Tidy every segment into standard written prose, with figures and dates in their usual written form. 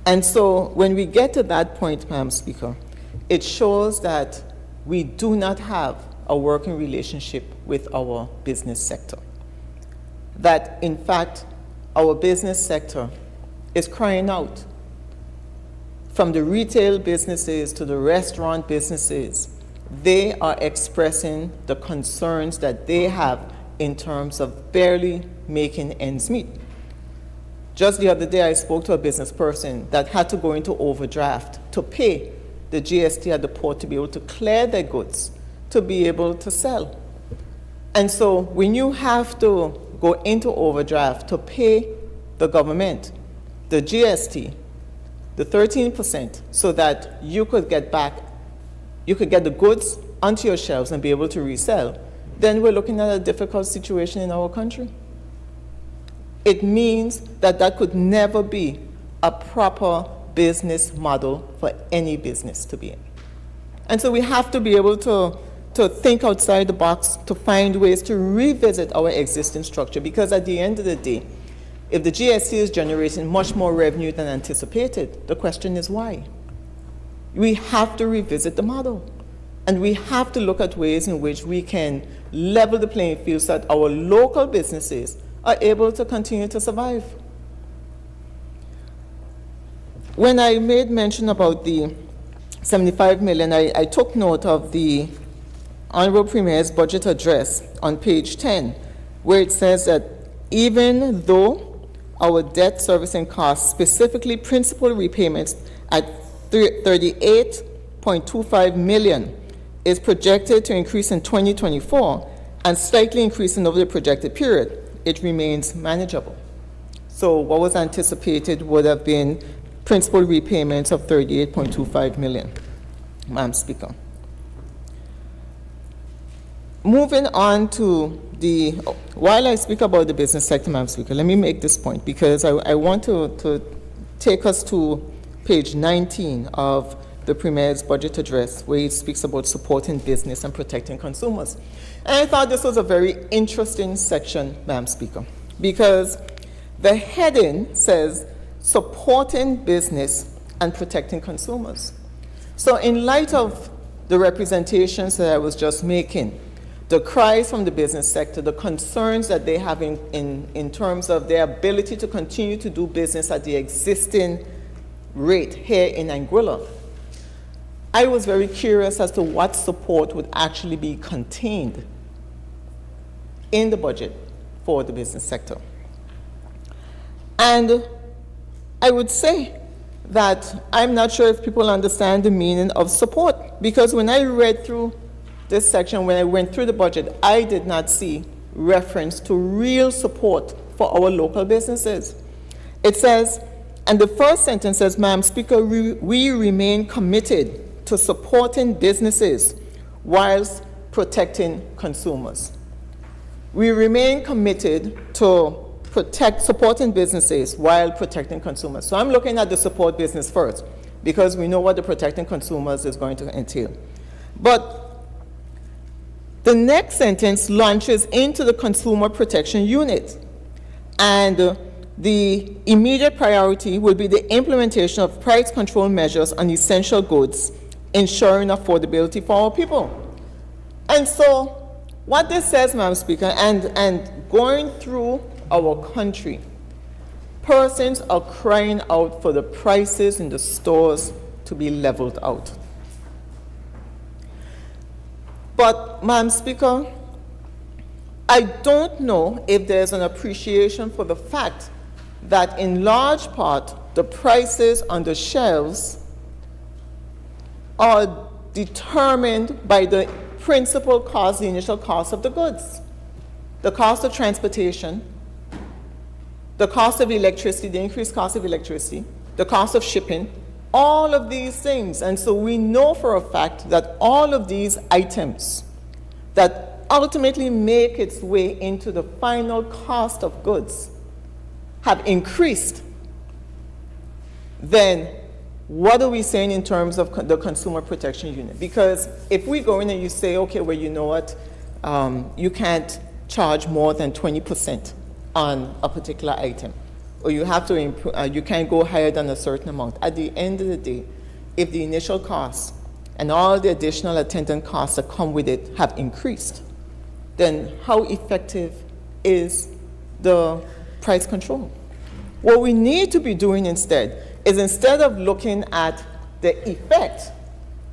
And so when we get to that point, Madam Speaker, it shows that we do not have a working relationship with our business sector. That, in fact, our business sector is crying out. From the retail businesses to the restaurant businesses, they are expressing the concerns that they have in terms of barely making ends meet. Just the other day, I spoke to a business person that had to go into overdraft to pay the GST at the port to be able to clear their goods, to be able to sell. And so when you have to go into overdraft to pay the government, the GST, the 13%, so that you could get the goods onto your shelves and be able to resell, then we're looking at a difficult situation in our country. It means that that could never be a proper business model for any business to be in. And so we have to be able to think outside the box, to find ways to revisit our existing structure, because at the end of the day, if the GST is generating much more revenue than anticipated, the question is why? We have to revisit the model. And we have to look at ways in which we can level the playing field so that our local businesses are able to continue to survive. When I made mention about the 75 million, I took note of the Honorable Premier's budget address on page 10, where it says that even though our debt servicing costs, specifically principal repayments at 38.25 million, is projected to increase in 2024 and slightly increasing over the projected period, it remains manageable. So what was anticipated would have been principal repayments of 38.25 million, Madam Speaker. Moving on to while I speak about the business sector, Madam Speaker, let me make this point, because I want to take us to page 19 of the Premier's budget address, where he speaks about supporting business and protecting consumers. And I thought this was a very interesting section, Madam Speaker, because the heading says supporting business and protecting consumers. So in light of the representations that I was just making, the cries from the business sector, the concerns that they have in terms of their ability to continue to do business at the existing rate here in Anguilla, I was very curious as to what support would actually be contained in the budget for the business sector. And I would say that I'm not sure if people understand the meaning of support, because when I read through this section, when I went through the budget, I did not see reference to real support for our local businesses. It says, and the first sentence says, Madam Speaker, we remain committed to supporting businesses whilst protecting consumers. We remain committed to supporting businesses while protecting consumers. So I'm looking at the support business first, because we know what the protecting consumers is going to entail. But the next sentence launches into the consumer protection unit, and the immediate priority will be the implementation of price control measures on essential goods, ensuring affordability for our people. And so what this says, Madam Speaker, and going through our country, persons are crying out for the prices in the stores to be leveled out. But, Madam Speaker, I don't know if there's an appreciation for the fact that in large part the prices on the shelves are determined by the principal cost, the initial cost of the goods. The cost of transportation, the cost of electricity, the increased cost of electricity, the cost of shipping, all of these things. And so we know for a fact that all of these items that ultimately make its way into the final cost of goods have increased. Then what are we saying in terms of the consumer protection unit? Because if we go in and you say, okay, well, you know what, you can't charge more than 20% on a particular item, or you have to improve, you can't go higher than a certain amount. At the end of the day, if the initial costs and all the additional attendant costs that come with it have increased, then how effective is the price control? What we need to be doing instead is, instead of looking at the effect,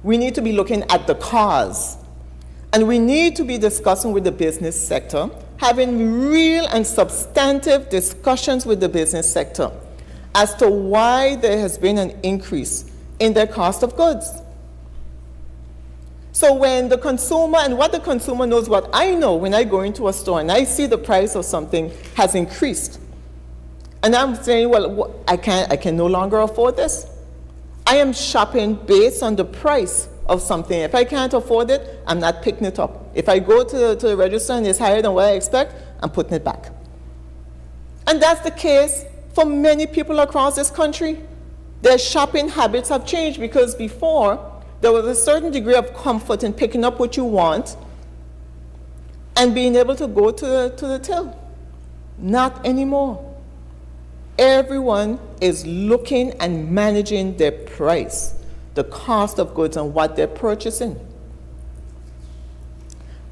we need to be looking at the cause. And we need to be discussing with the business sector, having real and substantive discussions with the business sector as to why there has been an increase in their cost of goods. So when the consumer, and what the consumer knows, what I know when I go into a store and I see the price of something has increased, and I'm saying, well, I can no longer afford this. I am shopping based on the price of something. If I can't afford it, I'm not picking it up. If I go to the register and it's higher than what I expect, I'm putting it back. And that's the case for many people across this country. Their shopping habits have changed, because before, there was a certain degree of comfort in picking up what you want and being able to go to the till. Not anymore. Everyone is looking and managing their price, the cost of goods and what they're purchasing.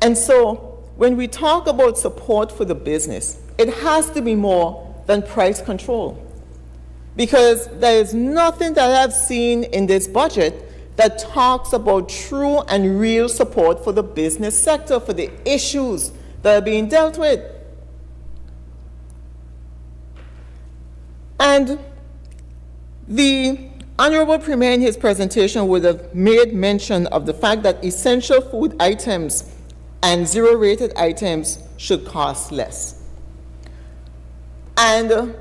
And so when we talk about support for the business, it has to be more than price control. Because there is nothing that I've seen in this budget that talks about true and real support for the business sector, for the issues that are being dealt with. And the Honorable Premier in his presentation would have made mention of the fact that essential food items and zero-rated items should cost less. And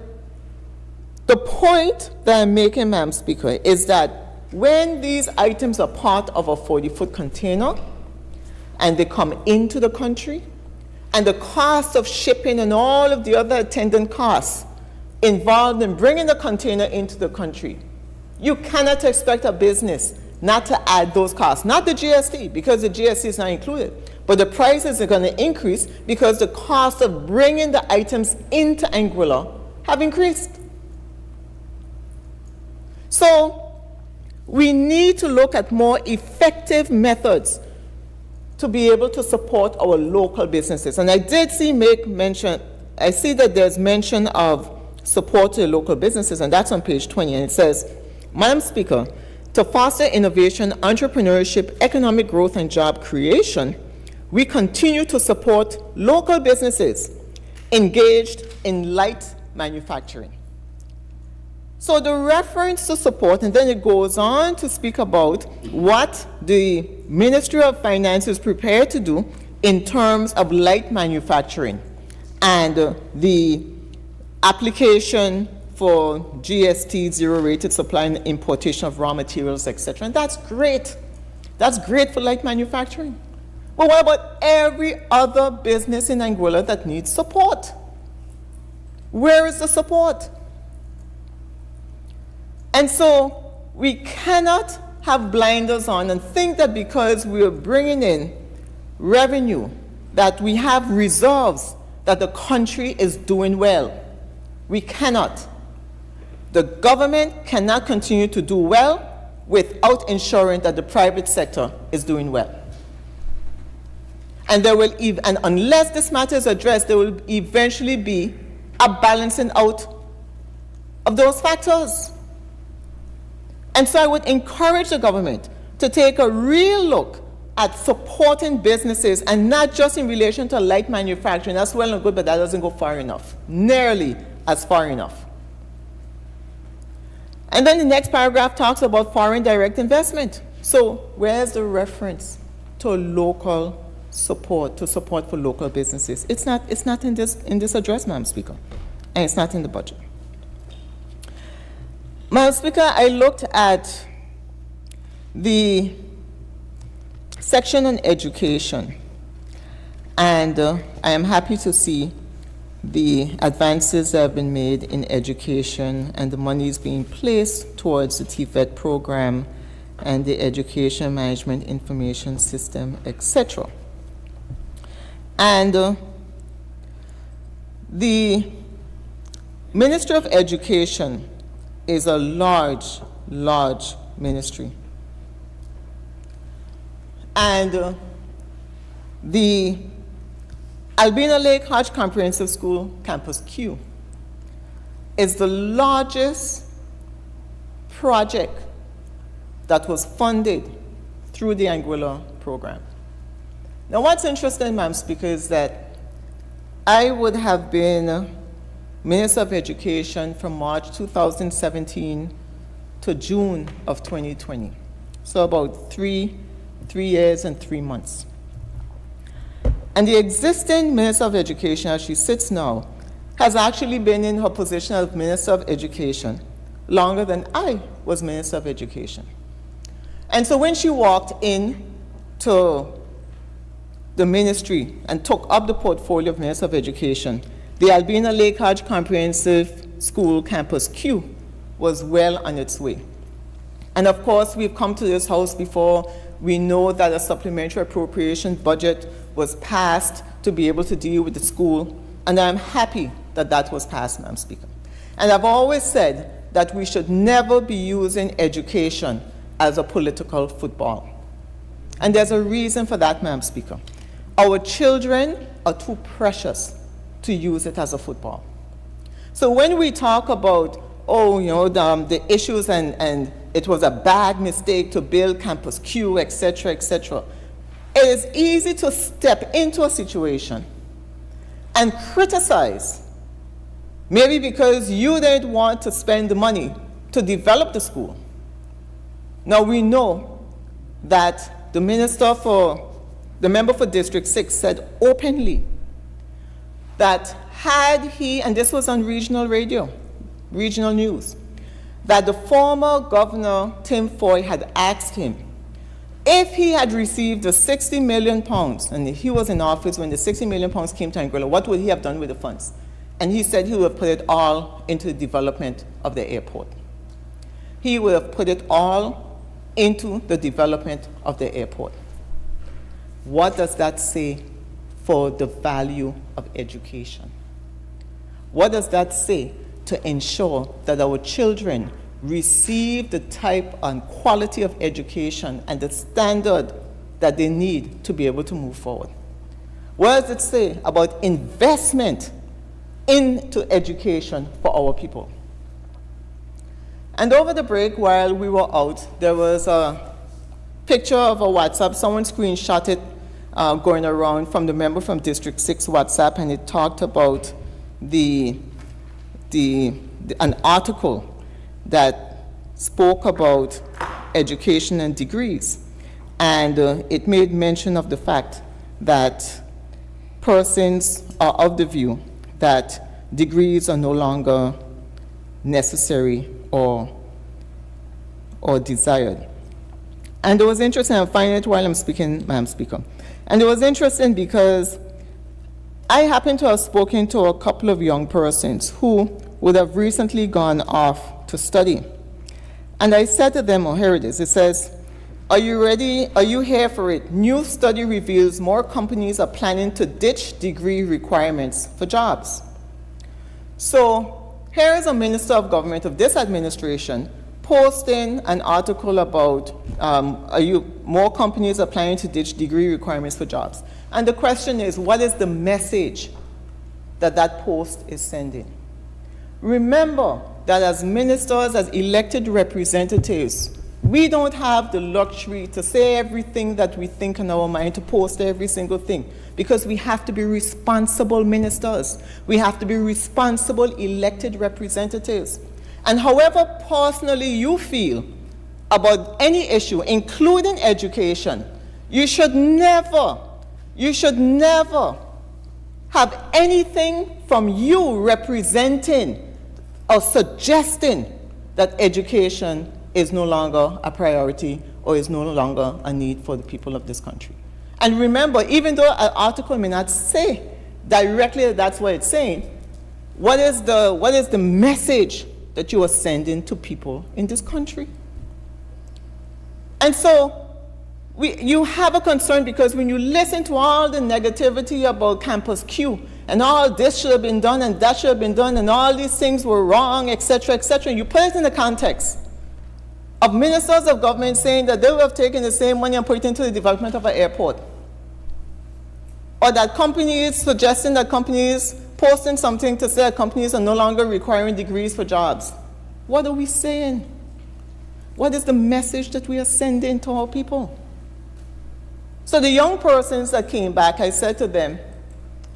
the point that I'm making, Madam Speaker, is that when these items are part of a 40-foot container and they come into the country, and the cost of shipping and all of the other attendant costs involved in bringing the container into the country, you cannot expect a business not to add those costs. Not the GST, because the GST is not included, but the prices are going to increase because the cost of bringing the items into Anguilla have increased. So we need to look at more effective methods to be able to support our local businesses. And I did see I see that there's mention of support to local businesses, and that's on page 20, and it says, Madam Speaker, to foster innovation, entrepreneurship, economic growth, and job creation, we continue to support local businesses engaged in light manufacturing. So the reference to support, and then it goes on to speak about what the Ministry of Finance is prepared to do in terms of light manufacturing and the application for GST, zero-rated supply and importation of raw materials, etc. And that's great. That's great for light manufacturing. But what about every other business in Anguilla that needs support? Where is the support? And so we cannot have blinders on and think that because we are bringing in revenue, that we have reserves, that the country is doing well. We cannot. The government cannot continue to do well without ensuring that the private sector is doing well. And and unless this matter is addressed, there will eventually be a balancing out of those factors. And so I would encourage the government to take a real look at supporting businesses, and not just in relation to light manufacturing. That's well and good, but that doesn't go far enough, nearly as far enough. And then the next paragraph talks about foreign direct investment. So where's the reference to local support, to support for local businesses? It's not in this address, Madam Speaker, and it's not in the budget. Madam Speaker, I looked at the section on education, and I am happy to see the advances that have been made in education and the monies being placed towards the TVET program and the Education Management Information System, etc. And the Ministry of Education is a large, large ministry. And the Albina Lake Hodge Comprehensive School Campus Q is the largest project that was funded through the Anguilla program. Now, what's interesting, Madam Speaker, is that I would have been Minister of Education from March 2017 to June of 2020. So about three years and 3 months. And the existing Minister of Education, as she sits now, has actually been in her position as Minister of Education longer than I was Minister of Education. And so when she walked in to the ministry and took up the portfolio of Minister of Education, the Albina Lake Hodge Comprehensive School Campus Q was well on its way. And of course, we've come to this House before. We know that a supplementary appropriation budget was passed to be able to deal with the school, and I'm happy that that was passed, Madam Speaker. And I've always said that we should never be using education as a political football. And there's a reason for that, Madam Speaker. Our children are too precious to use it as a football. So when we talk about, the issues and it was a bad mistake to build Campus Q, et cetera, it is easy to step into a situation and criticize, maybe because you didn't want to spend the money to develop the school. Now we know that the member for District 6 said openly that had he, and this was on regional radio, regional news, that the former governor, Tim Foy, had asked him if he had received the 60 million pounds, and he was in office when the 60 million pounds came to Anguilla, what would he have done with the funds? And he said he would have put it all into the development of the airport. He would have put it all into the development of the airport. What does that say for the value of education? What does that say to ensure that our children receive the type and quality of education and the standard that they need to be able to move forward? What does it say about investment into education for our people? And over the break, while we were out, there was a picture of a WhatsApp. Someone screenshot it going around from the member from District 6 WhatsApp, and it talked about an article that spoke about education and degrees. And it made mention of the fact that persons are of the view that degrees are no longer necessary or desired. And it was interesting, I'm finding it while I'm speaking, Madam Speaker. And it was interesting because I happen to have spoken to a couple of young persons who would have recently gone off to study. And I said to them, here it is, it says, are you ready? Are you here for it? New study reveals more companies are planning to ditch degree requirements for jobs. So here is a minister of government of this administration posting an article about more companies are planning to ditch degree requirements for jobs. And the question is, what is the message that that post is sending? Remember that as ministers, as elected representatives, we don't have the luxury to say everything that we think in our mind, to post every single thing, because we have to be responsible ministers. We have to be responsible elected representatives. And however personally you feel about any issue, including education, you should never have anything from you representing or suggesting that education is no longer a priority or is no longer a need for the people of this country. And remember, even though an article may not say directly that that's what it's saying, what is the message that you are sending to people in this country? And so you have a concern, because when you listen to all the negativity about Campus Q and all this should have been done, and that should have been done, and all these things were wrong, etc., etc. You put it in the context of ministers of government saying that they would have taken the same money and put it into the development of an airport. Or that companies, suggesting that companies, posting something to say that companies are no longer requiring degrees for jobs. What are we saying? What is the message that we are sending to our people? So the young persons that came back, I said to them,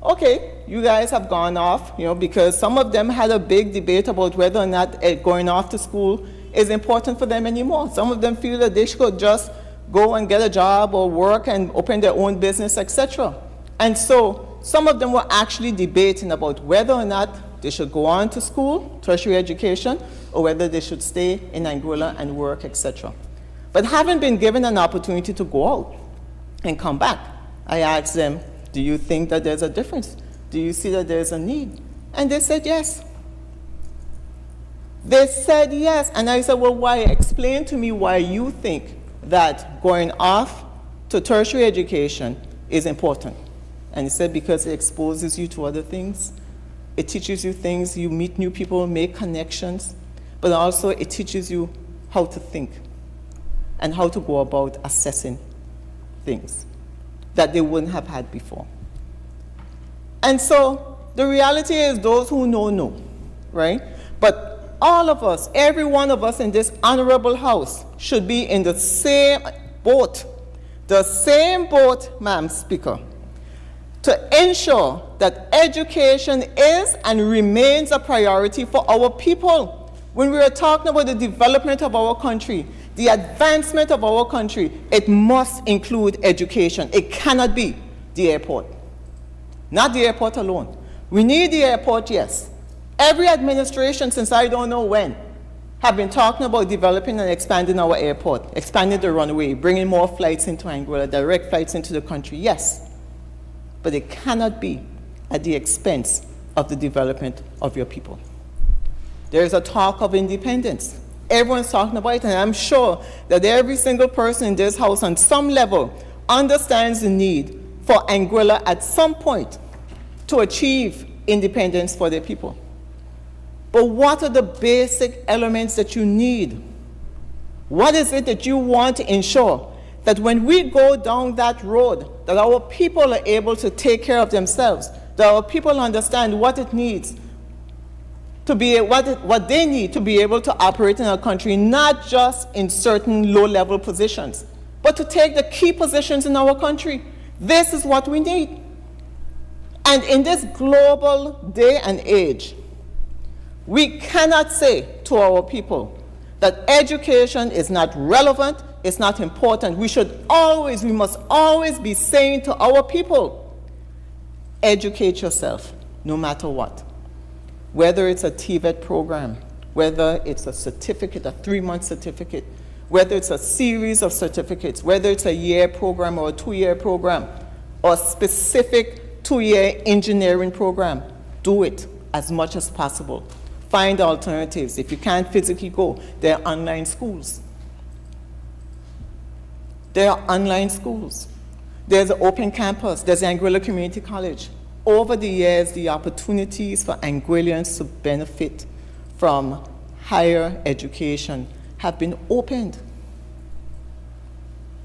okay, you guys have gone off, because some of them had a big debate about whether or not going off to school is important for them anymore. Some of them feel that they should just go and get a job or work and open their own business, etc. And so some of them were actually debating about whether or not they should go on to school, tertiary education, or whether they should stay in Anguilla and work, etc. But having been given an opportunity to go out and come back, I asked them, do you think that there's a difference? Do you see that there's a need? And they said yes. They said yes. And I said, well, why? Explain to me why you think that going off to tertiary education is important. And he said, because it exposes you to other things. It teaches you things, you meet new people, make connections, but also it teaches you how to think and how to go about assessing things that they wouldn't have had before. And so the reality is those who know, right? But all of us, every one of us in this honorable house should be in the same boat, Madam Speaker, to ensure that education is and remains a priority for our people. When we are talking about the development of our country, the advancement of our country, it must include education. It cannot be the airport. Not the airport alone. We need the airport, yes. Every administration since I don't know when have been talking about developing and expanding our airport, expanding the runway, bringing more flights into Anguilla, direct flights into the country, yes. But it cannot be at the expense of the development of your people. There is a talk of independence. Everyone's talking about it, and I'm sure that every single person in this house on some level understands the need for Anguilla at some point to achieve independence for their people. But what are the basic elements that you need? What is it that you want to ensure that when we go down that road, that our people are able to take care of themselves, that our people understand what it needs to be, what they need to be able to operate in our country, not just in certain low-level positions, but to take the key positions in our country. This is what we need. And in this global day and age, we cannot say to our people that education is not relevant, it's not important. We must always be saying to our people, educate yourself, no matter what. Whether it's a TVET program, whether it's a certificate, a 3-month certificate, whether it's a series of certificates, whether it's a year program or a 2-year program, or a specific 2-year engineering program, do it as much as possible. Find alternatives. If you can't physically go, there are online schools. There are online schools. There's an open campus. There's the Anguilla Community College. Over the years, the opportunities for Anguillians to benefit from higher education have been opened.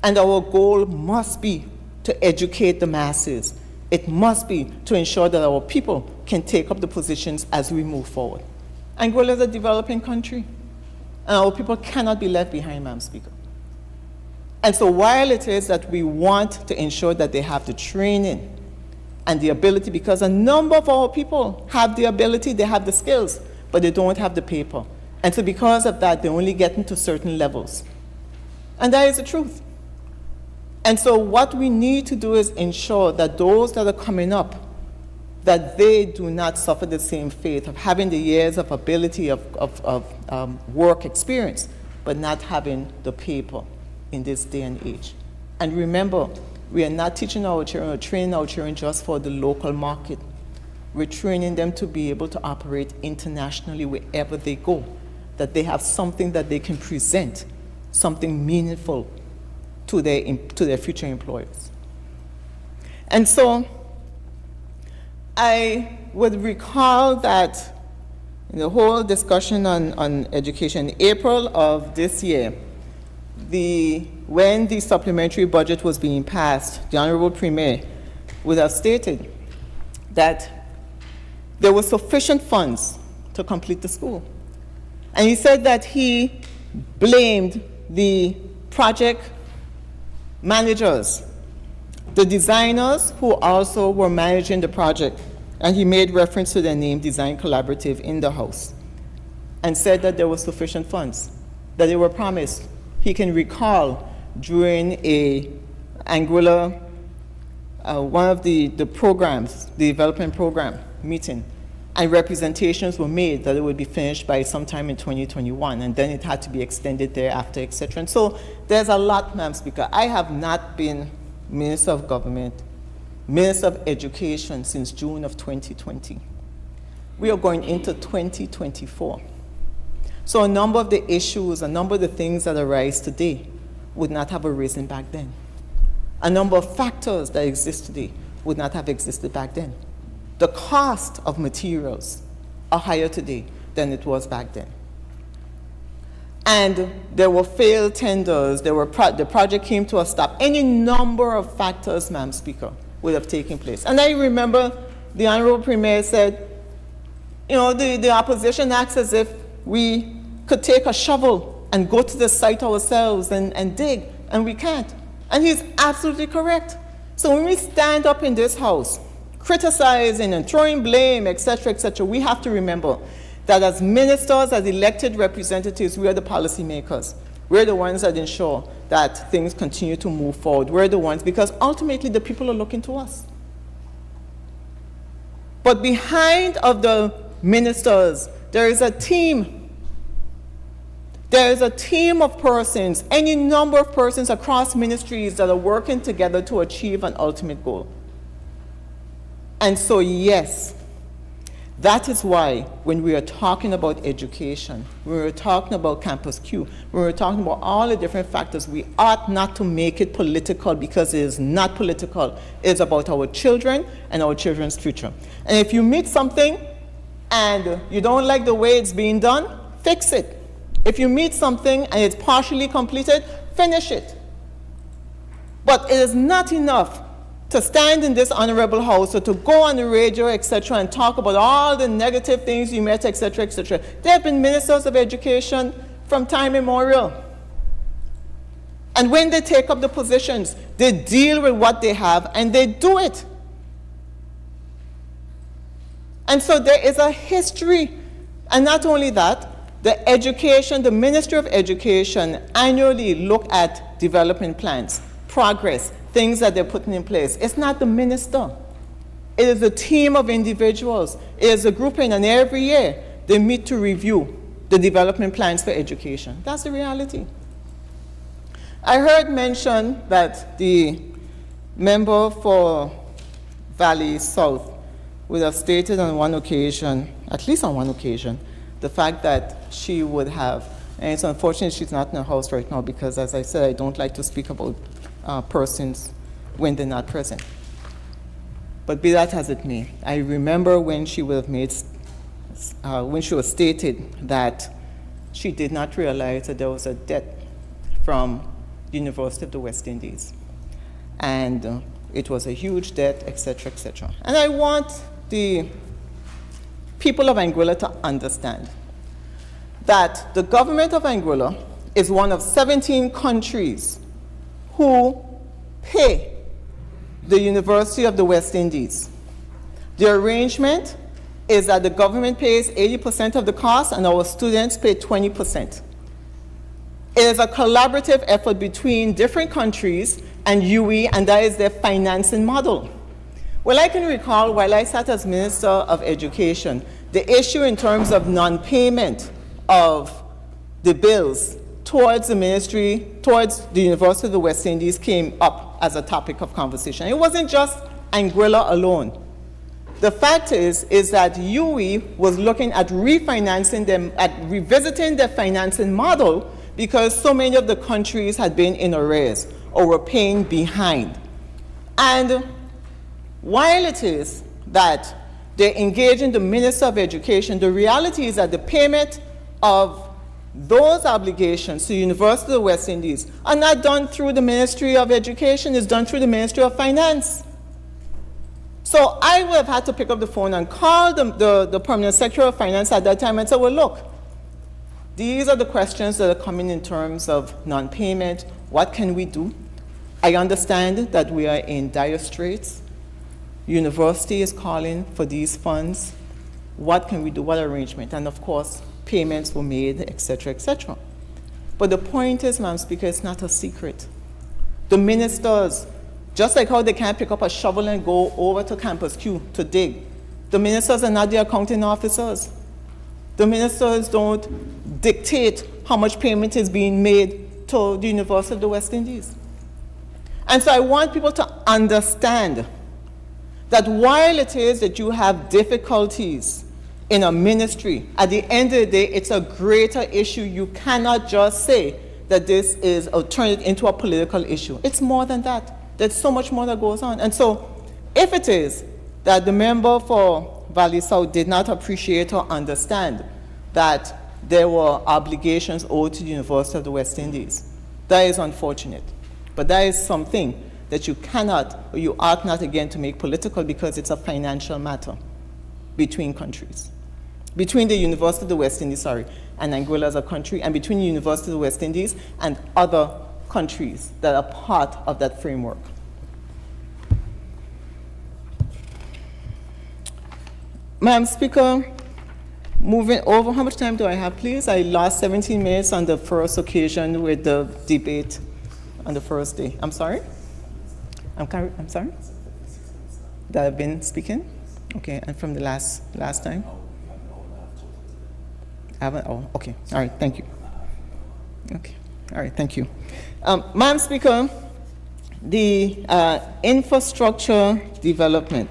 And our goal must be to educate the masses. It must be to ensure that our people can take up the positions as we move forward. Anguilla is a developing country, and our people cannot be left behind, Madam Speaker. And so while it is that we want to ensure that they have the training and the ability, because a number of our people have the ability, they have the skills, but they don't have the paper. And so because of that, they only get into certain levels. And that is the truth. And so what we need to do is ensure that those that are coming up, that they do not suffer the same fate of having the years of ability of work experience, but not having the paper in this day and age. And remember, we are not teaching our children or training our children just for the local market. We're training them to be able to operate internationally wherever they go, that they have something that they can present, something meaningful to their future employers. And so I would recall that in the whole discussion on education, in April of this year, when the supplementary budget was being passed, the Honorable Premier would have stated that there were sufficient funds to complete the school. And he said that he blamed the project managers, the designers who also were managing the project, and he made reference to their name, Design Collaborative, in the House, and said that there were sufficient funds, that they were promised. He can recall during a Anguilla, one of the programs, the development program meeting, and representations were made that it would be finished by sometime in 2021, and then it had to be extended thereafter, etc. And so there's a lot, Madam Speaker. I have not been Minister of Government, Minister of Education since June of 2020. We are going into 2024. So a number of the issues, a number of the things that arise today would not have arisen back then. A number of factors that exist today would not have existed back then. The cost of materials are higher today than it was back then. And there were failed tenders, the project came to a stop. Any number of factors, Madam Speaker, would have taken place. And I remember the Honorable Premier said, you know, the opposition acts as if we could take a shovel and go to the site ourselves and dig, and we can't. And he's absolutely correct. So when we stand up in this House, criticizing and throwing blame, etc., we have to remember that as ministers, as elected representatives, we are the policymakers. We're the ones that ensure that things continue to move forward. We're the ones, because ultimately the people are looking to us. But behind of the ministers, there is a team. There is a team of persons, any number of persons across ministries that are working together to achieve an ultimate goal. And so, yes, that is why when we are talking about education, when we're talking about Campus Q, when we're talking about all the different factors, we ought not to make it political, because it is not political. It's about our children and our children's future. And if you meet something and you don't like the way it's being done, fix it. If you meet something and it's partially completed, finish it. But it is not enough to stand in this honorable House or to go on the radio, etc., and talk about all the negative things you met, etc., etc. There have been ministers of education from time immemorial. And when they take up the positions, they deal with what they have and they do it. And so there is a history. And not only that, the Ministry of Education annually look at development plans, progress, things that they're putting in place. It's not the minister. It is a team of individuals. It is a grouping, and every year they meet to review the development plans for education. That's the reality. I heard mention that the member for Valley South would have stated on one occasion, at least on one occasion, the fact that she would have, and it's unfortunate she's not in the House right now, because as I said, I don't like to speak about persons when they're not present. But be that as it may, I remember when she would have made, when she was stated that she did not realize that there was a debt from the University of the West Indies. And it was a huge debt, etc., etc. And I want the people of Anguilla to understand that the government of Anguilla is one of 17 countries who pay the University of the West Indies. The arrangement is that the government pays 80% of the cost and our students pay 20%. It is a collaborative effort between different countries and UE, and that is their financing model. Well, I can recall while I sat as Minister of Education, the issue in terms of non-payment of the bills towards the ministry, towards the University of the West Indies came up as a topic of conversation. It wasn't just Anguilla alone. The fact is that UE was looking at refinancing them, at revisiting their financing model, because so many of the countries had been in arrears or were paying behind. And while it is that They're engaging the Minister of Education. The reality is that the payment of those obligations to the University of the West Indies are not done through the Ministry of Education, it's done through the Ministry of Finance. So I would have had to pick up the phone and call the Permanent Secretary of Finance at that time and say, well, look, these are the questions that are coming in terms of non-payment. What can we do? I understand that we are in dire straits. University is calling for these funds. What can we do? What arrangement? And of course, payments were made, etc., etc. But the point is, Madam Speaker, it's not a secret. The ministers, just like how they can't pick up a shovel and go over to Campus Q to dig, the ministers are not the accounting officers. The ministers don't dictate how much payment is being made to the University of the West Indies. And so I want people to understand that while it is that you have difficulties in a ministry, at the end of the day, it's a greater issue. You cannot just say that this is, or turn it into a political issue. It's more than that. There's so much more that goes on. And so if it is that the member for Valley South did not appreciate or understand that there were obligations owed to the University of the West Indies, that is unfortunate. But that is something that you cannot, or you ought not again to make political, because it's a financial matter between countries. Between the University of the West Indies, and Anguilla as a country, and between the University of the West Indies and other countries that are part of that framework. Madam Speaker, moving over, how much time do I have, please? I lost 17 minutes on the first occasion with the debate on the first day. I'm sorry? I'm sorry? That I've been speaking? Okay, and from the last time? I haven't, oh, okay, all right, thank you. Okay, all right, thank you. Madam Speaker, the infrastructure development,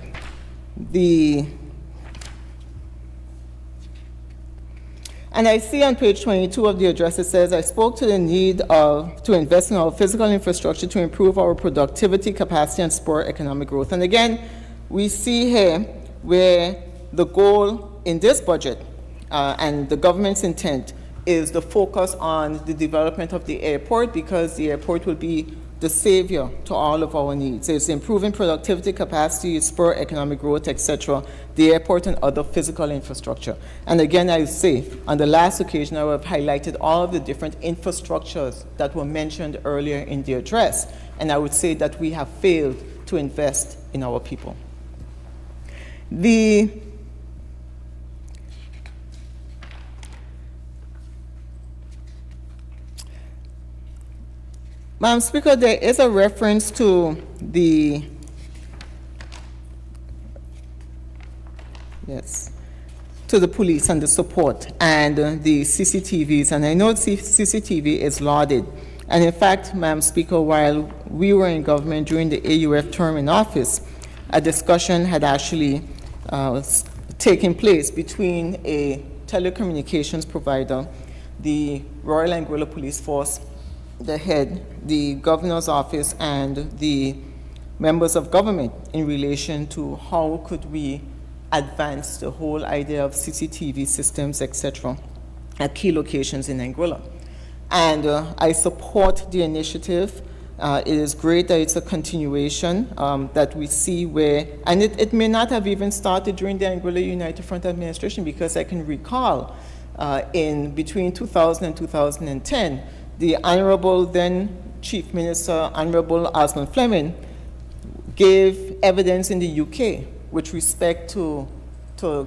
and I see on page 22 of the address, it says, I spoke to the need to invest in our physical infrastructure to improve our productivity, capacity, and spur economic growth. And again, we see here where the goal in this budget and the government's intent is the focus on the development of the airport, because the airport will be the savior to all of our needs. It's improving productivity, capacity, spur economic growth, etc., the airport and other physical infrastructure. And again, I say, on the last occasion, I have highlighted all of the different infrastructures that were mentioned earlier in the address, and I would say that we have failed to invest in our people. Madam Speaker, there is a reference to the police and the support and the CCTVs, and I know CCTV is lauded. And in fact, Madam Speaker, while we were in government during the AUF term in office, a discussion had actually taken place between a telecommunications provider, the Royal Anguilla Police Force, the head, the governor's office, and the members of government in relation to how could we advance the whole idea of CCTV systems, etc., at key locations in Anguilla. And I support the initiative. It is great that it's a continuation that we see where, and it may not have even started during the Anguilla United Front administration, because I can recall in between 2000 and 2010, the Honorable then Chief Minister, Honorable Osman Fleming, gave evidence in the UK with respect to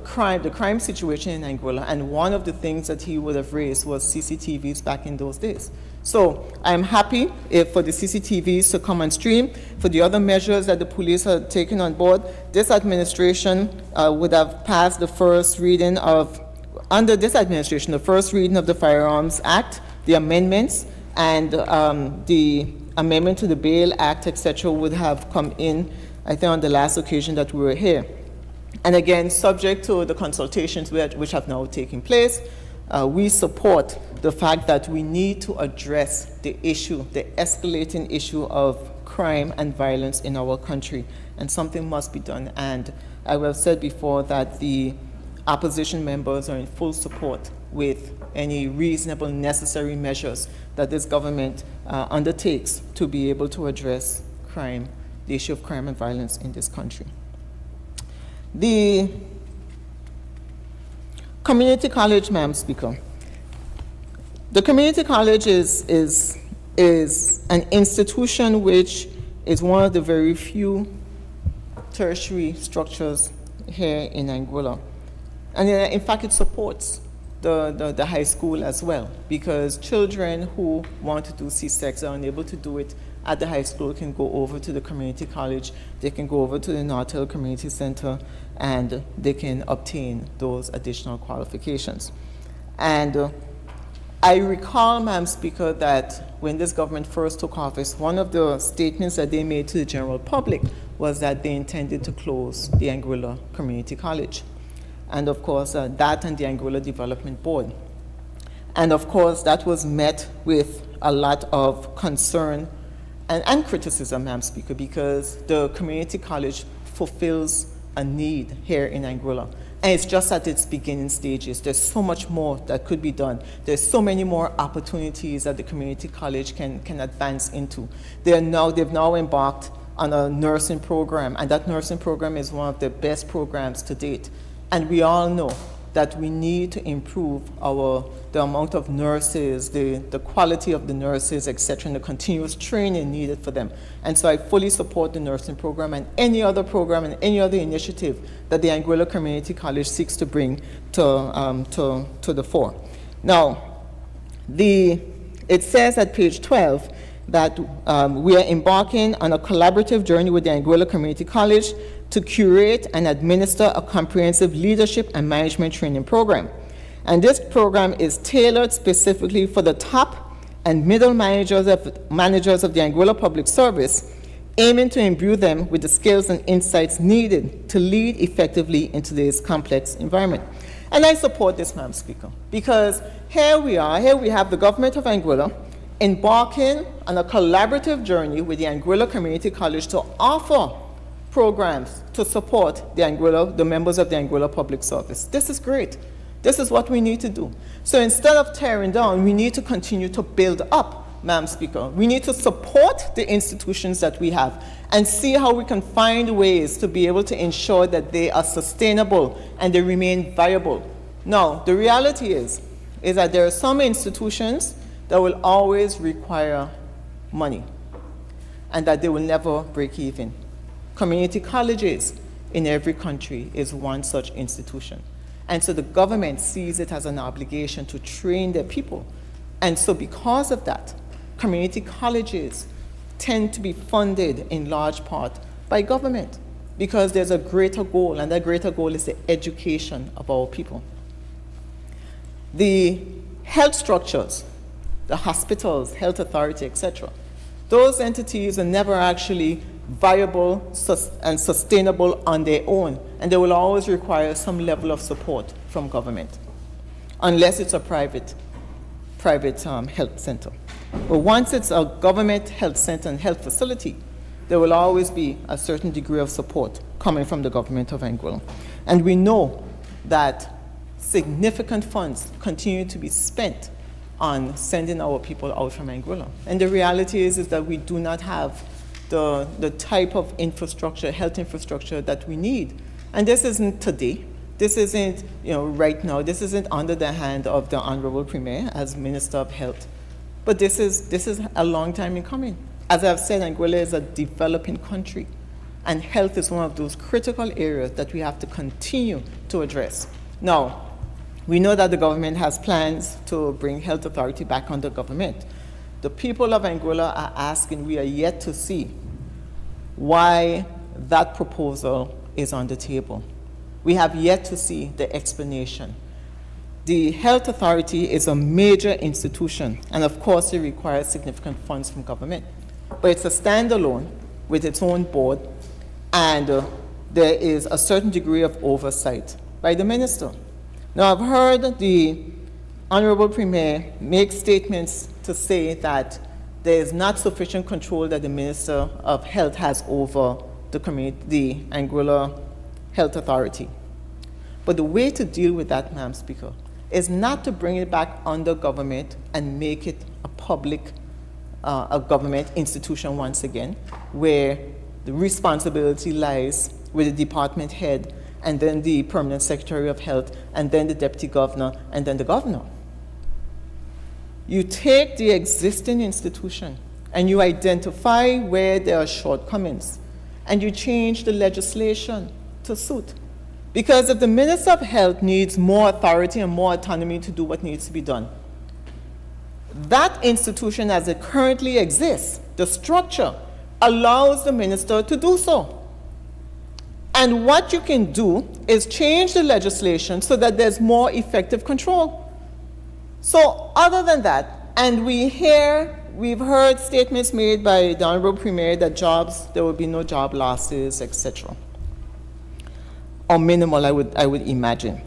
crime, the crime situation in Anguilla, and one of the things that he would have raised was CCTVs back in those days. So I'm happy for the CCTVs to come on stream, for the other measures that the police are taking on board. This administration would have passed the first reading of, under this administration, the first reading of the Firearms Act, the amendments, and the amendment to the Bail Act, etc., would have come in, I think, on the last occasion that we were here. And again, subject to the consultations which have now taken place, we support the fact that we need to address the issue, the escalating issue of crime and violence in our country, and something must be done. And I have said before that the opposition members are in full support with any reasonable, necessary measures that this government undertakes to be able to address crime, the issue of crime and violence in this country. The community college, Madam Speaker. The community college is an institution which is one of the very few tertiary structures here in Anguilla. And in fact, it supports the high school as well, because children who want to do C-Sex are unable to do it at the high school can go over to the community college, they can go over to the North Hill Community Center, and they can obtain those additional qualifications. And I recall, Madam Speaker, that when this government first took office, one of the statements that they made to the general public was that they intended to close the Anguilla Community College. And of course, that and the Anguilla Development Board. And of course, that was met with a lot of concern and criticism, Madam Speaker, because the community college fulfills a need here in Anguilla. And it's just at its beginning stages. There's so much more that could be done. There's so many more opportunities that the community college can advance into. They've now embarked on a nursing program, and that nursing program is one of the best programs to date. And we all know that we need to improve the amount of nurses, the quality of the nurses, etc., and the continuous training needed for them. And so I fully support the nursing program and any other program and any other initiative that the Anguilla Community College seeks to bring to the fore. Now, it says at page 12 that we are embarking on a collaborative journey with the Anguilla Community College to curate and administer a comprehensive leadership and management training program. And this program is tailored specifically for the top and middle managers of the Anguilla Public Service, aiming to imbue them with the skills and insights needed to lead effectively in today's complex environment. And I support this, Madam Speaker, because here we have the government of Anguilla embarking on a collaborative journey with the Anguilla Community College to offer programs to support the members of the Anguilla Public Service. This is great. This is what we need to do. So instead of tearing down, we need to continue to build up, Madam Speaker. We need to support the institutions that we have and see how we can find ways to be able to ensure that they are sustainable and they remain viable. Now, the reality is that there are some institutions that will always require money and that they will never break even. Community colleges in every country is one such institution. And so the government sees it as an obligation to train their people. And so because of that, community colleges tend to be funded in large part by government because there's a greater goal, and that greater goal is the education of our people. The health structures, the hospitals, health authority, etc., those entities are never actually viable and sustainable on their own, and they will always require some level of support from government, unless it's a private health center. But once it's a government health center and health facility, there will always be a certain degree of support coming from the government of Anguilla. And we know that significant funds continue to be spent on sending our people out from Anguilla. And the reality is that we do not have the type of infrastructure, health infrastructure that we need. And this isn't today. This isn't, right now. This isn't under the hand of the Honorable Premier as Minister of Health. But this is a long time in coming. As I've said, Anguilla is a developing country, and health is one of those critical areas that we have to continue to address. Now, we know that the government has plans to bring health authority back under government. The people of Anguilla are asking, we are yet to see why that proposal is on the table. We have yet to see the explanation. The health authority is a major institution, and of course it requires significant funds from government. But it's a standalone with its own board, and there is a certain degree of oversight by the minister. Now, I've heard the Honorable Premier make statements to say that there is not sufficient control that the Minister of Health has over the Anguilla health authority. But the way to deal with that, Madam Speaker, is not to bring it back under government and make it a government institution once again, where the responsibility lies with the department head, and then the permanent secretary of health, and then the deputy governor, and then the governor. You take the existing institution and you identify where there are shortcomings, and you change the legislation to suit. Because if the Minister of Health needs more authority and more autonomy to do what needs to be done, that institution as it currently exists, the structure, allows the minister to do so. And what you can do is change the legislation so that there's more effective control. So other than that, and we've heard statements made by the Honorable Premier that there will be no job losses, etc. Or minimal, I would imagine.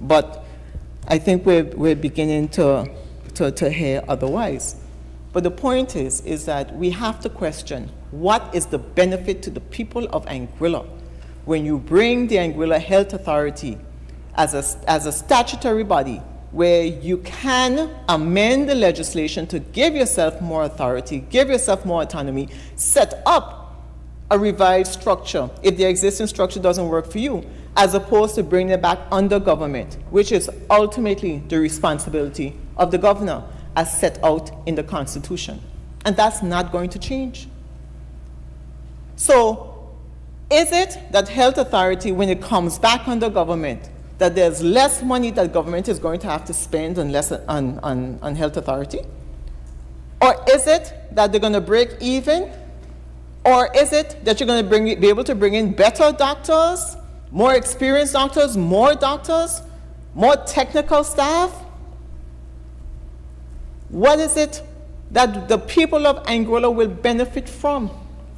But I think we're beginning to hear otherwise. But the point is that we have to question what is the benefit to the people of Anguilla when you bring the Anguilla Health Authority as a statutory body where you can amend the legislation to give yourself more authority, give yourself more autonomy, set up a revised structure if the existing structure doesn't work for you, as opposed to bringing it back under government, which is ultimately the responsibility of the governor as set out in the Constitution. And that's not going to change. So, is it that health authority, when it comes back under government, that there's less money that government is going to have to spend on health authority? Or is it that they're going to break even? Or is it that you're going to be able to bring in better doctors, more experienced doctors, more technical staff? What is it that the people of Anguilla will benefit from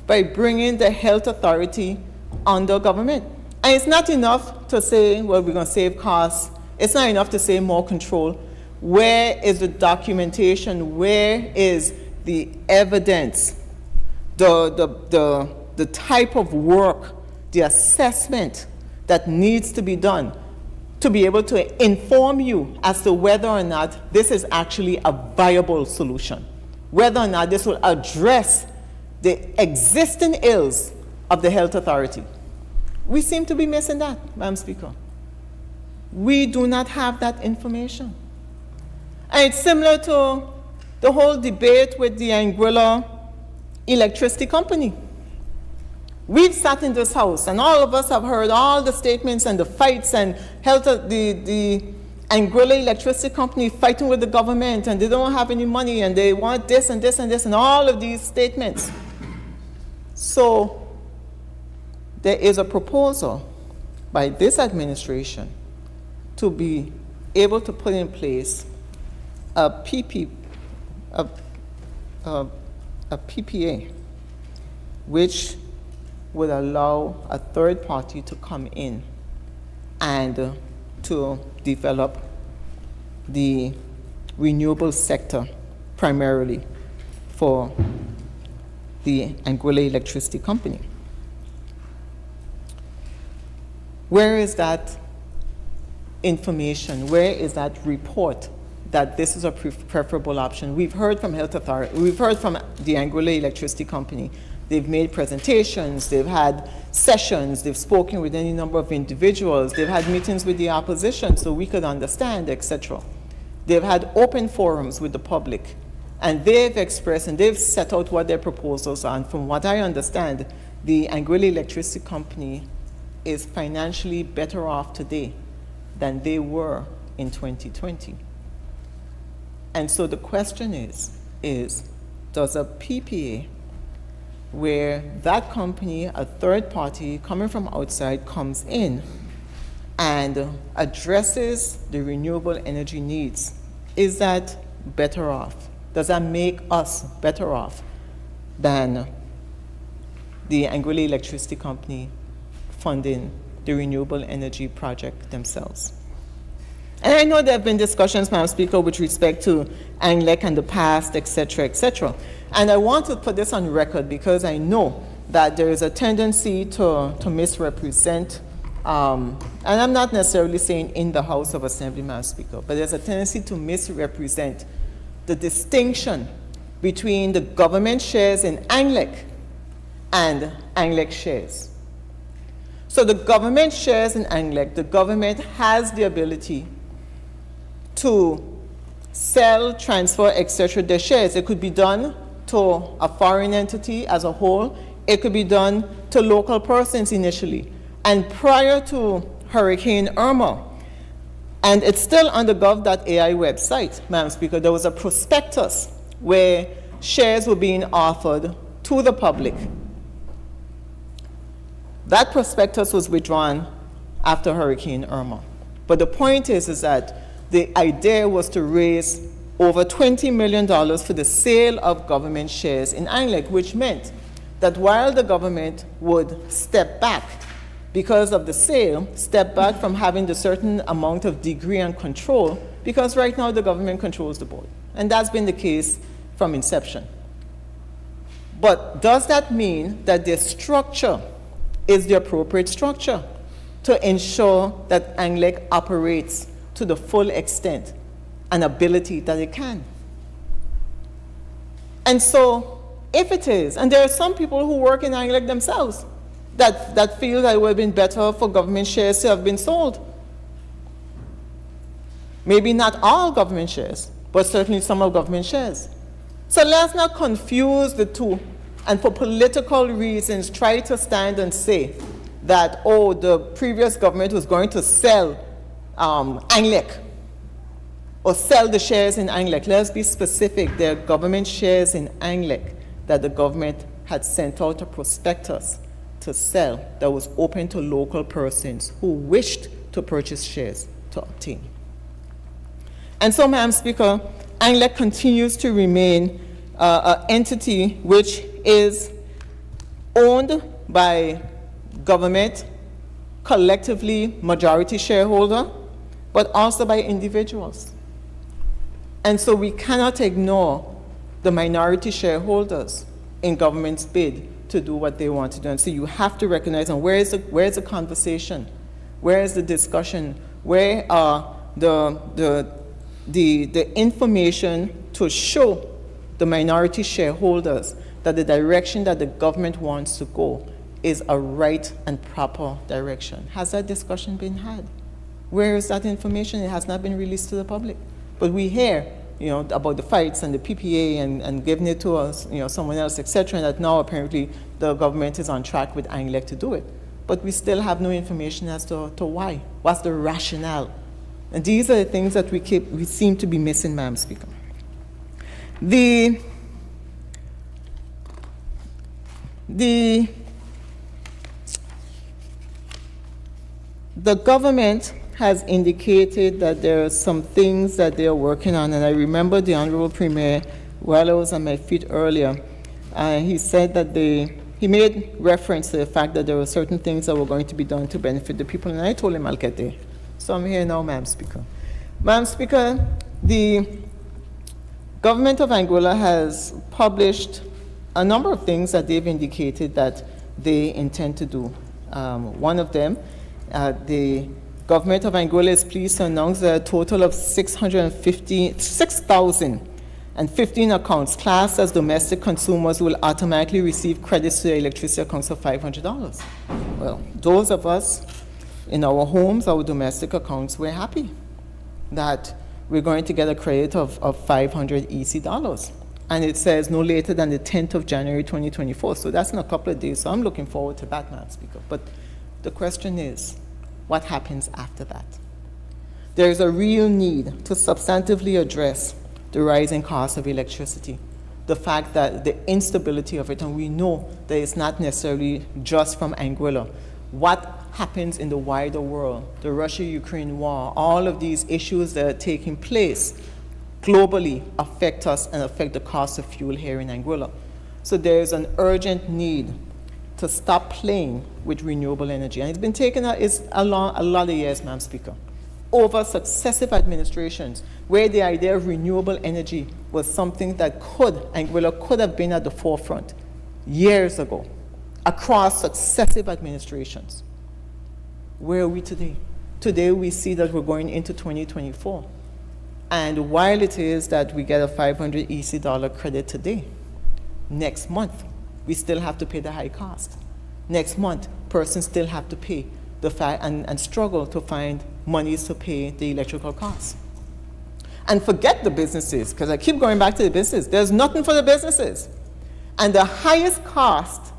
by bringing the health authority under government? And it's not enough to say, well, we're going to save costs. It's not enough to say more control. Where is the documentation? Where is the evidence? The type of work, the assessment that needs to be done to be able to inform you as to whether or not this is actually a viable solution, whether or not this will address the existing ills of the health authority. We seem to be missing that, Madam Speaker. We do not have that information. And it's similar to the whole debate with the Anguilla Electricity Company. We've sat in this house, and all of us have heard all the statements and the fights and the Anguilla Electricity Company fighting with the government, and they don't have any money, and they want this and this and this, and all of these statements. So there is a proposal by this administration to be able to put in place a PPA, which would allow a third party to come in and to develop the renewable sector primarily for the Anguilla Electricity Company. Where is that information? Where is that report that this is a preferable option? We've heard from Health Authority, we've heard from the Anguilla Electricity Company. They've made presentations, they've had sessions, they've spoken with any number of individuals, they've had meetings with the opposition so we could understand, etc. They've had open forums with the public, and they've expressed and they've set out what their proposals are. And from what I understand, the Anguilla Electricity Company is financially better off today than they were in 2020. And so the question is does a PPA where that company, a third party coming from outside, comes in and addresses the renewable energy needs, is that better off? Does that make us better off than the Anguilla Electricity Company funding the renewable energy project themselves? And I know there have been discussions, Madam Speaker, with respect to ANGLEC and the past, etc., etc. And I want to put this on record because I know that there is a tendency to misrepresent and I'm not necessarily saying in the House of Assembly, Madam Speaker, but there's a tendency to misrepresent the distinction between the government shares in Anglec and Anglec shares. So the government shares in Anglec, the government has the ability to sell, transfer, etc. their shares. It could be done to a foreign entity as a whole. It could be done to local persons initially. And prior to Hurricane Irma, and it's still on the gov.ai website, Madam Speaker, there was a prospectus where shares were being offered to the public. That prospectus was withdrawn after Hurricane Irma. But the point is that the idea was to raise over $20 million for the sale of government shares in Anglec, which meant that while the government would step back because of the sale, step back from having the certain amount of degree and control, because right now the government controls the board. And that's been the case from inception. But does that mean that the structure is the appropriate structure to ensure that Anglec operates to the full extent and ability that it can? And so, if it is, and there are some people who work in Anglec themselves that feel that it would have been better for government shares to have been sold. Maybe not all government shares, but certainly some of government shares. So let's not confuse the two, and for political reasons try to stand and say that, oh, the previous government was going to sell Anglec or sell the shares in Anglec. Let's be specific. There are government shares in Anglec that the government had sent out a prospectus to sell that was open to local persons who wished to purchase shares to obtain. And so, Madam Speaker, Anglec continues to remain an entity which is owned by government, collectively majority shareholder, but also by individuals. And so we cannot ignore the minority shareholders in government's bid to do what they want to do. And so you have to recognize, and where is the conversation? Where is the discussion? Where are the information to show the minority shareholders that the direction that the government wants to go is a right and proper direction? Has that discussion been had? Where is that information? It has not been released to the public. But we hear, about the fights and the PPA and giving it to us, someone else, etc., and that now apparently the government is on track with Anglec to do it. But we still have no information as to why. What's the rationale? And these are the things that we seem to be missing, Madam Speaker. The government has indicated that there are some things that they are working on, and I remember the Honorable Premier, while I was on my feet earlier, he said that he made reference to the fact that there were certain things that were going to be done to benefit the people, and I told him I'll get there. So I'm here now, Madam Speaker. Madam Speaker, the government of Anguilla has published a number of things that they've indicated that they intend to do. One of them, the government of Anguilla is pleased to announce that a total of 6,015 accounts classed as domestic consumers will automatically receive credits to their electricity accounts of $500. Well, those of us in our homes, our domestic accounts, we're happy that we're going to get a credit of 500 EC dollars. And it says no later than the 10th of January 2024. So that's in a couple of days. So I'm looking forward to that, Madam Speaker. But the question is, what happens after that? There is a real need to substantively address the rising cost of electricity, the fact that the instability of it, and we know that it's not necessarily just from Anguilla. What happens in the wider world, the Russia-Ukraine war, all of these issues that are taking place globally affect us and affect the cost of fuel here in Anguilla. So there is an urgent need to stop playing with renewable energy. And it's been taken a lot of years, Madam Speaker, over successive administrations, where the idea of renewable energy was something that Anguilla could have been at the forefront years ago, across successive administrations. Where are we today? Today we see that we're going into 2024. And while it is that we get a $500 EC credit today, next month we still have to pay the high cost. Next month, persons still have to pay and struggle to find monies to pay the electrical costs. And forget the businesses, because I keep going back to the business. There's nothing for the businesses. And the highest cost,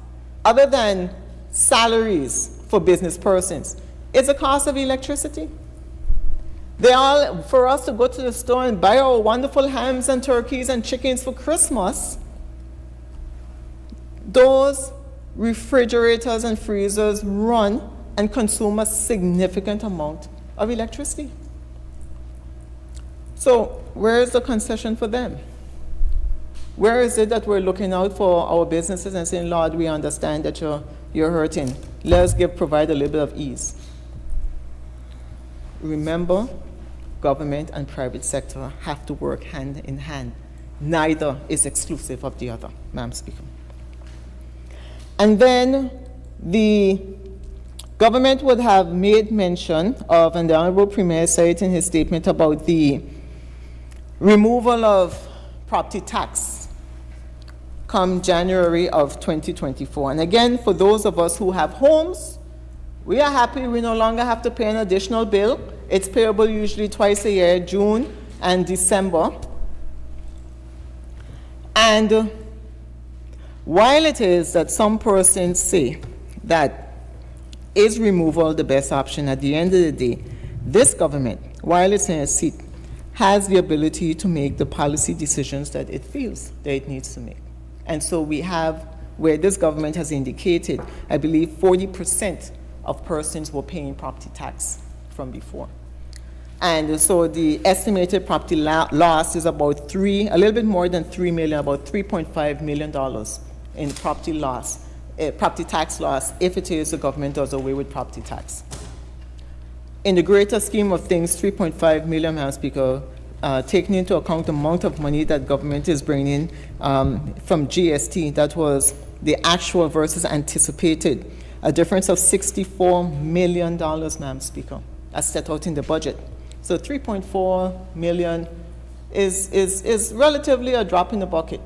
other than salaries for business persons, is the cost of electricity. For us to go to the store and buy our wonderful hams and turkeys and chickens for Christmas, those refrigerators and freezers run and consume a significant amount of electricity. So where is the concession for them? Where is it that we're looking out for our businesses and saying, Lord, we understand that you're hurting. Let's provide a little bit of ease. Remember, government and private sector have to work hand in hand. Neither is exclusive of the other, Madam Speaker. And then the government would have made mention of, and the Honorable Premier said it in his statement, about the removal of property tax come January of 2024. And again, for those of us who have homes, we are happy we no longer have to pay an additional bill. It's payable usually twice a year, June and December. And while it is that some persons say that is removal the best option, at the end of the day, this government, while it's in a seat, has the ability to make the policy decisions that it feels that it needs to make. And so we have, where this government has indicated, I believe 40% of persons were paying property tax from before. And so the estimated property loss is about a little bit more than $3 million, about $3.5 million in property tax loss, if it is the government does away with property tax. In the greater scheme of things, 3.5 million, Madam Speaker, taking into account the amount of money that government is bringing from GST, that was the actual versus anticipated, a difference of $64 million, Madam Speaker, as set out in the budget. So 3.4 million is relatively a drop in the bucket,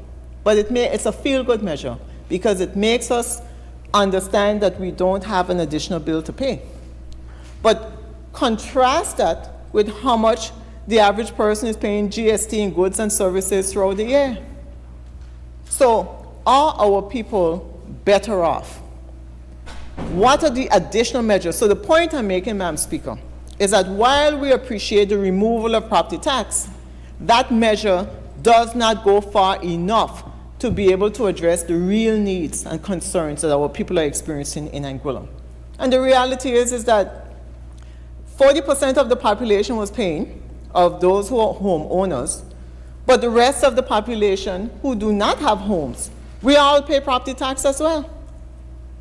but it's a feel-good measure because it makes us understand that we don't have an additional bill to pay. But contrast that with how much the average person is paying GST in goods and services throughout the year. So are our people better off? What are the additional measures? So the point I'm making, Madam Speaker, is that while we appreciate the removal of property tax, that measure does not go far enough to be able to address the real needs and concerns that our people are experiencing in Anguilla. And the reality is that 40% of the population was paying, of those who are homeowners, but the rest of the population who do not have homes, we all pay property tax as well.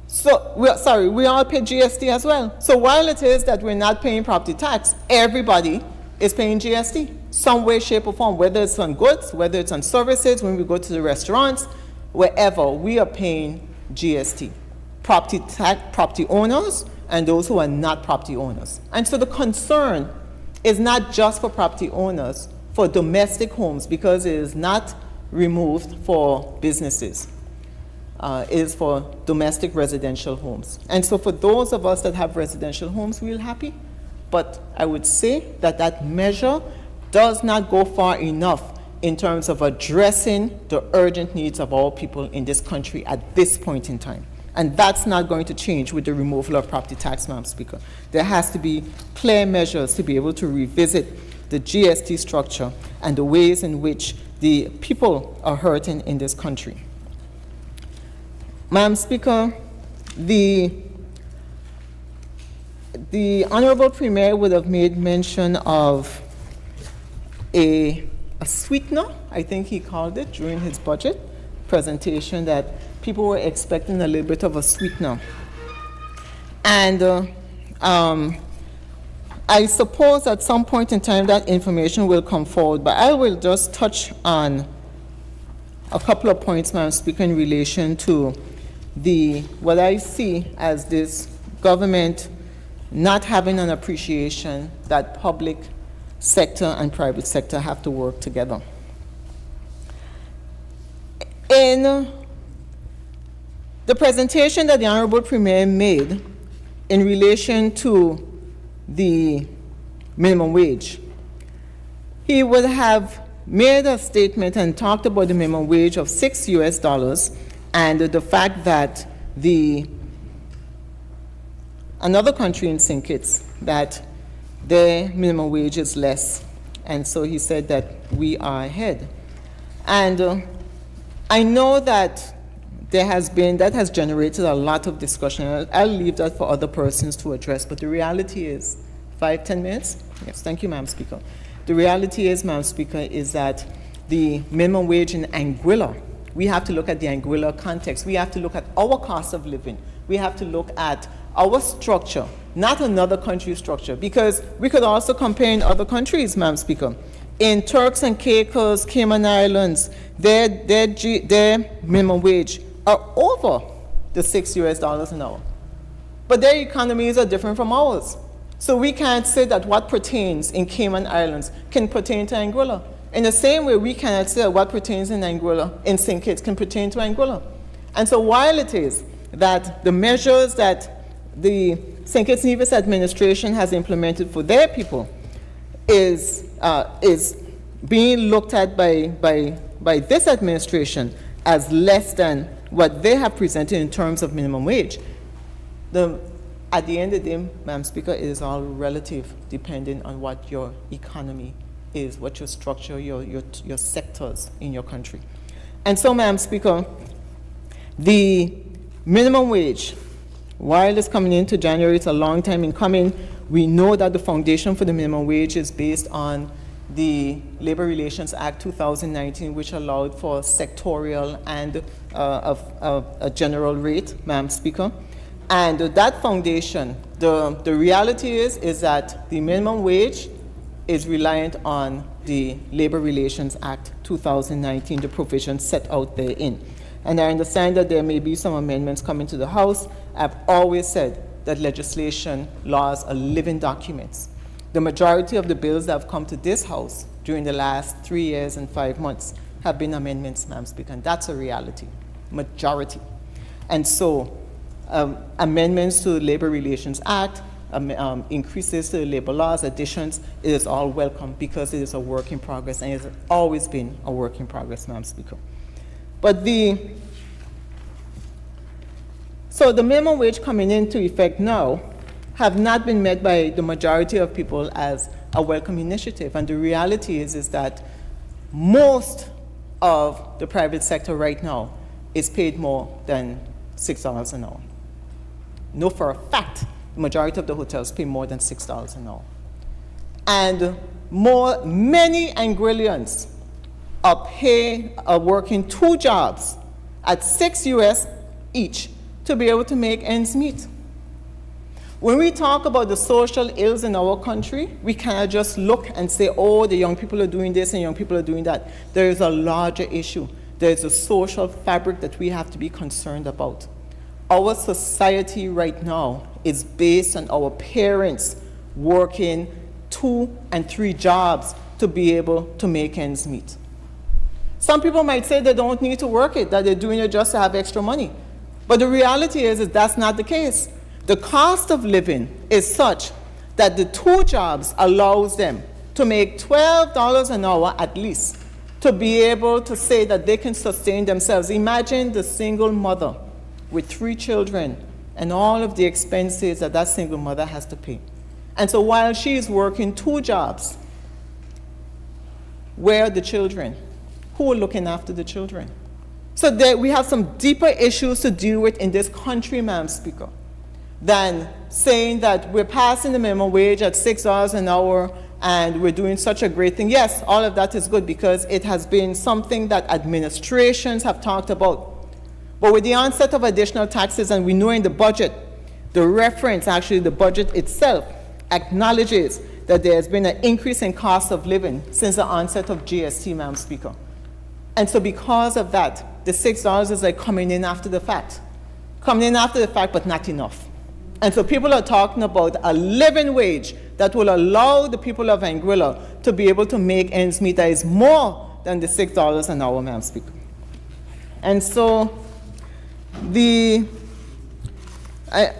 So, we all pay GST as well. So while it is that we're not paying property tax, everybody is paying GST, some way, shape, or form, whether it's on goods, whether it's on services, when we go to the restaurants, wherever, we are paying GST. Property owners and those who are not property owners. And so the concern is not just for property owners, for domestic homes, because it is not removed for businesses. It is for domestic residential homes. And so for those of us that have residential homes, we're happy. But I would say that that measure does not go far enough in terms of addressing the urgent needs of our people in this country at this point in time. And that's not going to change with the removal of property tax, Madam Speaker. There has to be clear measures to be able to revisit the GST structure and the ways in which the people are hurting in this country. Madam Speaker, the Honorable Premier would have made mention of a sweetener, I think he called it, during his budget presentation, that people were expecting a little bit of a sweetener. And I suppose at some point in time that information will come forward, but I will just touch on a couple of points, Madam Speaker, in relation to what I see as this government not having an appreciation that public sector and private sector have to work together. In the presentation that the Honorable Premier made in relation to the minimum wage, he would have made a statement and talked about the minimum wage of $6 and the fact that another country in St. Kitts, that their minimum wage is less. And so he said that we are ahead. And I know that that has generated a lot of discussion. I'll leave that for other persons to address, but the reality is, 5-10 minutes? Yes, thank you, Madam Speaker. The reality is, Madam Speaker, is that the minimum wage in Anguilla, we have to look at the Anguilla context. We have to look at our cost of living. We have to look at our structure, not another country's structure, because we could also compare in other countries, Madam Speaker. In Turks and Caicos, Cayman Islands, their minimum wage are over the $6 an hour. But their economies are different from ours. So we can't say that what pertains in Cayman Islands can pertain to Anguilla. In the same way, we cannot say that what pertains in Anguilla, in St. Kitts, can pertain to Anguilla. And so while it is that the measures that the St. Kitts Nevis administration has implemented for their people is being looked at by this administration as less than what they have presented in terms of minimum wage, at the end of the day, Madam Speaker, it is all relative, depending on what your economy is, what your structure, your sectors in your country. And so, Madam Speaker, the minimum wage, while it's coming into January, it's a long time in coming. We know that the foundation for the minimum wage is based on the Labor Relations Act 2019, which allowed for sectorial and a general rate, Madam Speaker. And that foundation, the reality is that the minimum wage is reliant on the Labor Relations Act 2019, the provisions set out therein. And I understand that there may be some amendments coming to the House. I've always said that legislation, laws are living documents. The majority of the bills that have come to this House during the last 3 years and 5 months have been amendments, Madam Speaker, and that's a reality, majority. And so amendments to the Labor Relations Act, increases to the labor laws, additions, it is all welcome because it is a work in progress, and it has always been a work in progress, Madam Speaker. But so the minimum wage coming into effect now have not been met by the majority of people as a welcome initiative. And the reality is that most of the private sector right now is paid more than $6 an hour. No, for a fact, the majority of the hotels pay more than $6 an hour. And many Anguillians are working 2 jobs at $6 each to be able to make ends meet. When we talk about the social ills in our country, we cannot just look and say, oh, the young people are doing this and young people are doing that. There is a larger issue. There is a social fabric that we have to be concerned about. Our society right now is based on our parents working 2 and 3 jobs to be able to make ends meet. Some people might say they don't need to work it, that they're doing it just to have extra money. But the reality is that's not the case. The cost of living is such that the 2 jobs allows them to make $12 an hour at least to be able to say that they can sustain themselves. Imagine the single mother with 3 children and all of the expenses that that single mother has to pay. And so while she is working 2 jobs, where are the children? Who are looking after the children? So we have some deeper issues to deal with in this country, Madam Speaker, than saying that we're passing the minimum wage at $6 an hour and we're doing such a great thing. Yes, all of that is good because it has been something that administrations have talked about. But with the onset of additional taxes, and we know in the budget, the reference, actually the budget itself, acknowledges that there has been an increase in cost of living since the onset of GST, Madam Speaker. And so because of that, the $6 is like coming in after the fact. Coming in after the fact, but not enough. And so people are talking about a living wage that will allow the people of Anguilla to be able to make ends meet that is more than the $6 an hour, Madam Speaker. And so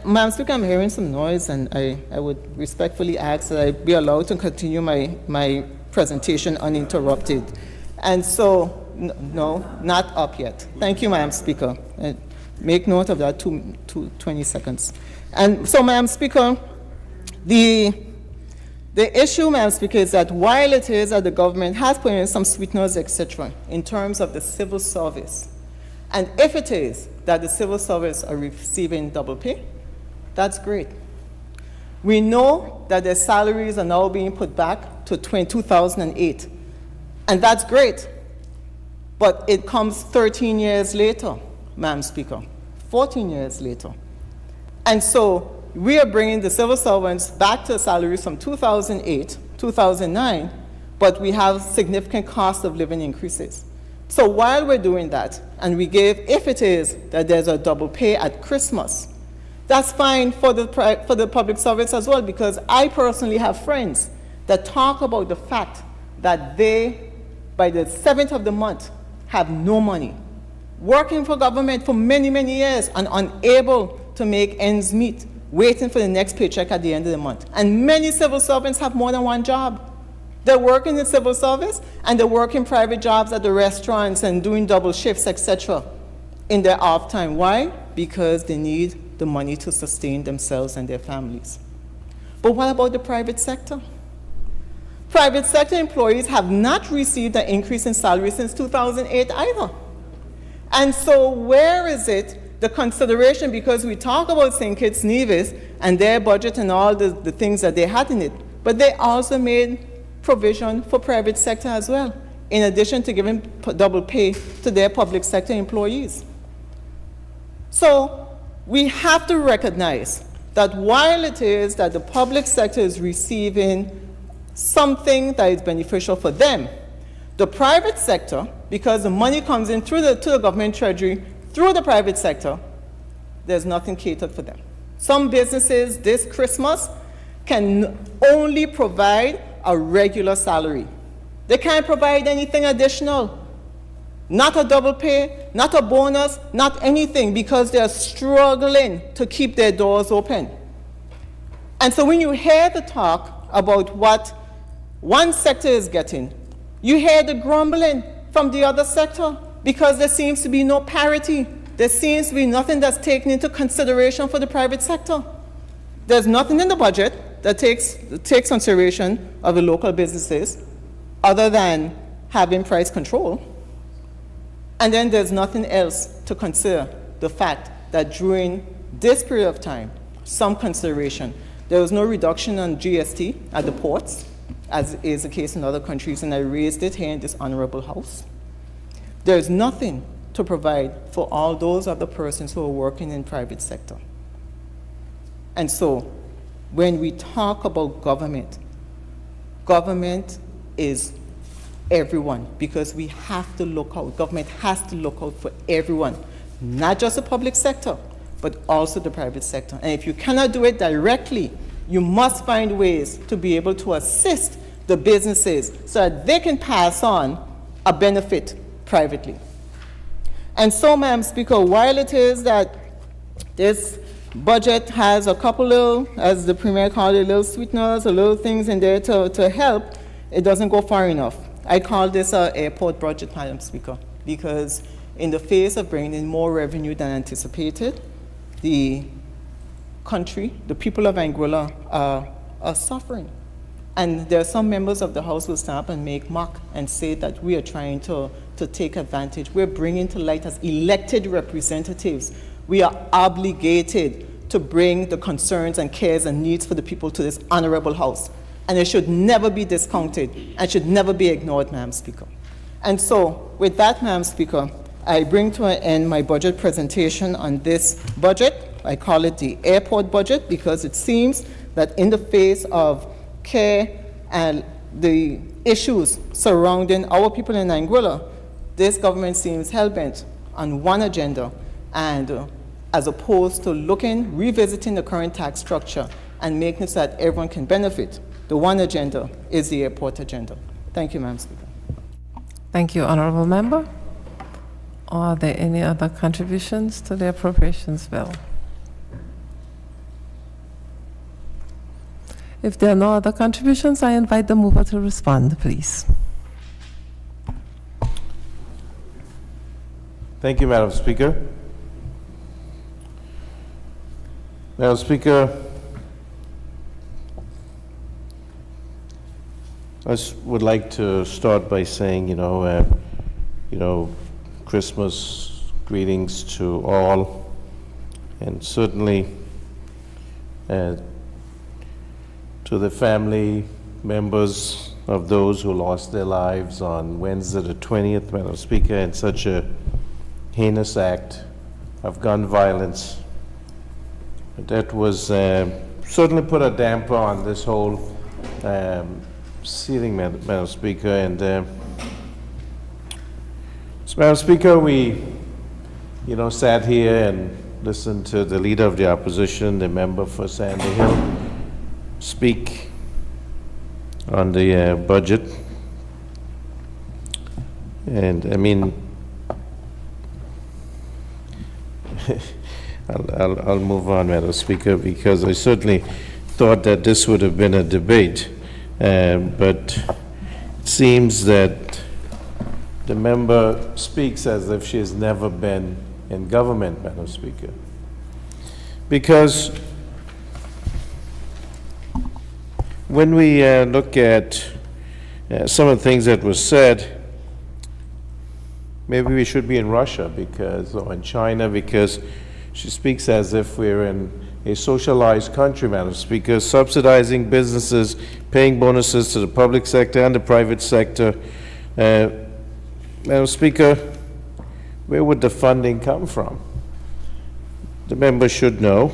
Madam Speaker, I'm hearing some noise, and I would respectfully ask that I be allowed to continue my presentation uninterrupted. And so, no, not up yet. Thank you, Madam Speaker. Make note of that, 20 seconds. And so, Madam Speaker, the issue, Madam Speaker, is that while it is that the government has put in some sweeteners, etc., in terms of the civil service, and if it is that the civil service are receiving double pay, that's great. We know that their salaries are now being put back to 2008, and that's great. But it comes 13 years later, Madam Speaker, 14 years later. And so we are bringing the civil servants back to salaries from 2008, 2009, but we have significant cost of living increases. So while we're doing that, and we give, if it is that there's a double pay at Christmas, that's fine for the public service as well, because I personally have friends that talk about the fact that they, by the 7th of the month, have no money, working for government for many, many years and unable to make ends meet, waiting for the next paycheck at the end of the month. And many civil servants have more than one job. They work in the civil service, and they work in private jobs at the restaurants and doing double shifts, etc., in their off time. Why? Because they need the money to sustain themselves and their families. But what about the private sector? Private sector employees have not received an increase in salary since 2008 either. And so where is it, the consideration, because we talk about St. Kitts Nevis and their budget and all the things that they had in it, but they also made provision for private sector as well, in addition to giving double pay to their public sector employees. So we have to recognize that while it is that the public sector is receiving something that is beneficial for them, the private sector, because the money comes in to the government treasury through the private sector, there's nothing catered for them. Some businesses this Christmas can only provide a regular salary. They can't provide anything additional. Not a double pay, not a bonus, not anything, because they're struggling to keep their doors open. And so when you hear the talk about what one sector is getting, you hear the grumbling from the other sector, because there seems to be no parity. There seems to be nothing that's taken into consideration for the private sector. There's nothing in the budget that takes consideration of the local businesses other than having price control. And then there's nothing else to consider the fact that during this period of time, some consideration, there was no reduction on GST at the ports, as is the case in other countries, and I raised it here in this honorable house. There's nothing to provide for all those other persons who are working in private sector. And so when we talk about government, government is everyone, because we have to look out, government has to look out for everyone, not just the public sector, but also the private sector. And if you cannot do it directly, you must find ways to be able to assist the businesses so that they can pass on a benefit privately. And so, Madam Speaker, while it is that this budget has a couple little, as the Premier called it, little sweeteners or little things in there to help, it doesn't go far enough. I call this an airport budget, Madam Speaker, because in the face of bringing in more revenue than anticipated, the country, the people of Anguilla are suffering. And there are some members of the House who stand up and make mock and say that we are trying to take advantage. We're bringing to light as elected representatives. We are obligated to bring the concerns and cares and needs for the people to this honorable House. And it should never be discounted and should never be ignored, Madam Speaker. And so, with that, Madam Speaker, I bring to an end my budget presentation on this budget. I call it the airport budget because it seems that in the face of care and the issues surrounding our people in Anguilla, this government seems hell-bent on one agenda and as opposed to revisiting the current tax structure and making it so that everyone can benefit. The one agenda is the airport agenda. Thank you, Madam Speaker. Thank you, Honorable Member. Are there any other contributions to the appropriations bill? If there are no other contributions, I invite the mover to respond, please. Thank you, Madam Speaker. Madam Speaker, I would like to start by saying, Christmas greetings to all, and certainly to the family members of those who lost their lives on Wednesday the 20th, Madam Speaker, in such a heinous act of gun violence. That was certainly put a damper on this whole seating, Madam Speaker. And so, Madam Speaker, we, sat here and listened to the leader of the opposition, the member for Sandy Hill, speak on the budget. And I mean, I'll move on, Madam Speaker, because I certainly thought that this would have been a debate, but it seems that the member speaks as if she has never been in government, Madam Speaker. Because when we look at some of the things that were said, maybe we should be in Russia or in China, because she speaks as if we're in a socialized country, Madam Speaker, subsidizing businesses, paying bonuses to the public sector and the private sector. Madam Speaker, where would the funding come from? The member should know.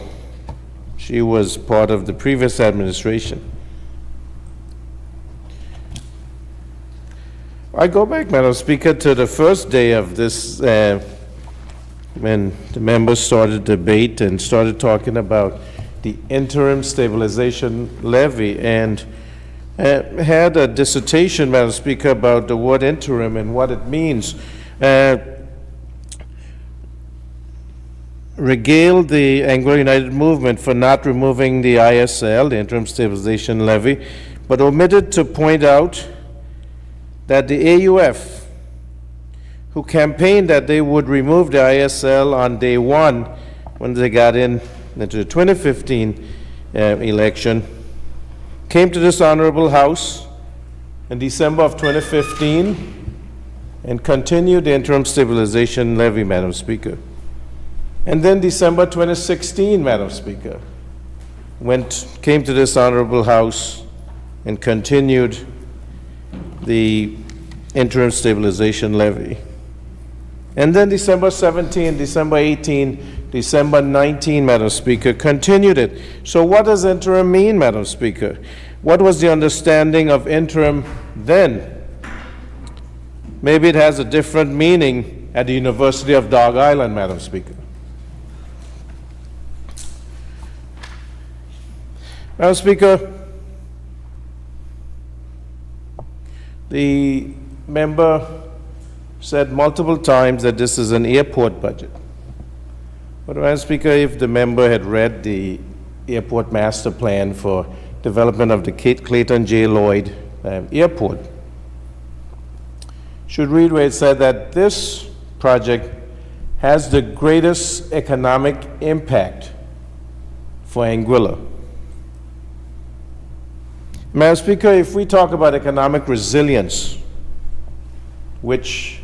She was part of the previous administration. I go back, Madam Speaker, to the first day of this, when the members started debate and started talking about the interim stabilization levy, and had a dissertation, Madam Speaker, about the word interim and what it means. Regaled the Anguilla United Movement for not removing the ISL, the interim stabilization levy, but omitted to point out that the AUF, who campaigned that they would remove the ISL on day one when they got into the 2015 election, came to this honorable House in December of 2015 and continued the interim stabilization levy, Madam Speaker. And then December 2016, Madam Speaker, came to this honorable House and continued the interim stabilization levy. And then December 17, December 18, December 19, Madam Speaker, continued it. So what does interim mean, Madam Speaker? What was the understanding of interim then? Maybe it has a different meaning at the University of Dog Island, Madam Speaker. Madam Speaker, the member said multiple times that this is an airport budget. But Madam Speaker, if the member had read the airport master plan for development of the Clayton J. Lloyd Airport, should read where it said that this project has the greatest economic impact for Anguilla. Madam Speaker, if we talk about economic resilience, which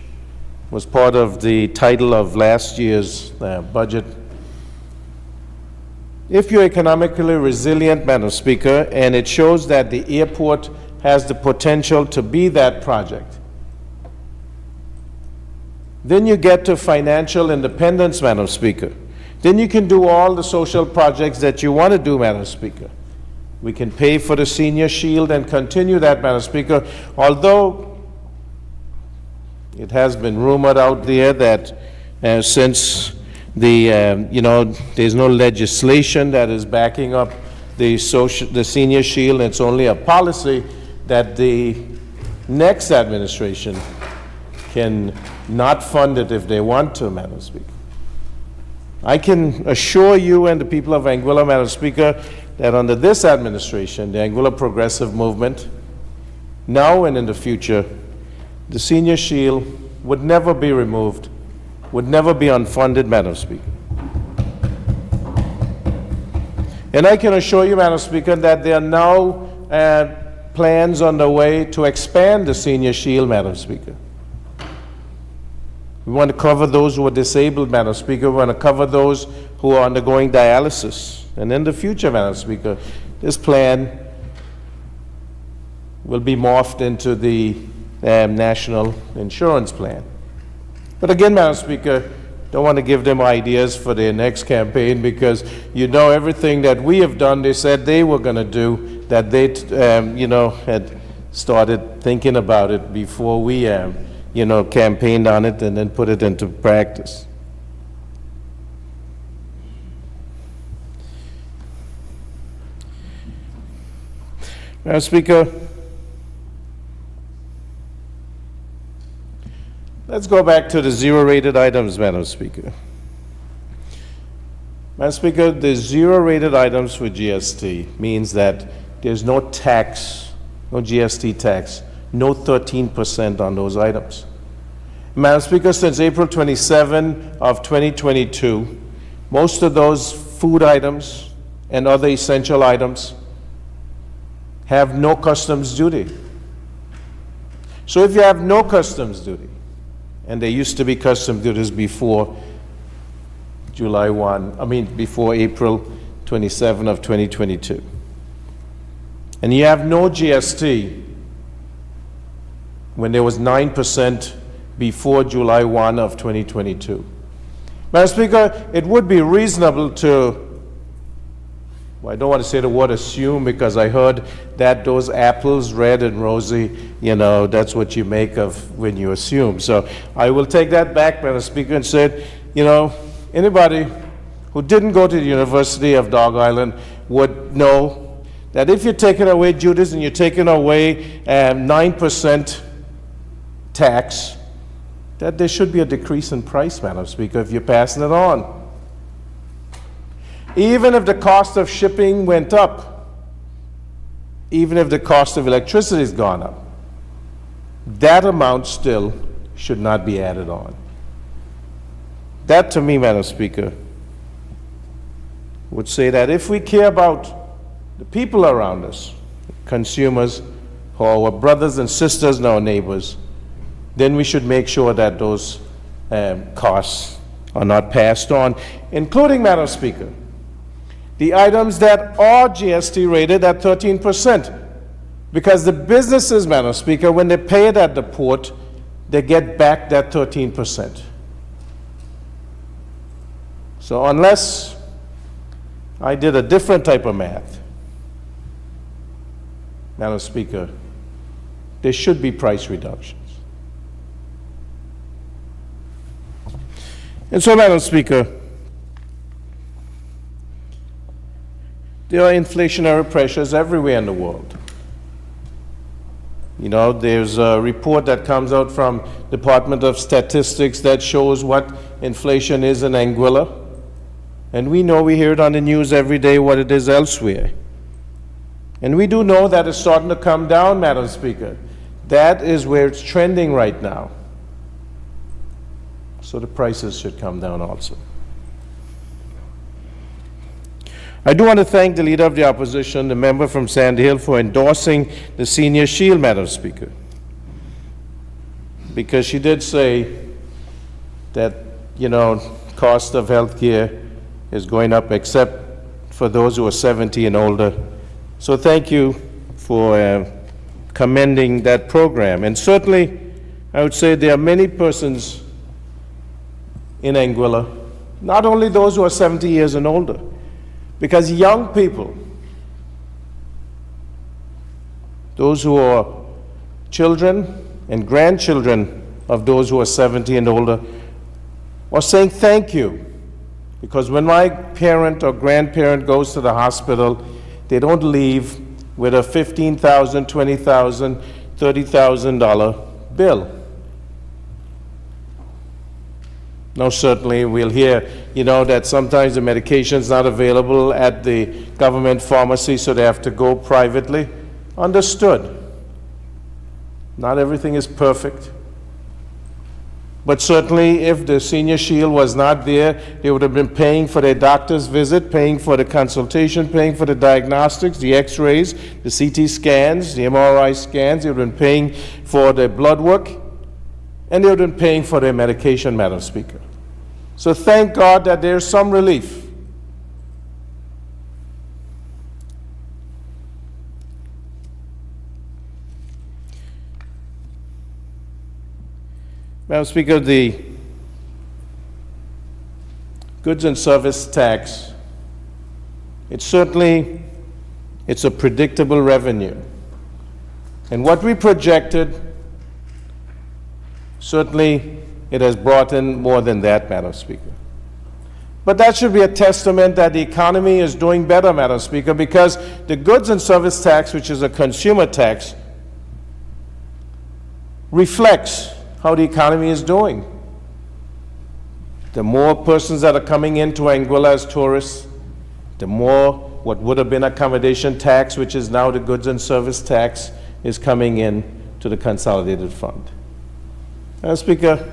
was part of the title of last year's budget, if you're economically resilient, Madam Speaker, and it shows that the airport has the potential to be that project, then you get to financial independence, Madam Speaker. Then you can do all the social projects that you want to do, Madam Speaker. We can pay for the senior shield and continue that, Madam Speaker, although it has been rumored out there that since there's no legislation that is backing up the senior shield. It's only a policy that the next administration can not fund it if they want to, Madam Speaker. I can assure you and the people of Anguilla, Madam Speaker, that under this administration, the Anguilla Progressive Movement, now and in the future, the senior shield would never be removed, would never be unfunded, Madam Speaker. And I can assure you, Madam Speaker, that there are now plans on the way to expand the senior shield, Madam Speaker. We want to cover those who are disabled, Madam Speaker. We want to cover those who are undergoing dialysis. And in the future, Madam Speaker, this plan will be morphed into the national insurance plan. But again, Madam Speaker, don't want to give them ideas for their next campaign, because you know everything that we have done, they said they were going to do, that they had started thinking about it before we campaigned on it and then put it into practice. Madam Speaker, let's go back to the zero-rated items, Madam Speaker. Madam Speaker, the zero-rated items for GST means that there's no tax, no GST tax, no 13% on those items. Madam Speaker, since April 27 of 2022, most of those food items and other essential items have no customs duty. So if you have no customs duty, and there used to be customs duties before before April 27 of 2022, and you have no GST when there was 9% before July 1 of 2022. Madam Speaker, it would be reasonable to, I don't want to say the word assume, because I heard that those apples, red and rosy, that's what you make of when you assume. So I will take that back, Madam Speaker, and say, anybody who didn't go to the University of Dog Island would know that if you're taking away duties and you're taking away 9% tax, that there should be a decrease in price, Madam Speaker, if you're passing it on. Even if the cost of shipping went up, even if the cost of electricity has gone up, that amount still should not be added on. That, to me, Madam Speaker, would say that if we care about the people around us, consumers, who are our brothers and sisters and our neighbors, then we should make sure that those costs are not passed on, including, Madam Speaker, the items that are GST rated at 13%. Because the businesses, Madam Speaker, when they pay it at the port, they get back that 13%. So unless I did a different type of math, Madam Speaker, there should be price reductions. And so, Madam Speaker, there are inflationary pressures everywhere in the world. There's a report that comes out from Department of Statistics that shows what inflation is in Anguilla. And we hear it on the news every day what it is elsewhere. And we do know that it's starting to come down, Madam Speaker. That is where it's trending right now. So the prices should come down also. I do want to thank the Leader of the Opposition, the member from Sandy Hill, for endorsing the Senior Shield, Madam Speaker. Because she did say that, cost of health care is going up except for those who are 70 and older. So thank you for commending that program. And certainly, I would say there are many persons in Anguilla, not only those who are 70 years and older, because young people, those who are children and grandchildren of those who are 70 and older, are saying thank you Because when my parent or grandparent goes to the hospital, they don't leave with a $15,000, $20,000, $30,000 bill. Now, certainly, we'll hear, that sometimes the medication's not available at the government pharmacy, so they have to go privately. Understood. Not everything is perfect. But certainly, if the Senior Shield was not there, they would have been paying for their doctor's visit, paying for the consultation, paying for the diagnostics, the x-rays, the CT scans, the MRI scans. They would have been paying for their blood work, and they would have been paying for their medication, Madam Speaker. So thank God that there's some relief. Madam Speaker, the goods and service tax, it's a predictable revenue. And what we projected, certainly it has brought in more than that, Madam Speaker. But that should be a testament that the economy is doing better, Madam Speaker, because the goods and service tax, which is a consumer tax, reflects how the economy is doing. The more persons that are coming into Anguilla as tourists, the more what would have been accommodation tax, which is now the goods and service tax, is coming in to the consolidated fund. Madam Speaker,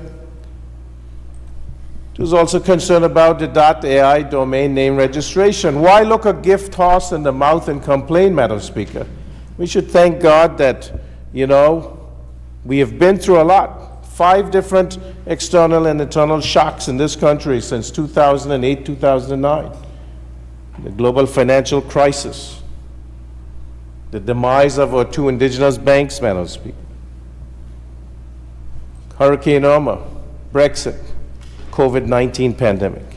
there's also concern about the .ai domain name registration. Why look a gift horse in the mouth and complain, Madam Speaker? We should thank God that, we have been through a lot. 5 different external and internal shocks in this country since 2008, 2009. The global financial crisis, the demise of our 2 indigenous banks, Madam Speaker, Hurricane Irma, Brexit, COVID-19 pandemic.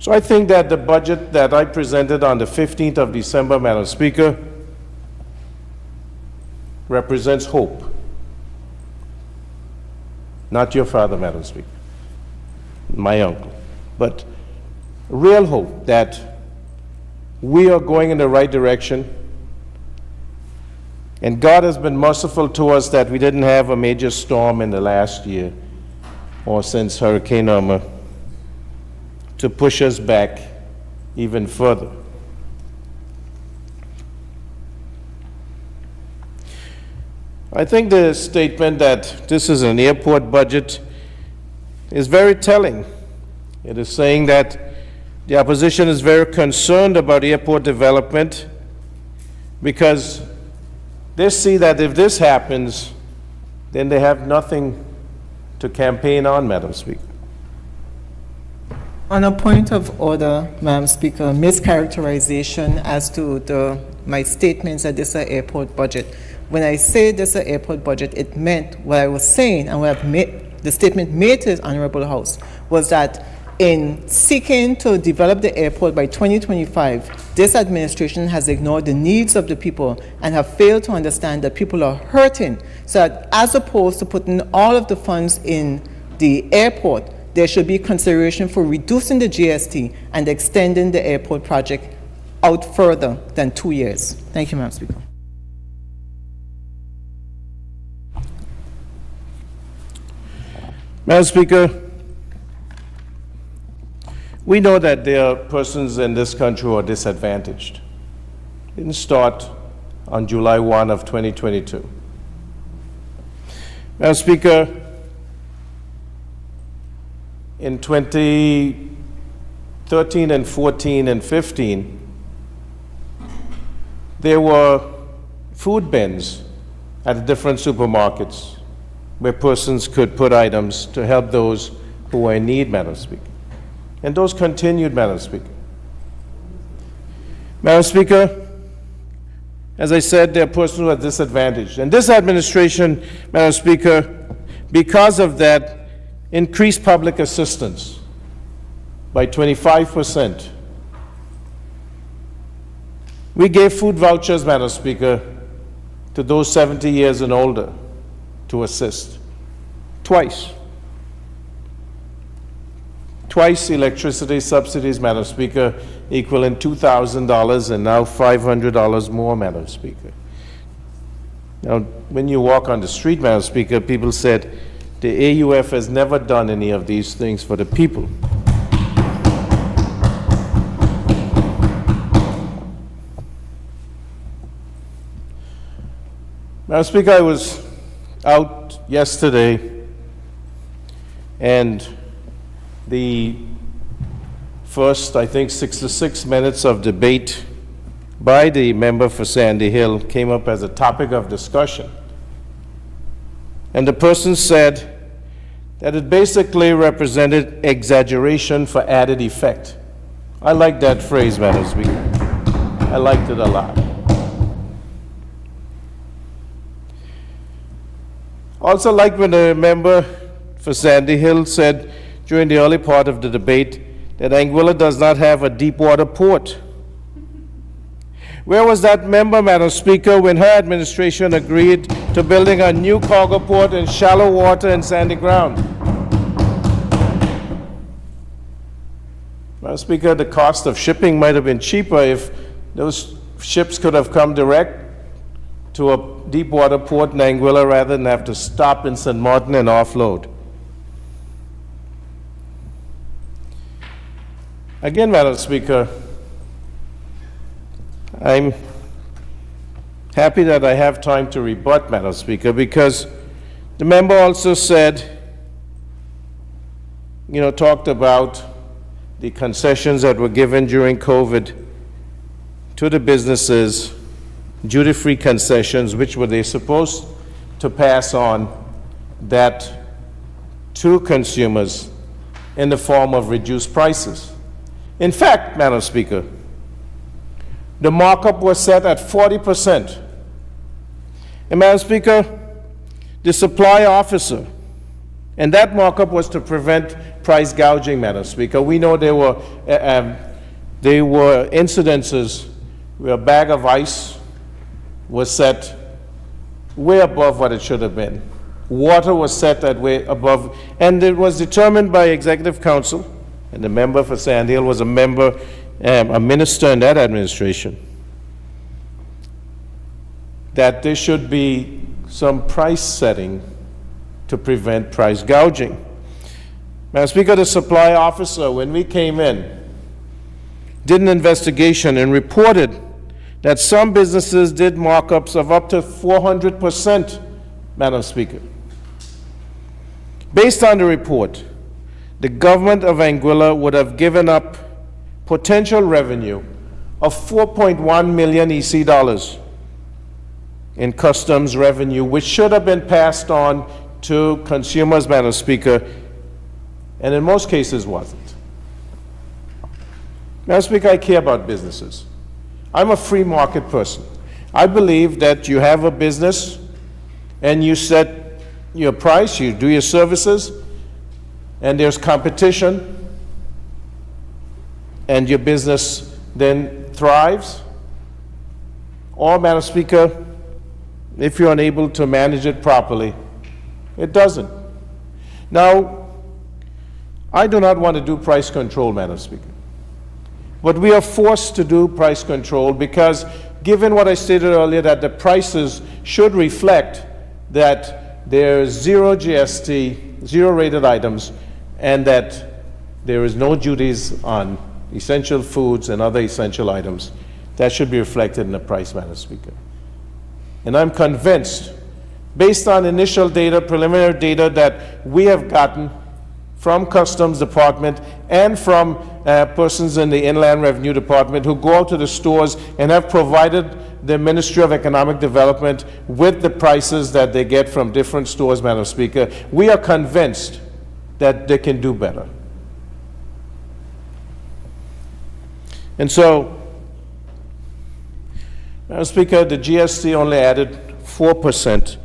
So I think that the budget that I presented on the 15th of December, Madam Speaker, represents hope. Not your father, Madam Speaker, my uncle, but real hope that we are going in the right direction. And God has been merciful to us that we didn't have a major storm in the last year or since Hurricane Irma to push us back even further. I think the statement that this is an airport budget is very telling. It is saying that the opposition is very concerned about airport development because they see that if this happens, then they have nothing to campaign on, Madam Speaker. On a point of order, Madam Speaker, mischaracterization as to my statements that this is an airport budget. When I say this is an airport budget, it meant what I was saying and what I've made, the statement made to this Honorable House was that in seeking to develop the airport by 2025, this administration has ignored the needs of the people and have failed to understand that people are hurting. So that as opposed to putting all of the funds in the airport, there should be consideration for reducing the GST and extending the airport project out further than 2 years. Thank you, Madam Speaker. Madam Speaker, we know that there are persons in this country who are disadvantaged. It didn't start on July 1 of 2022. Madam Speaker, in 2013 and 14 and 15, there were food bins at different supermarkets where persons could put items to help those who were in need, Madam Speaker. And those continued, Madam Speaker. Madam Speaker, as I said, there are persons who are disadvantaged. And this administration, Madam Speaker, because of that, increased public assistance by 25%. We gave food vouchers, Madam Speaker, to those 70 years and older to assist, twice. twice electricity subsidies, Madam Speaker, equaling $2,000 and now $500 more, Madam Speaker. Now, when you walk on the street, Madam Speaker, people said the AUF has never done any of these things for the people. Madam Speaker, I was out yesterday, and the first, I think, 66 minutes of debate by the member for Sandy Hill came up as a topic of discussion. And the person said that it basically represented exaggeration for added effect. I like that phrase, Madam Speaker. I liked it a lot. Also, like when the member for Sandy Hill said during the early part of the debate that Anguilla does not have a deep water port. Where was that member, Madam Speaker, when her administration agreed to building a new cargo port in shallow water and sandy ground? Madam Speaker, the cost of shipping might have been cheaper if those ships could have come direct to a deep water port in Anguilla rather than have to stop in St. Martin and offload. Again, Madam Speaker, I'm happy that I have time to rebut, Madam Speaker, because the member also said, talked about the concessions that were given during COVID to the businesses, duty-free concessions, which were they supposed to pass on that to consumers in the form of reduced prices. In fact, Madam Speaker, the markup was set at 40%. And Madam Speaker, the supply officer, and that markup was to prevent price gouging, Madam Speaker. We know there were incidences where a bag of ice was set way above what it should have been. Water was set that way above, and it was determined by Executive Council, and the member for Sandy Hill was a minister in that administration, that there should be some price setting to prevent price gouging. Madam Speaker, the supply officer, when we came in, did an investigation and reported that some businesses did markups of up to 400%, Madam Speaker. Based on the report, the government of Anguilla would have given up potential revenue of 4.1 million EC dollars in customs revenue, which should have been passed on to consumers, Madam Speaker, and in most cases wasn't. Madam Speaker, I care about businesses. I'm a free market person. I believe that you have a business and you set your price, you do your services, and there's competition, and your business then thrives. Or, Madam Speaker, if you're unable to manage it properly, it doesn't. Now, I do not want to do price control, Madam Speaker. But we are forced to do price control because, given what I stated earlier, that the prices should reflect that there is zero GST, zero rated items, and that there is no duties on essential foods and other essential items. That should be reflected in the price, Madam Speaker. And I'm convinced, based on initial data, preliminary data that we have gotten from Customs Department and from persons in the Inland Revenue Department who go out to the stores and have provided the Ministry of Economic Development with the prices that they get from different stores, Madam Speaker, we are convinced that they can do better. And so, Madam Speaker, the GST only added 4%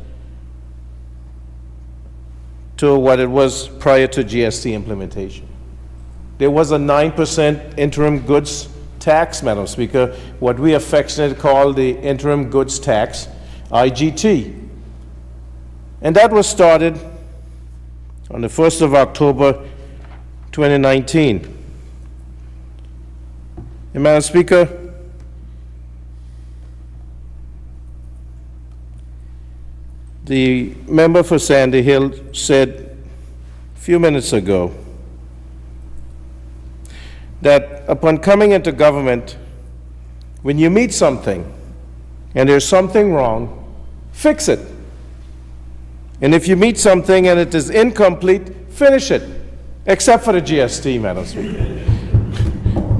to what it was prior to GST implementation. There was a 9% interim goods tax, Madam Speaker, what we affectionately call the interim goods tax, IGT. And that was started on the 1st of October 2019. And Madam Speaker, the member for Sandy Hill said a few minutes ago that upon coming into government, when you meet something and there's something wrong, fix it. And if you meet something and it is incomplete, finish it, except for the GST, Madam Speaker.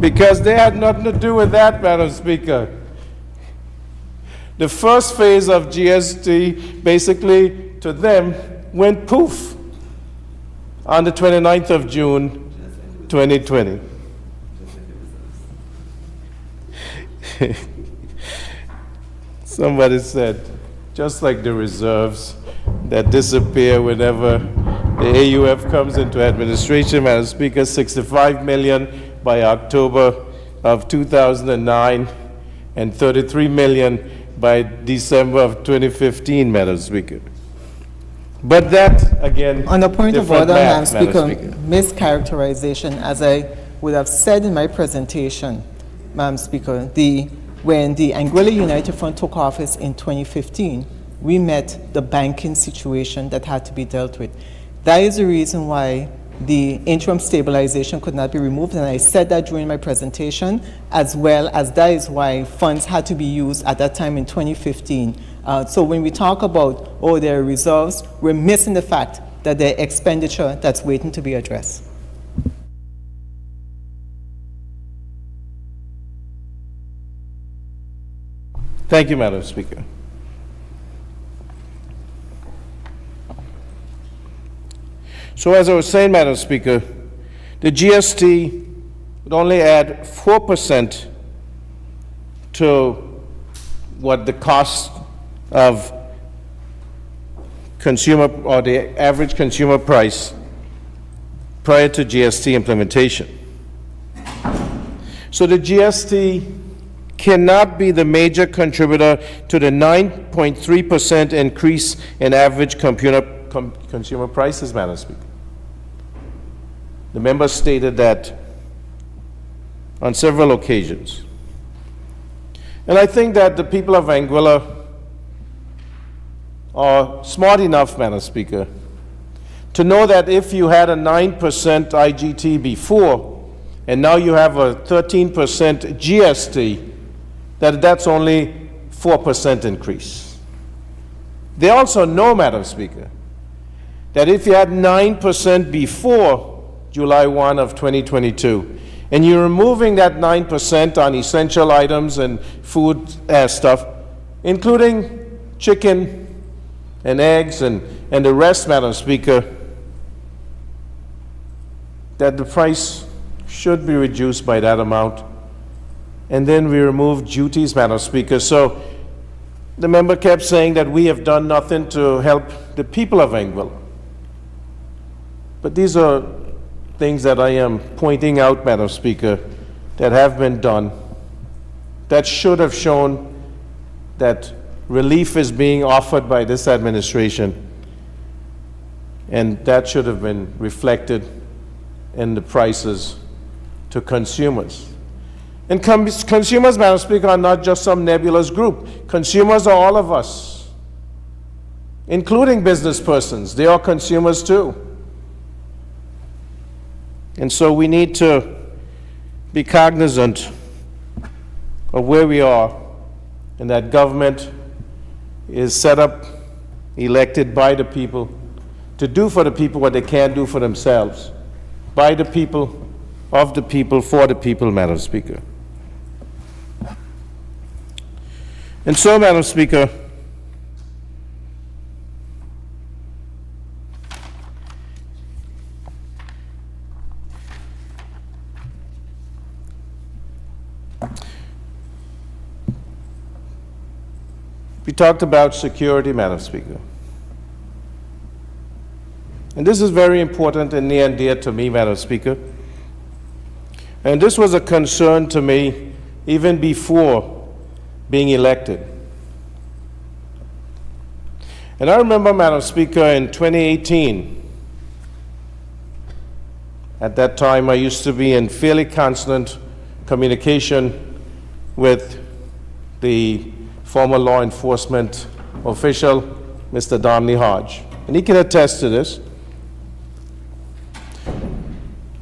Because they had nothing to do with that, Madam Speaker. The first phase of GST, basically, to them, went poof on the 29th of June, 2020. Somebody said, just like the reserves that disappear whenever the AUF comes into administration, Madam Speaker, 65 million by October of 2009 and 33 million by December of 2015, Madam Speaker. But that, again, On the point of different order, math, Madam Speaker, mischaracterization, as I would have said in my presentation, Madam Speaker, when the Anguilla United Front took office in 2015, we met the banking situation that had to be dealt with. That is the reason why the interim stabilization could not be removed, and I said that during my presentation, as well as that is why funds had to be used at that time in 2015. So when we talk about, oh, there are reserves, we're missing the fact that there are expenditure that's waiting to be addressed. Thank you, Madam Speaker. So as I was saying, Madam Speaker, the GST would only add 4% to what the cost of consumer, or the average consumer price prior to GST implementation. So the GST cannot be the major contributor to the 9.3% increase in average consumer prices, Madam Speaker. The member stated that on several occasions. And I think that the people of Anguilla are smart enough, Madam Speaker, to know that if you had a 9% IGT before, and now you have a 13% GST, that's only 4% increase. They also know, Madam Speaker, that if you had 9% before July 1 of 2022, and you're removing that 9% on essential items and food stuff, including chicken and eggs and the rest, Madam Speaker, that the price should be reduced by that amount. And then we remove duties, Madam Speaker. So the member kept saying that we have done nothing to help the people of Anguilla. But these are things that I am pointing out, Madam Speaker, that have been done, that should have shown that relief is being offered by this administration, and that should have been reflected in the prices to consumers. And consumers, Madam Speaker, are not just some nebulous group. Consumers are all of us, including business persons. They are consumers too. And so we need to be cognizant of where we are, and that government is set up, elected by the people, to do for the people what they can't do for themselves. By the people, of the people, for the people, Madam Speaker. And so, Madam Speaker, we talked about security, Madam Speaker. And this is very important and near and dear to me, Madam Speaker. And this was a concern to me even before being elected. And I remember, Madam Speaker, in 2018, At that time, I used to be in fairly constant communication with the former law enforcement official, Mr. Donnelly Hodge. And he can attest to this.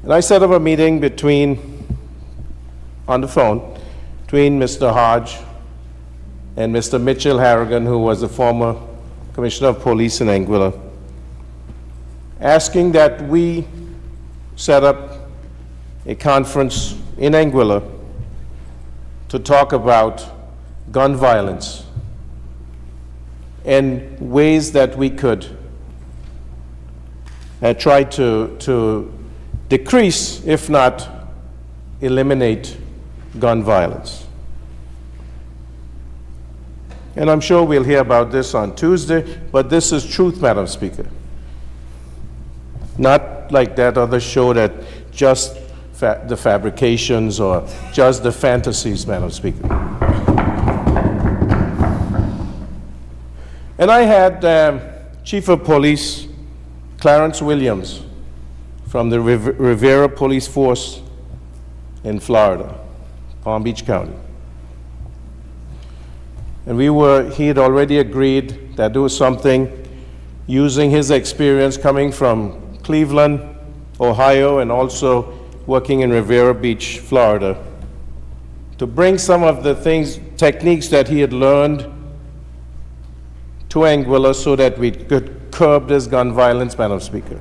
And I set up a meeting on the phone, between Mr. Hodge and Mr. Mitchell Harrigan, who was the former Commissioner of Police in Anguilla, asking that we set up a conference in Anguilla to talk about gun violence and ways that we could try to decrease, if not eliminate, gun violence. And I'm sure we'll hear about this on Tuesday, but this is truth, Madam Speaker. Not like that other show that just the fabrications or just the fantasies, Madam Speaker. And I had Chief of Police Clarence Williams from the Rivera Police Force in Florida, Palm Beach County. And he had already agreed that there was something, using his experience coming from Cleveland, Ohio, and also working in Rivera Beach, Florida, to bring some of the techniques that he had learned to Anguilla so that we could curb this gun violence, Madam Speaker.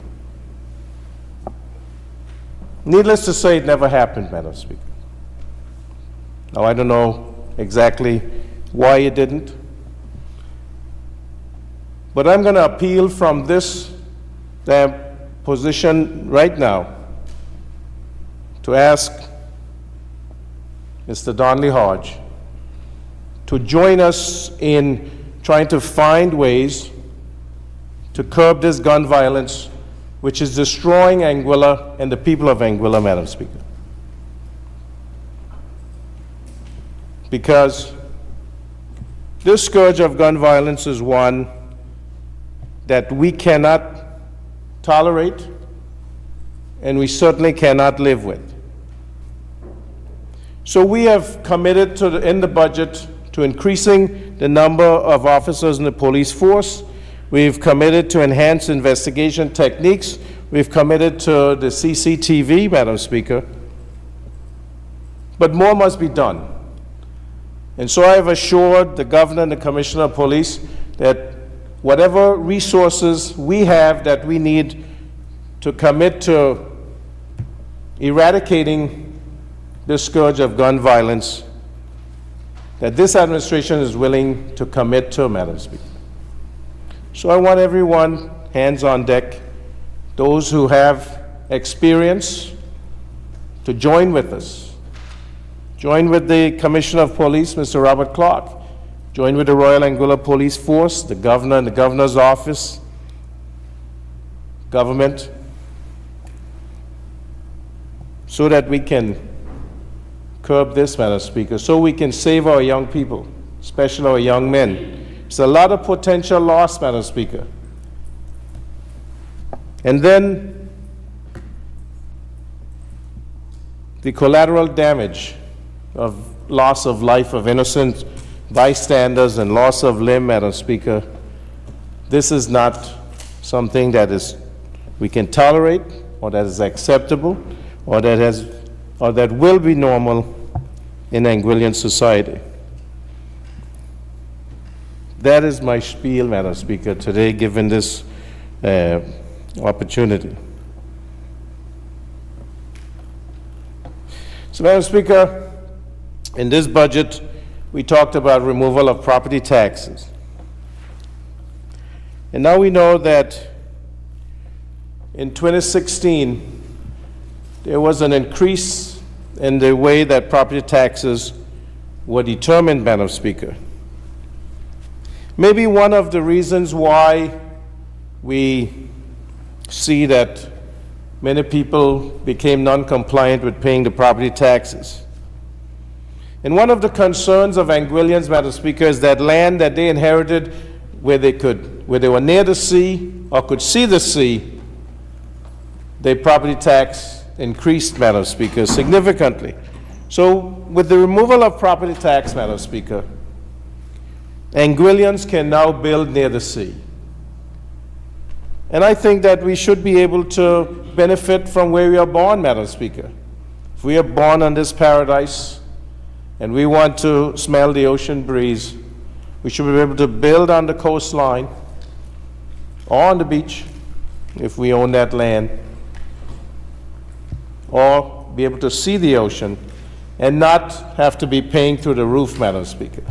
Needless to say, it never happened, Madam Speaker. Now, I don't know exactly why it didn't, but I'm going to appeal from this position right now to ask Mr. Donnelly Hodge to join us in trying to find ways to curb this gun violence, which is destroying Anguilla and the people of Anguilla, Madam Speaker. Because this scourge of gun violence is one that we cannot tolerate and we certainly cannot live with. So we have committed in the budget to increasing the number of officers in the police force. We've committed to enhance investigation techniques. We've committed to the CCTV, Madam Speaker. But more must be done. And so I have assured the Governor and the Commissioner of Police that whatever resources we have that we need to commit to eradicating this scourge of gun violence, that this administration is willing to commit to, Madam Speaker. So I want everyone, hands on deck, those who have experience, to join with us. Join with the Commissioner of Police, Mr. Robert Clark. Join with the Royal Anguilla Police Force, the Governor and the Governor's Office, government, so that we can curb this, Madam Speaker, so we can save our young people, especially our young men. There's a lot of potential loss, Madam Speaker. And then the collateral damage of loss of life of innocent bystanders and loss of limb, Madam Speaker. This is not something that we can tolerate or that is acceptable or that will be normal in Anguillan society. That is my spiel, Madam Speaker, today, given this opportunity. So, Madam Speaker, in this budget, we talked about removal of property taxes. And now we know that in 2016, there was an increase in the way that property taxes were determined, Madam Speaker. Maybe one of the reasons why we see that many people became non-compliant with paying the property taxes. And one of the concerns of Anguillians, Madam Speaker, is that land that they inherited where they were near the sea or could see the sea, they property tax increased, Madam Speaker, significantly. So with the removal of property tax, Madam Speaker, Anguillians can now build near the sea. And I think that we should be able to benefit from where we are born, Madam Speaker. If we are born on this paradise and we want to smell the ocean breeze, we should be able to build on the coastline or on the beach, if we own that land, or be able to see the ocean and not have to be paying through the roof, Madam Speaker.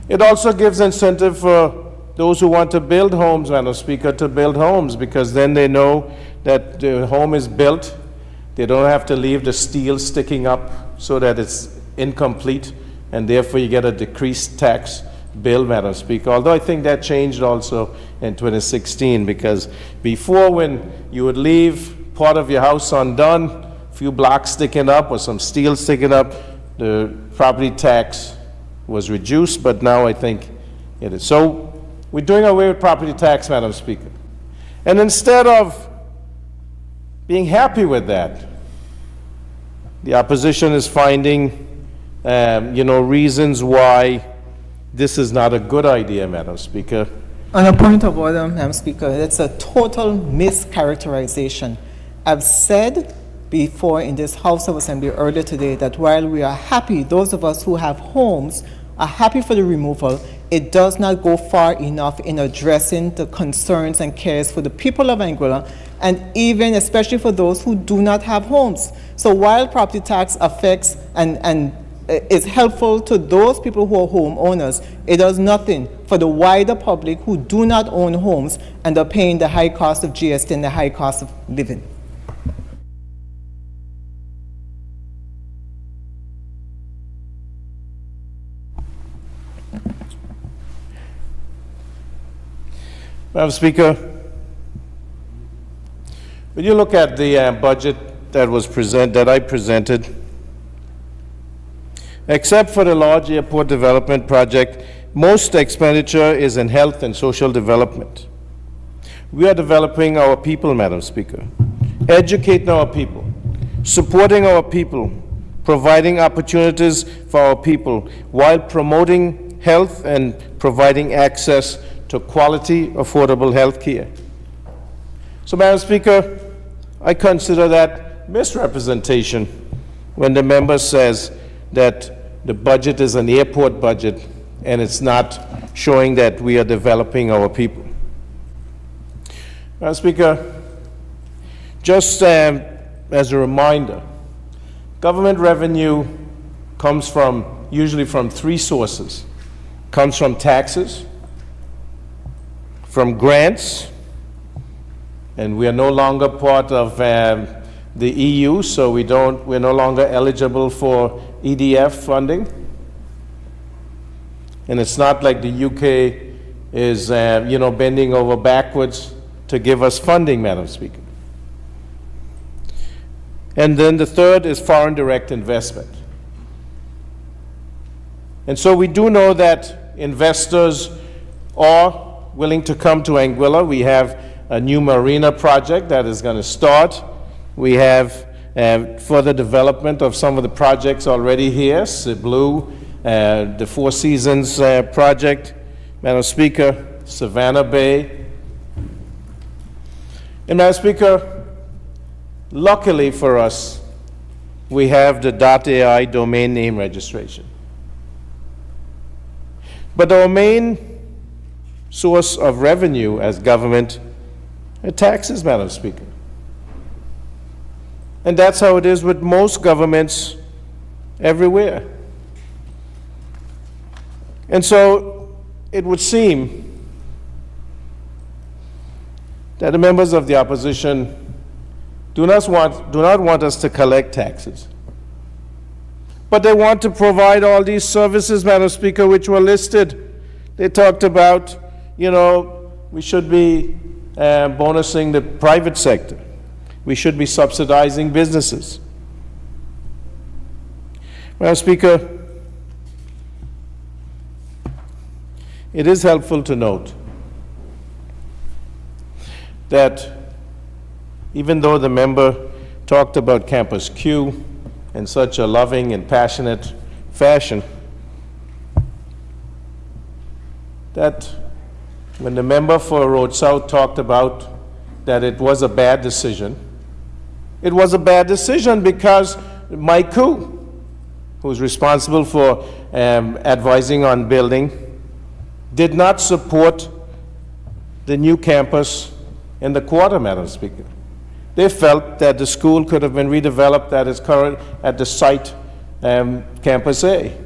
It also gives incentive for those who want to build homes, Madam Speaker, to build homes, because then they know that the home is built. They don't have to leave the steel sticking up so that it's incomplete, and therefore you get a decreased tax bill, Madam Speaker. Although I think that changed also in 2016, because before, when you would leave part of your house undone, a few blocks sticking up or some steel sticking up, the property tax was reduced, but now I think it is. So we're doing away with property tax, Madam Speaker. And instead of being happy with that, the opposition is finding reasons why this is not a good idea, Madam Speaker. On a point of order, Madam Speaker, it's a total mischaracterization. I've said before in this House of Assembly earlier today that while we are happy, those of us who have homes are happy for the removal, it does not go far enough in addressing the concerns and cares for the people of Anguilla, and even especially for those who do not have homes. So while property tax affects and is helpful to those people who are homeowners, it does nothing for the wider public who do not own homes and are paying the high cost of GST and the high cost of living. Madam Speaker, when you look at the budget that I presented, except for the large airport development project, most expenditure is in health and social development. We are developing our people, Madam Speaker, educating our people, supporting our people, providing opportunities for our people, while promoting health and providing access to quality, affordable health care. So, Madam Speaker, I consider that misrepresentation when the member says that the budget is an airport budget and it's not showing that we are developing our people. Madam Speaker, just as a reminder, government revenue comes usually from three sources. It comes from taxes, from grants, and we are no longer part of the EU, so we're no longer eligible for EDF funding. And it's not like the UK is bending over backwards to give us funding, Madam Speaker. And then the third is foreign direct investment. And so we do know that investors are willing to come to Anguilla. We have a new marina project that is going to start. We have further development of some of the projects already here, Cebu, the Four Seasons project, Madam Speaker, Savannah Bay. And Madam Speaker, luckily for us, we have the .ai domain name registration. But our main source of revenue as government are taxes, Madam Speaker. And that's how it is with most governments everywhere. And so it would seem that the members of the opposition do not want us to collect taxes. But they want to provide all these services, Madam Speaker, which were listed. They talked about, we should be bonusing the private sector. We should be subsidizing businesses. Madam Speaker, it is helpful to note that even though the member talked about Campus Q in such a loving and passionate fashion, that when the member for Road South talked about that it was a bad decision, it was a bad decision because Mike Koo, who's responsible for advising on building, did not support the new campus in the quarter, Madam Speaker. They felt that the school could have been redeveloped at its current, at the site, Campus A.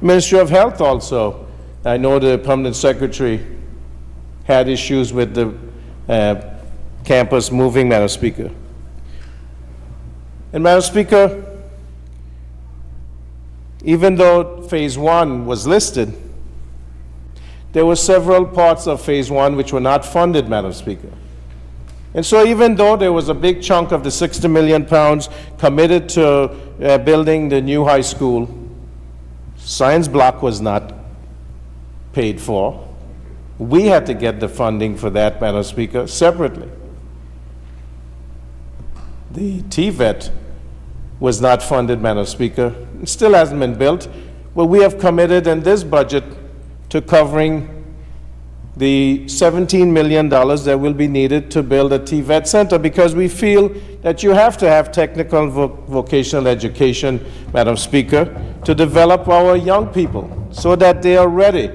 Ministry of Health also, I know the permanent secretary had issues with the campus moving, Madam Speaker. And Madam Speaker, even though Phase 1 was listed, there were several parts of Phase 1 which were not funded, Madam Speaker. And so even though there was a big chunk of the £60 million committed to building the new high school, science block was not paid for. We had to get the funding for that, Madam Speaker, separately. The TVET was not funded, Madam Speaker. It still hasn't been built, but we have committed in this budget to covering the $17 million that will be needed to build a TVET center, because we feel that you have to have technical vocational education, Madam Speaker, to develop our young people so that they are ready,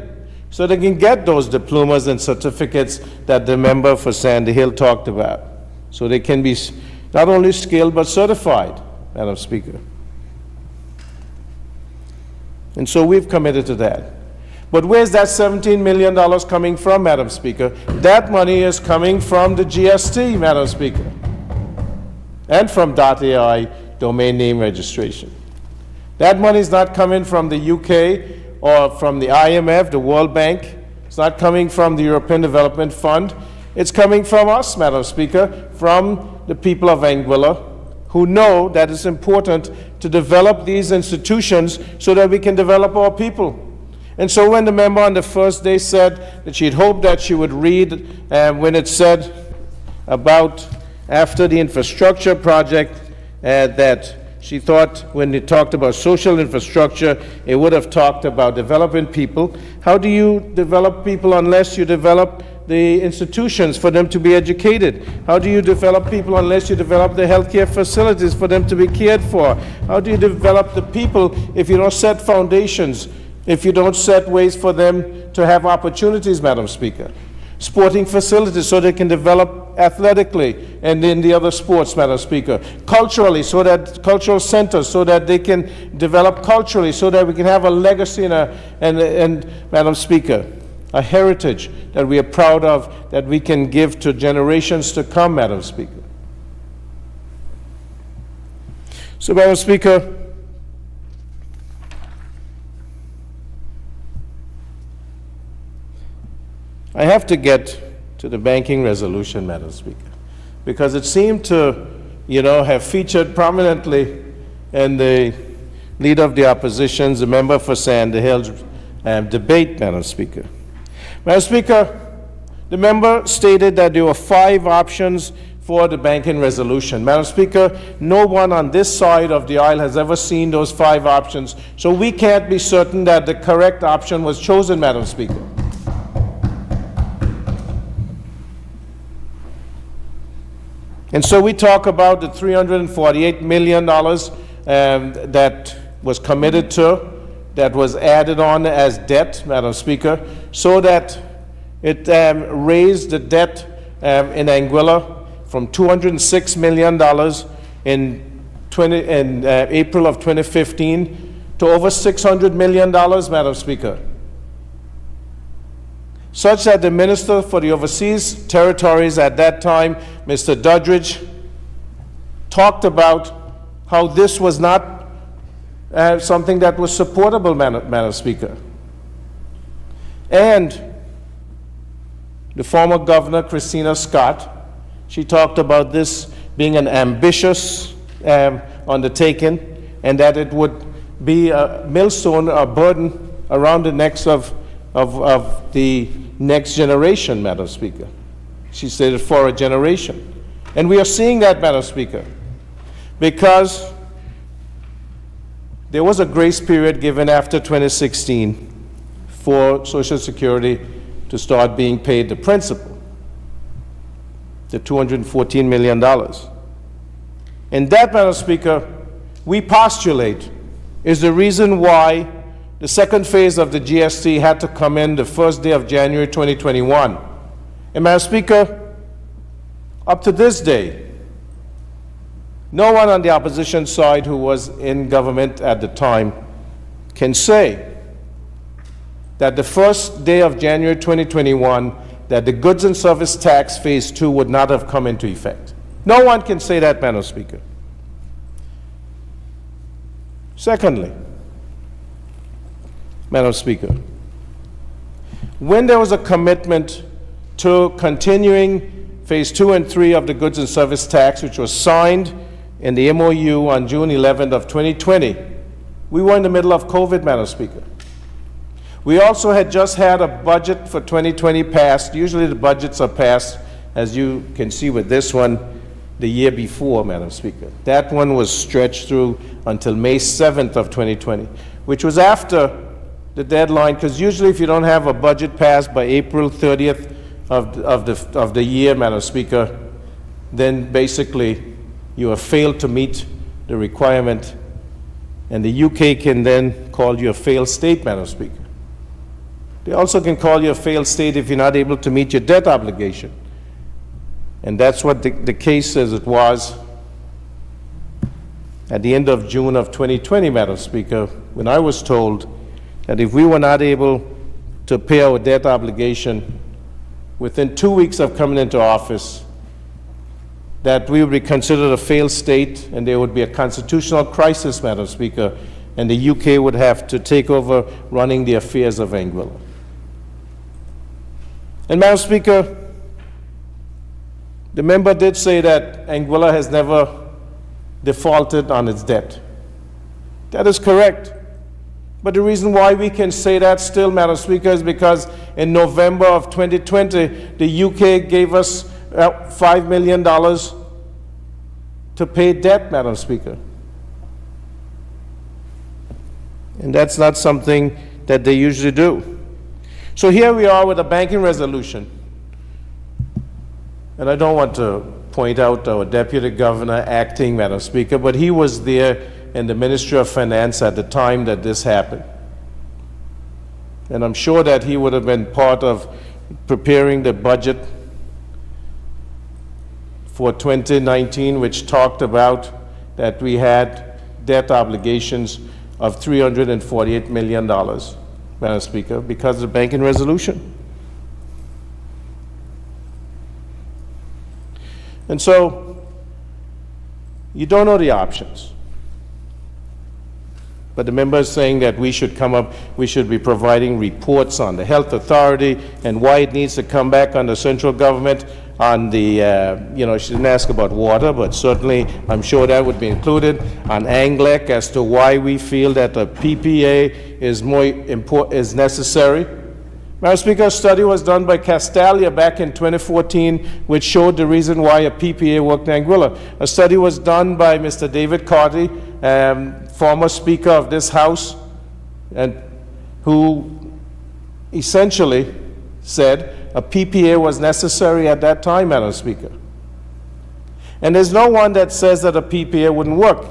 so they can get those diplomas and certificates that the member for Sandy Hill talked about, so they can be not only skilled but certified, Madam Speaker. And so we've committed to that. But where's that $17 million coming from, Madam Speaker? That money is coming from the GST, Madam Speaker, and from .ai domain name registration. That money is not coming from the UK or from the IMF, the World Bank. It's not coming from the European Development Fund. It's coming from us, Madam Speaker, from the people of Anguilla, who know that it's important to develop these institutions so that we can develop our people. And so when the member on the first day said that she'd hoped that she would read when it said about after the infrastructure project that she thought when it talked about social infrastructure, it would have talked about developing people. How do you develop people unless you develop the institutions for them to be educated? How do you develop people unless you develop the healthcare facilities for them to be cared for? How do you develop the people if you don't set foundations, if you don't set ways for them to have opportunities, Madam Speaker? Sporting facilities so they can develop athletically and in the other sports, Madam Speaker. Culturally, so that cultural centers, so that they can develop culturally, so that we can have a legacy and Madam Speaker, a heritage that we are proud of, that we can give to generations to come, Madam Speaker. So, Madam Speaker, I have to get to the banking resolution, Madam Speaker, because it seemed to, have featured prominently in the leader of the opposition's, the member for Sandy Hill's debate, Madam Speaker. Madam Speaker, the member stated that there were 5 options for the banking resolution. Madam Speaker, no one on this side of the aisle has ever seen those 5 options, so we can't be certain that the correct option was chosen, Madam Speaker. And so we talk about the $348 million that was committed to, that was added on as debt, Madam Speaker, so that it raised the debt in Anguilla from $206 million in April of 2015 to over $600 million, Madam Speaker, such that the Minister for the Overseas Territories at that time, Mr. Duddridge, talked about how this was not something that was supportable, Madam Speaker. And the former Governor, Christina Scott, she talked about this being an ambitious undertaking, and that it would be a millstone, a burden around the necks of the next generation, Madam Speaker. She stated for a generation. And we are seeing that, Madam Speaker, because there was a grace period given after 2016 for Social Security to start being paid the principal, the $214 million. And that, Madam Speaker, we postulate is the reason why the second phase of the GST had to come in the first day of January 2021. And Madam Speaker, up to this day, no one on the opposition side who was in government at the time can say that the first day of January 2021 that the goods and service tax phase 2 would not have come into effect. No one can say that, Madam Speaker. Secondly, Madam Speaker, when there was a commitment to continuing phase 2 and 3 of the goods and service tax, which was signed in the MOU on June 11th of 2020, we were in the middle of COVID, Madam Speaker. We also had just had a budget for 2020 passed. Usually the budgets are passed, as you can see with this one, the year before, Madam Speaker. That one was stretched through until May 7th of 2020, which was after the deadline, because usually if you don't have a budget passed by April 30th of the year, Madam Speaker, then basically you have failed to meet the requirement, and the UK can then call you a failed state, Madam Speaker. They also can call you a failed state if you're not able to meet your debt obligation. And that's what the case as it was at the end of June of 2020, Madam Speaker, when I was told that if we were not able to pay our debt obligation within 2 weeks of coming into office, that we would be considered a failed state and there would be a constitutional crisis, Madam Speaker, and the UK would have to take over running the affairs of Anguilla. And Madam Speaker, the member did say that Anguilla has never defaulted on its debt. That is correct. But the reason why we can say that still, Madam Speaker, is because in November of 2020, the UK gave us $5 million to pay debt, Madam Speaker. And that's not something that they usually do. So here we are with a banking resolution. And I don't want to point out our Deputy Governor acting, Madam Speaker, but he was there in the Ministry of Finance at the time that this happened. And I'm sure that he would have been part of preparing the budget for 2019, which talked about that we had debt obligations of $348 million, Madam Speaker, because of the banking resolution. And so, you don't know the options. But the member is saying that we should come up, we should be providing reports on the health authority and why it needs to come back on the central government on the, she didn't ask about water, but certainly I'm sure that would be included, on ANGLEC as to why we feel that a PPA is necessary. Madam Speaker, a study was done by Castalia back in 2014, which showed the reason why a PPA worked in Anguilla. A study was done by Mr. David Carty, former Speaker of this House, and who essentially said a PPA was necessary at that time, Madam Speaker. And there's no one that says that a PPA wouldn't work.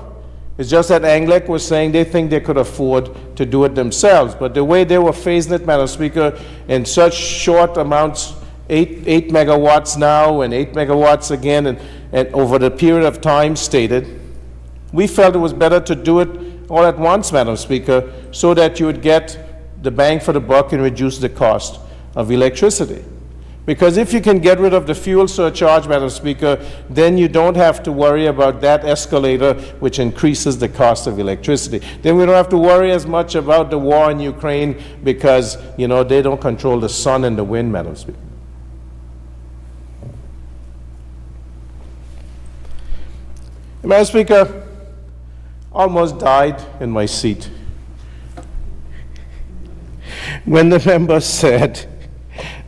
It's just that ANGLEC was saying they think they could afford to do it themselves. But the way they were phasing it, Madam Speaker, in such short amounts, 8 megawatts now and 8 megawatts again, and over the period of time stated, we felt it was better to do it all at once, Madam Speaker, so that you would get the bang for the buck and reduce the cost of electricity. Because if you can get rid of the fuel surcharge, Madam Speaker, then you don't have to worry about that escalator which increases the cost of electricity. Then we don't have to worry as much about the war in Ukraine because, they don't control the sun and the wind, Madam Speaker. Madam Speaker, almost died in my seat when the member said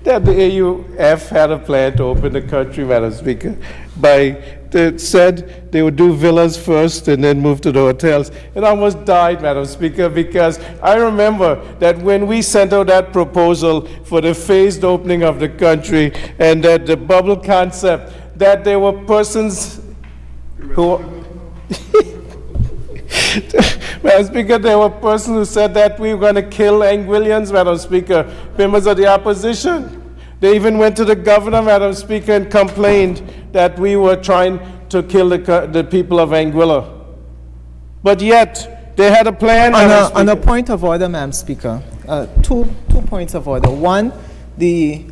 that the AUF had a plan to open the country, Madam Speaker. They said they would do villas first and then move to the hotels. It almost died, Madam Speaker, because I remember that when we sent out that proposal for the phased opening of the country and that the bubble concept, that there were persons who... Madam Speaker, there were persons who said that we were going to kill Anguillians, Madam Speaker, members of the opposition. They even went to the governor, Madam Speaker, and complained that we were trying to kill the people of Anguilla. But yet, they had a plan, On a point of order, Madam Speaker, two points of order. One, the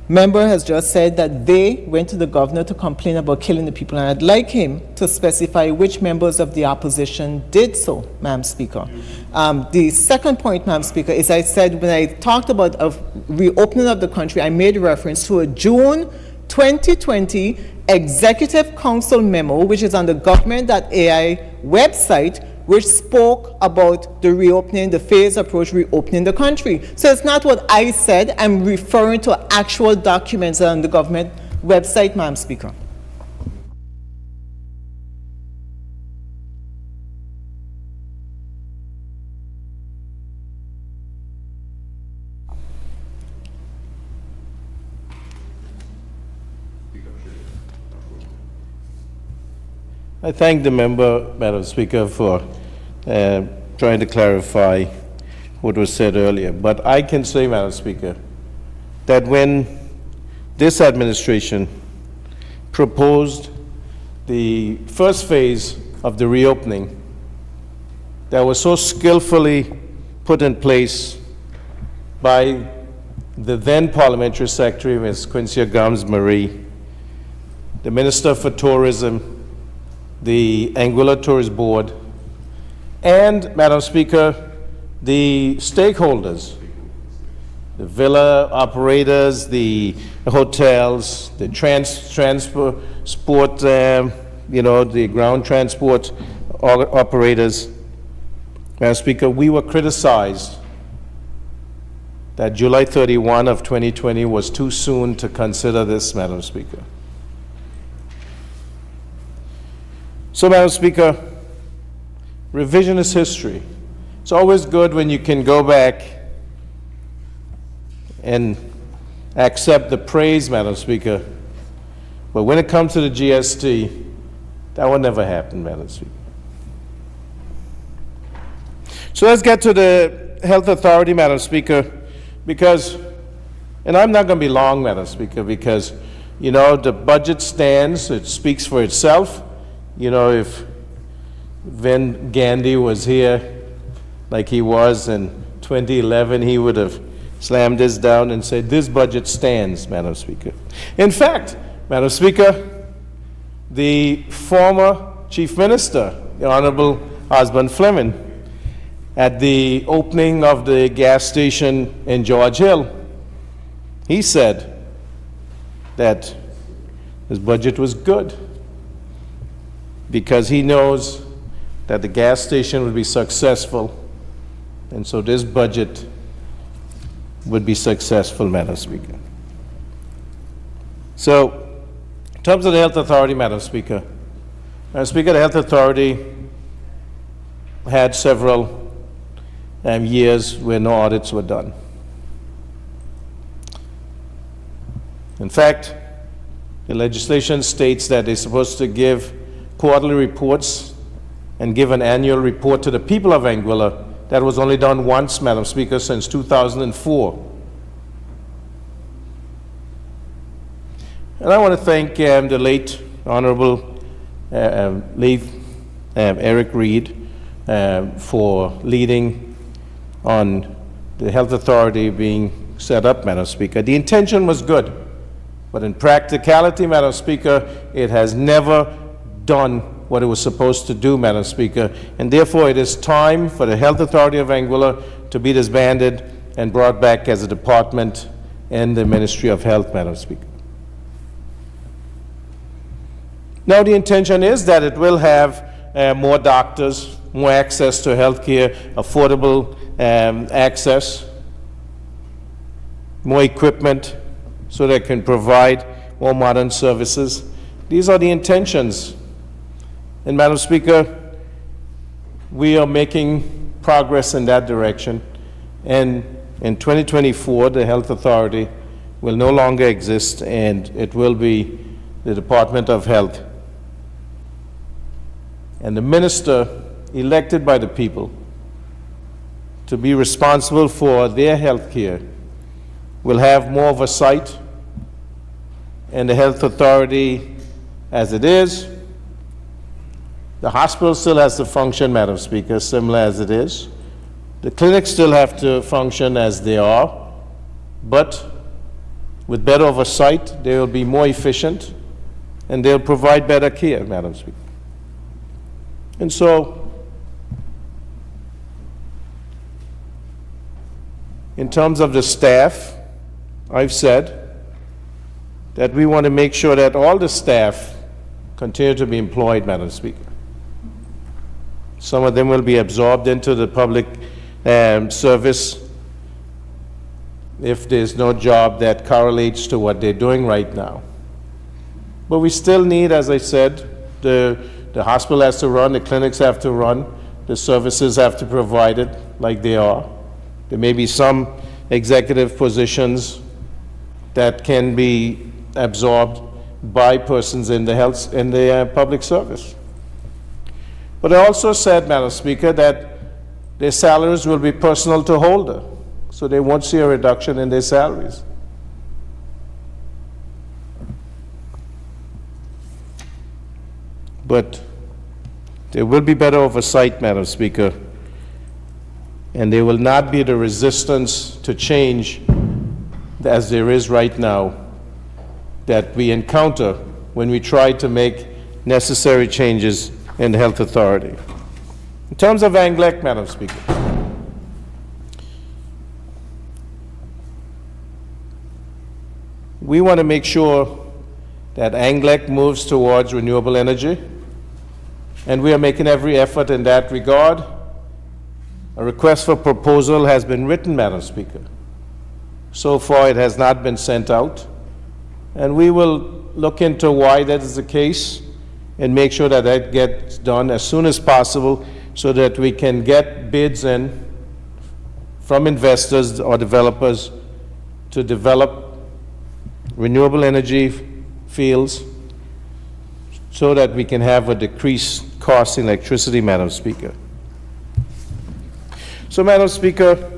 member has just said that they went to the governor to complain about killing the people, and I'd like him to specify which members of the opposition did so, Madam Speaker. The second point, Madam Speaker, is I said when I talked about a reopening of the country, I made reference to a June 2020 Executive Council memo, which is on the government.ai website, which spoke about the reopening, the phased approach reopening the country. So it's not what I said, I'm referring to actual documents on the government website, Madam Speaker. I thank the member, Madam Speaker, for trying to clarify what was said earlier. But I can say, Madam Speaker, that when this administration proposed the first phase of the reopening that was so skillfully put in place by the then Parliamentary Secretary, Ms. Quincy Gomes-Marie, the Minister for Tourism, the Anguilla Tourist Board, and, Madam Speaker, the stakeholders, the villa operators, the hotels, the transport, the ground transport operators. Madam Speaker, we were criticized that July 31 of 2020 was too soon to consider this, Madam Speaker. So, Madam Speaker, revisionist history. It's always good when you can go back and accept the praise, Madam Speaker. But when it comes to the GST, that will never happen, Madam Speaker. So let's get to the Health Authority, Madam Speaker, because, and I'm not going to be long, Madam Speaker, because, you know, the budget stands, it speaks for itself. You know, if Vin Gandhi was here like he was in 2011, he would have slammed this down and said, this budget stands, Madam Speaker. In fact, Madam Speaker, the former Chief Minister, the Honorable Osborne Fleming, at the opening of the gas station in George Hill, he said that his budget was good, because he knows that the gas station would be successful, and so this budget would be successful, Madam Speaker. So, in terms of the Health Authority, Madam Speaker, the Health Authority had several years where no audits were done. In fact, the legislation states that they're supposed to give quarterly reports and give an annual report to the people of Anguilla. That was only done once, Madam Speaker, since 2004. And I want to thank the late Honorable Eric Reid for leading on the Health Authority being set up, Madam Speaker. The intention was good, but in practicality, Madam Speaker, it has never done what it was supposed to do, Madam Speaker, and therefore it is time for the Health Authority of Anguilla to be disbanded and brought back as a department in the Ministry of Health, Madam Speaker. Now the intention is that it will have more doctors, more access to health care, affordable access, more equipment, so they can provide more modern services. These are the intentions. And Madam Speaker, we are making progress in that direction. And in 2024, the Health Authority will no longer exist, and it will be the Department of Health. And the minister elected by the people to be responsible for their health care will have more oversight, and the Health Authority as it is. The hospital still has to function, Madam Speaker, similar as it is. The clinics still have to function as they are, but with better oversight, they will be more efficient, and they'll provide better care, Madam Speaker. And so, in terms of the staff, I've said that we want to make sure that all the staff continue to be employed, Madam Speaker. Some of them will be absorbed into the public service if there's no job that correlates to what they're doing right now. But we still need, as I said, the hospital has to run, the clinics have to run, the services have to provide it like they are. There may be some executive positions that can be absorbed by persons in the health, in the public service. But I also said, Madam Speaker, that their salaries will be personal to holder, so they won't see a reduction in their salaries. But there will be better oversight, Madam Speaker, and there will not be the resistance to change as there is right now that we encounter when we try to make necessary changes in the Health Authority. In terms of Anguilla, Madam Speaker, we want to make sure that Anguilla moves towards renewable energy, and we are making every effort in that regard. A request for proposal has been written, Madam Speaker. So far, it has not been sent out, and we will look into why that is the case and make sure that that gets done as soon as possible so that we can get bids in from investors or developers to develop renewable energy fields so that we can have a decreased cost in electricity, Madam Speaker. So, Madam Speaker,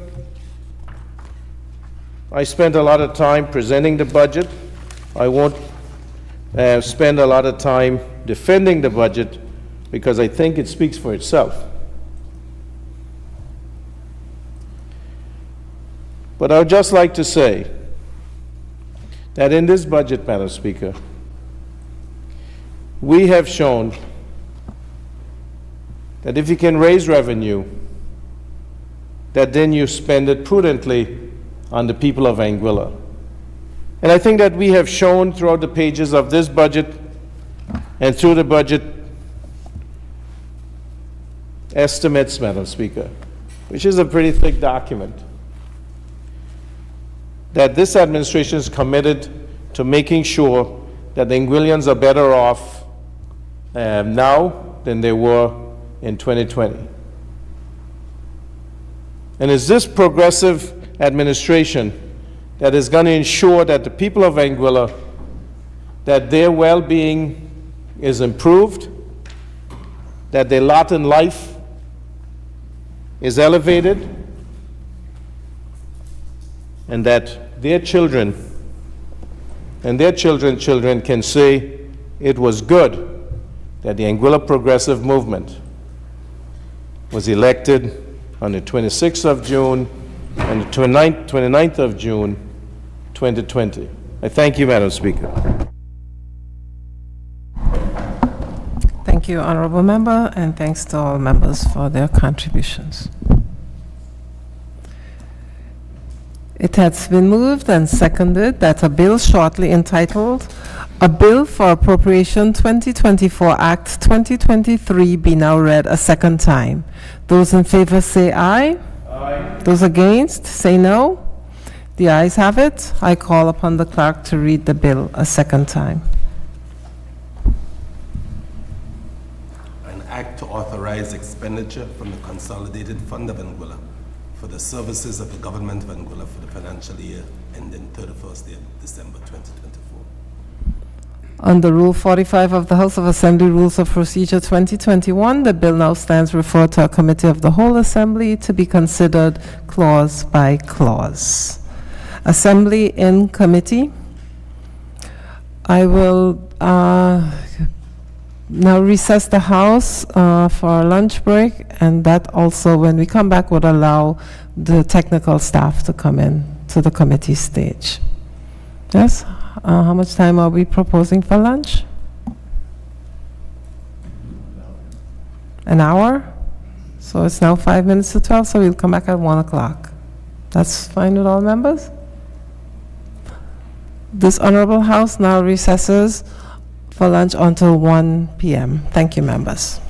I spent a lot of time presenting the budget. I won't spend a lot of time defending the budget because I think it speaks for itself. But I would just like to say that in this budget, Madam Speaker, we have shown that if you can raise revenue, that then you spend it prudently on the people of Anguilla. And I think that we have shown throughout the pages of this budget and through the budget estimates, Madam Speaker, which is a pretty thick document, that this administration is committed to making sure that the Anguillians are better off now than they were in 2020. And it's this progressive administration that is going to ensure that the people of Anguilla, that their well-being is improved, that their lot in life is elevated, and that their children and their children's children can say it was good that the Anguilla Progressive Movement was elected on the 26th of June and the 29th of June, 2020. I thank you, Madam Speaker. Thank you, Honorable Member, and thanks to all members for their contributions. It has been moved and seconded that a bill shortly entitled, "A Bill for Appropriation 2024 Act 2023" be now read a second time. Those in favor say aye. Aye. Those against say no. The ayes have it. I call upon the clerk to read the bill a second time. An act to authorize expenditure from the Consolidated Fund of Anguilla for the services of the Government of Anguilla for the financial year ending 31st day of December 2024. Under Rule 45 of the House of Assembly Rules of Procedure 2021, the bill now stands referred to a committee of the whole Assembly to be considered clause by clause. Assembly in committee. I will now recess the House for a lunch break, and that also, when we come back, would allow the technical staff to come in to the committee stage. Yes? How much time are we proposing for lunch? An hour? So it's now 5 minutes to 12, so we'll come back at 1 o'clock. That's fine with all members? This honorable House now recesses for lunch until 1 p.m. Thank you, members.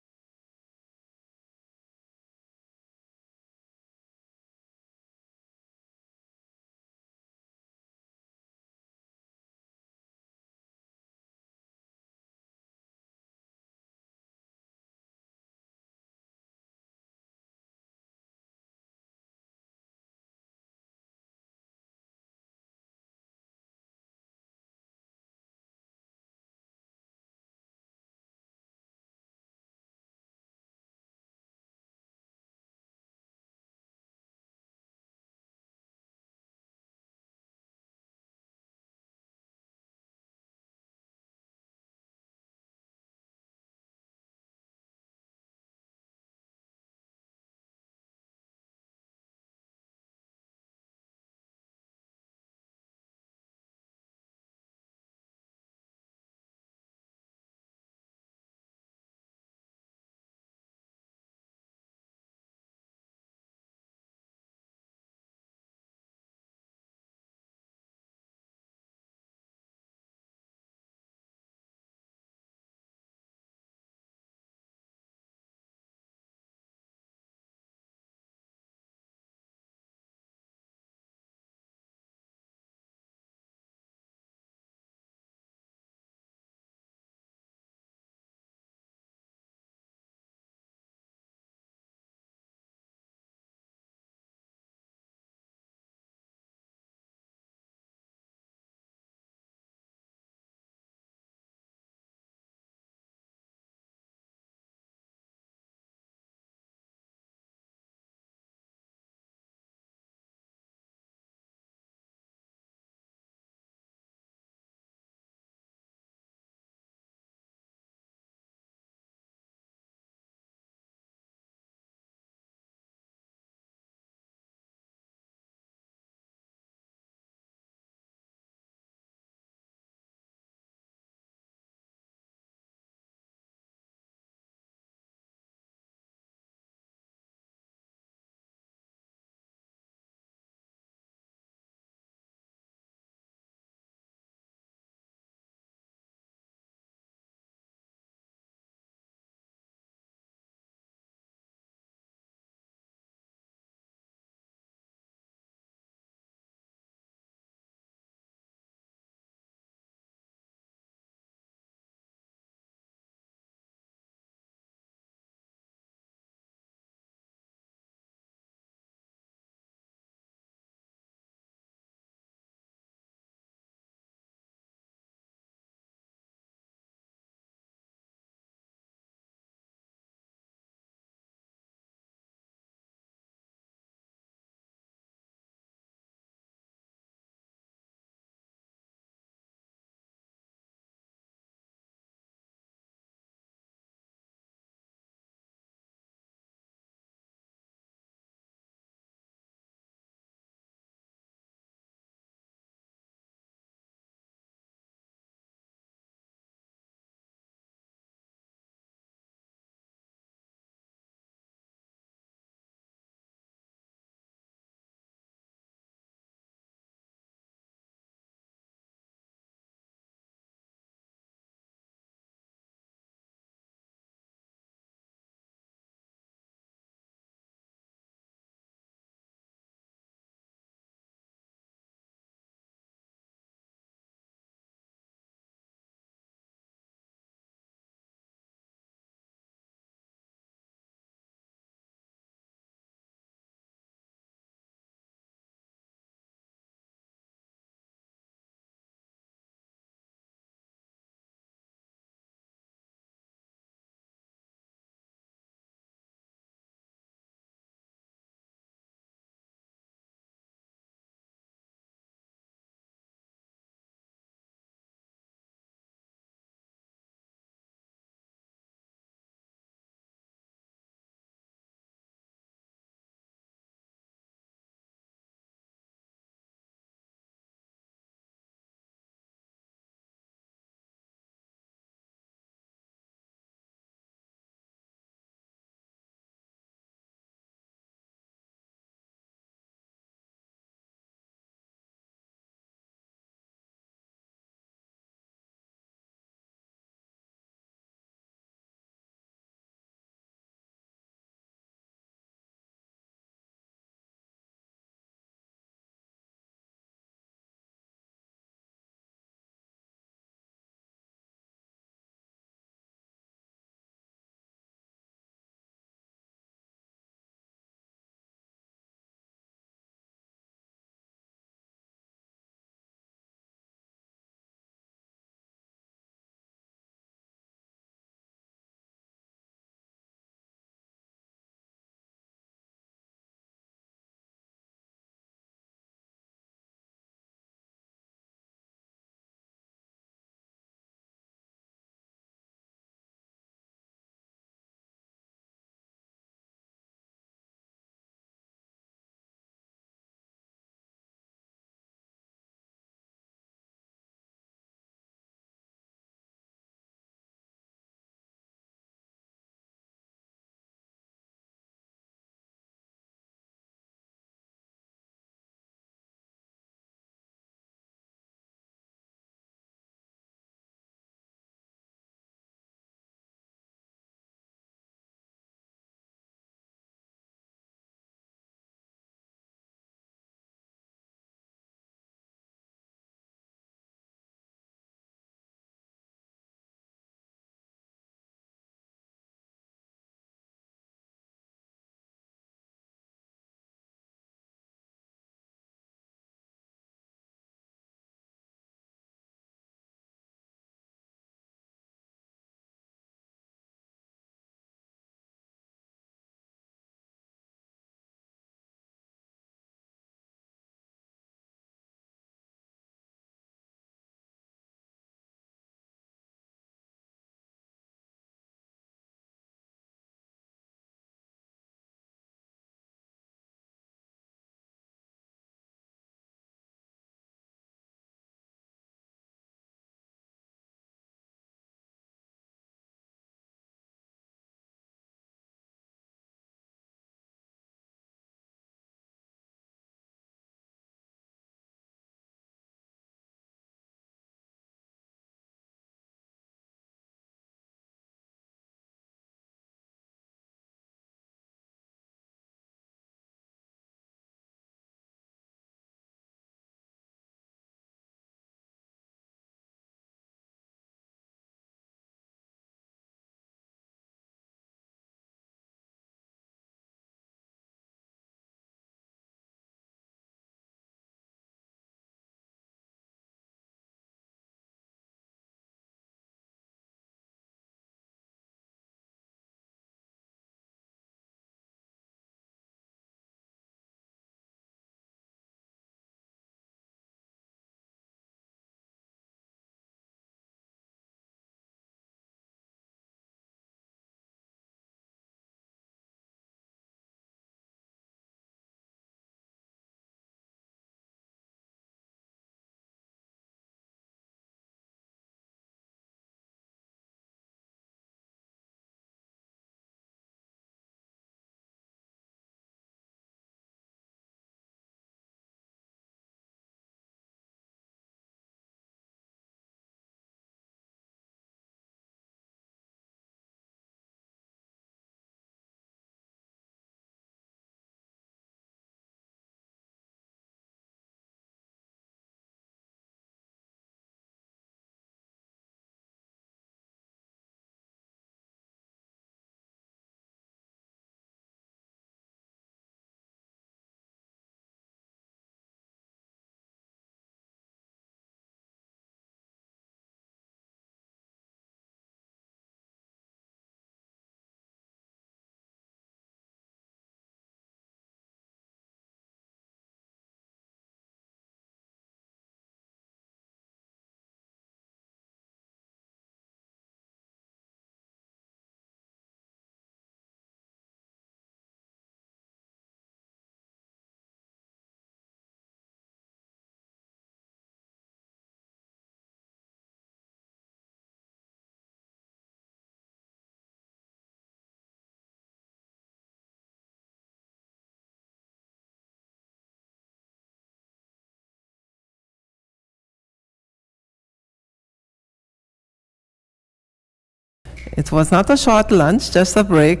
It was not a short lunch, just a break.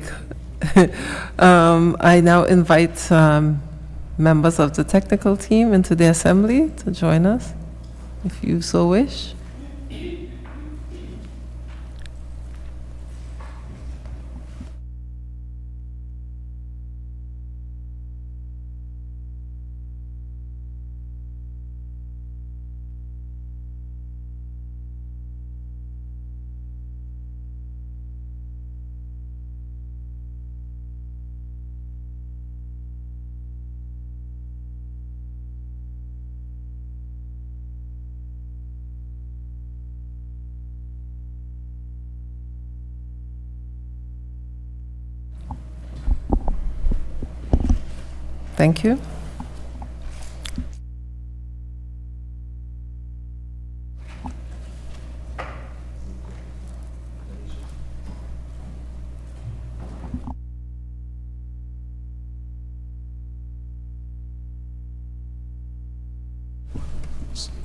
I now invite members of the technical team into the assembly to join us, if you so wish. Thank you.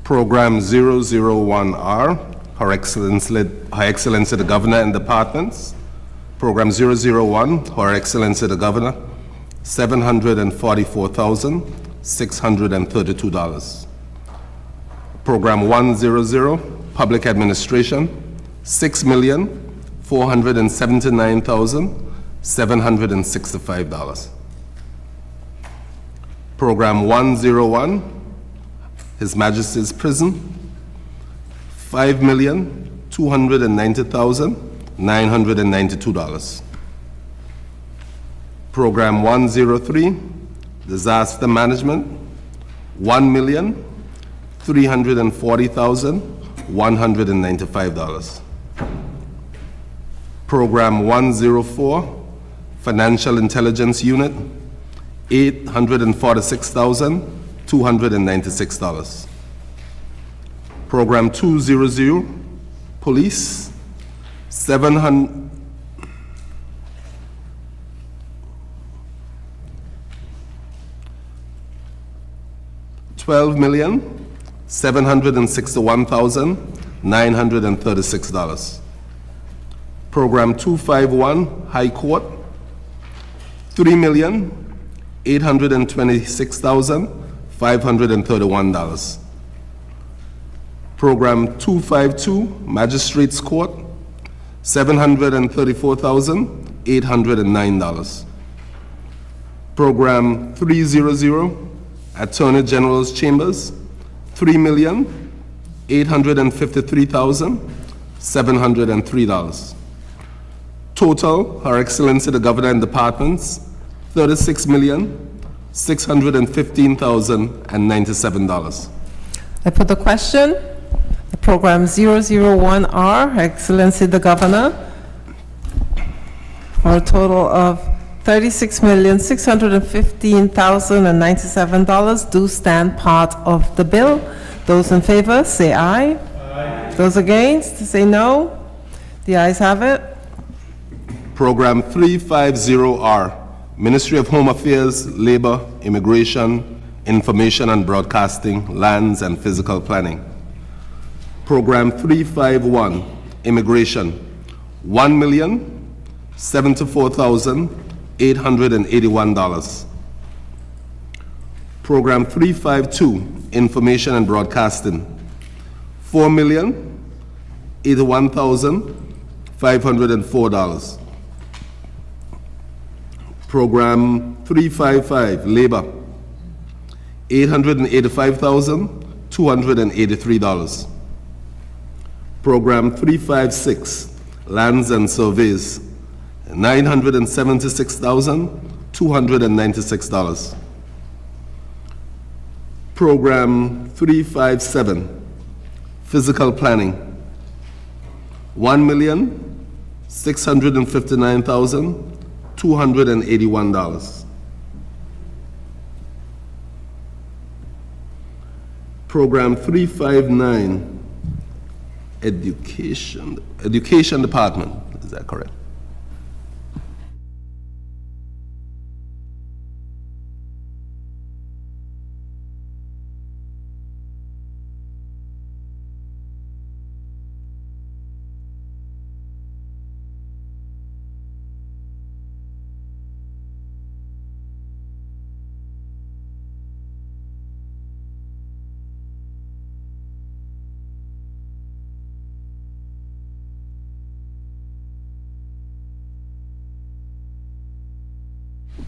Program 001R, Her Excellency the Governor and Departments. Program 001, Her Excellency the Governor, $744,632. Program 100, Public Administration, $6,479,765. Program 101, His Majesty's Prison, $5,290,992. Program 103, Disaster Management, $1,340,195. Program 104, Financial Intelligence Unit, $846,296. Program 200, Police, $12,761,936. Program 251, High Court, $3,826,531. Program 252, Magistrates Court, $734,809. Program 300, Attorney General's Chambers, $3,853,703. Total, Her Excellency the Governor and Departments, $36,615,097. I put the question. The program 001R, Her Excellency the Governor, for a total of $36,615,097 do stand part of the bill. Those in favor, say aye. Aye. Those against, say no. The ayes have it. Program 350R, Ministry of Home Affairs, Labor, Immigration, Information and Broadcasting, Lands and Physical Planning. Program 351, Immigration, $1,074,881. Program 352, Information and Broadcasting, $4,081,504. Program 355, Labor, $885,283. Program 356, Lands and Surveys, $976,296. Program 357, Physical Planning, $1,659,281. Program 359, Education Department, is that correct?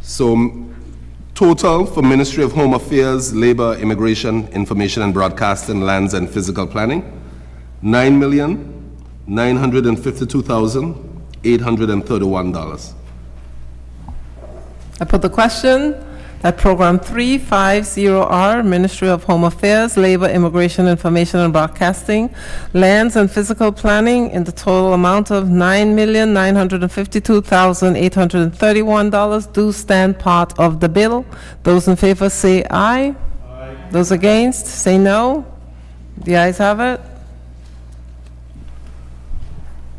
So total for Ministry of Home Affairs, Labor, Immigration, Information and Broadcasting, Lands and Physical Planning, $9,952,831. I put the question that Program 350R, Ministry of Home Affairs, Labor, Immigration, Information and Broadcasting, Lands and Physical Planning in the total amount of $9,952,831 do stand part of the bill. Those in favor say aye. Aye. Those against say no. The ayes have it.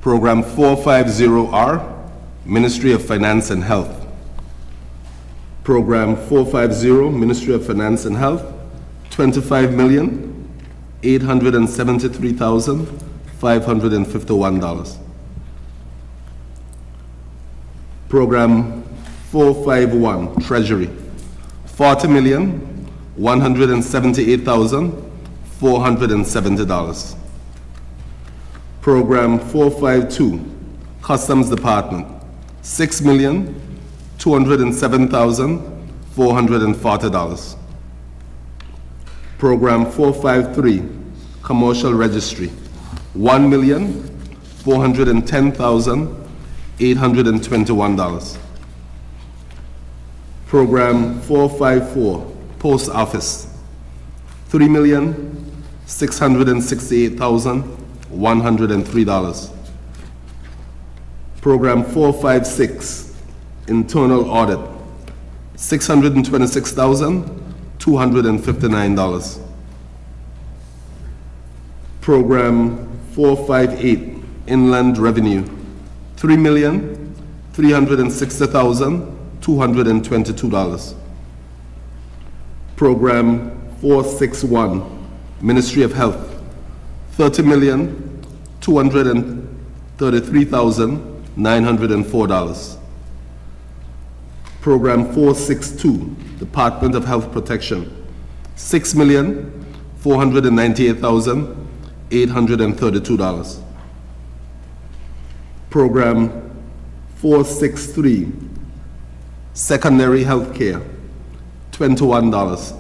Program 450R, Ministry of Finance and Health. Program 450, Ministry of Finance and Health, $25,873,551. Program 451, Treasury, $40,178,470. Program 452, Customs Department, $6,207,440. Program 453, Commercial Registry, $1,410,821. Program 454, Post Office, $3,668,103. Program 456, Internal Audit, $626,259. Program 458, Inland Revenue, $3,360,222. Program 461, Ministry of Health, $30,233,904. Program 462, Department of Health Protection, $6,498,832. Program 463, Secondary Health Care, $21.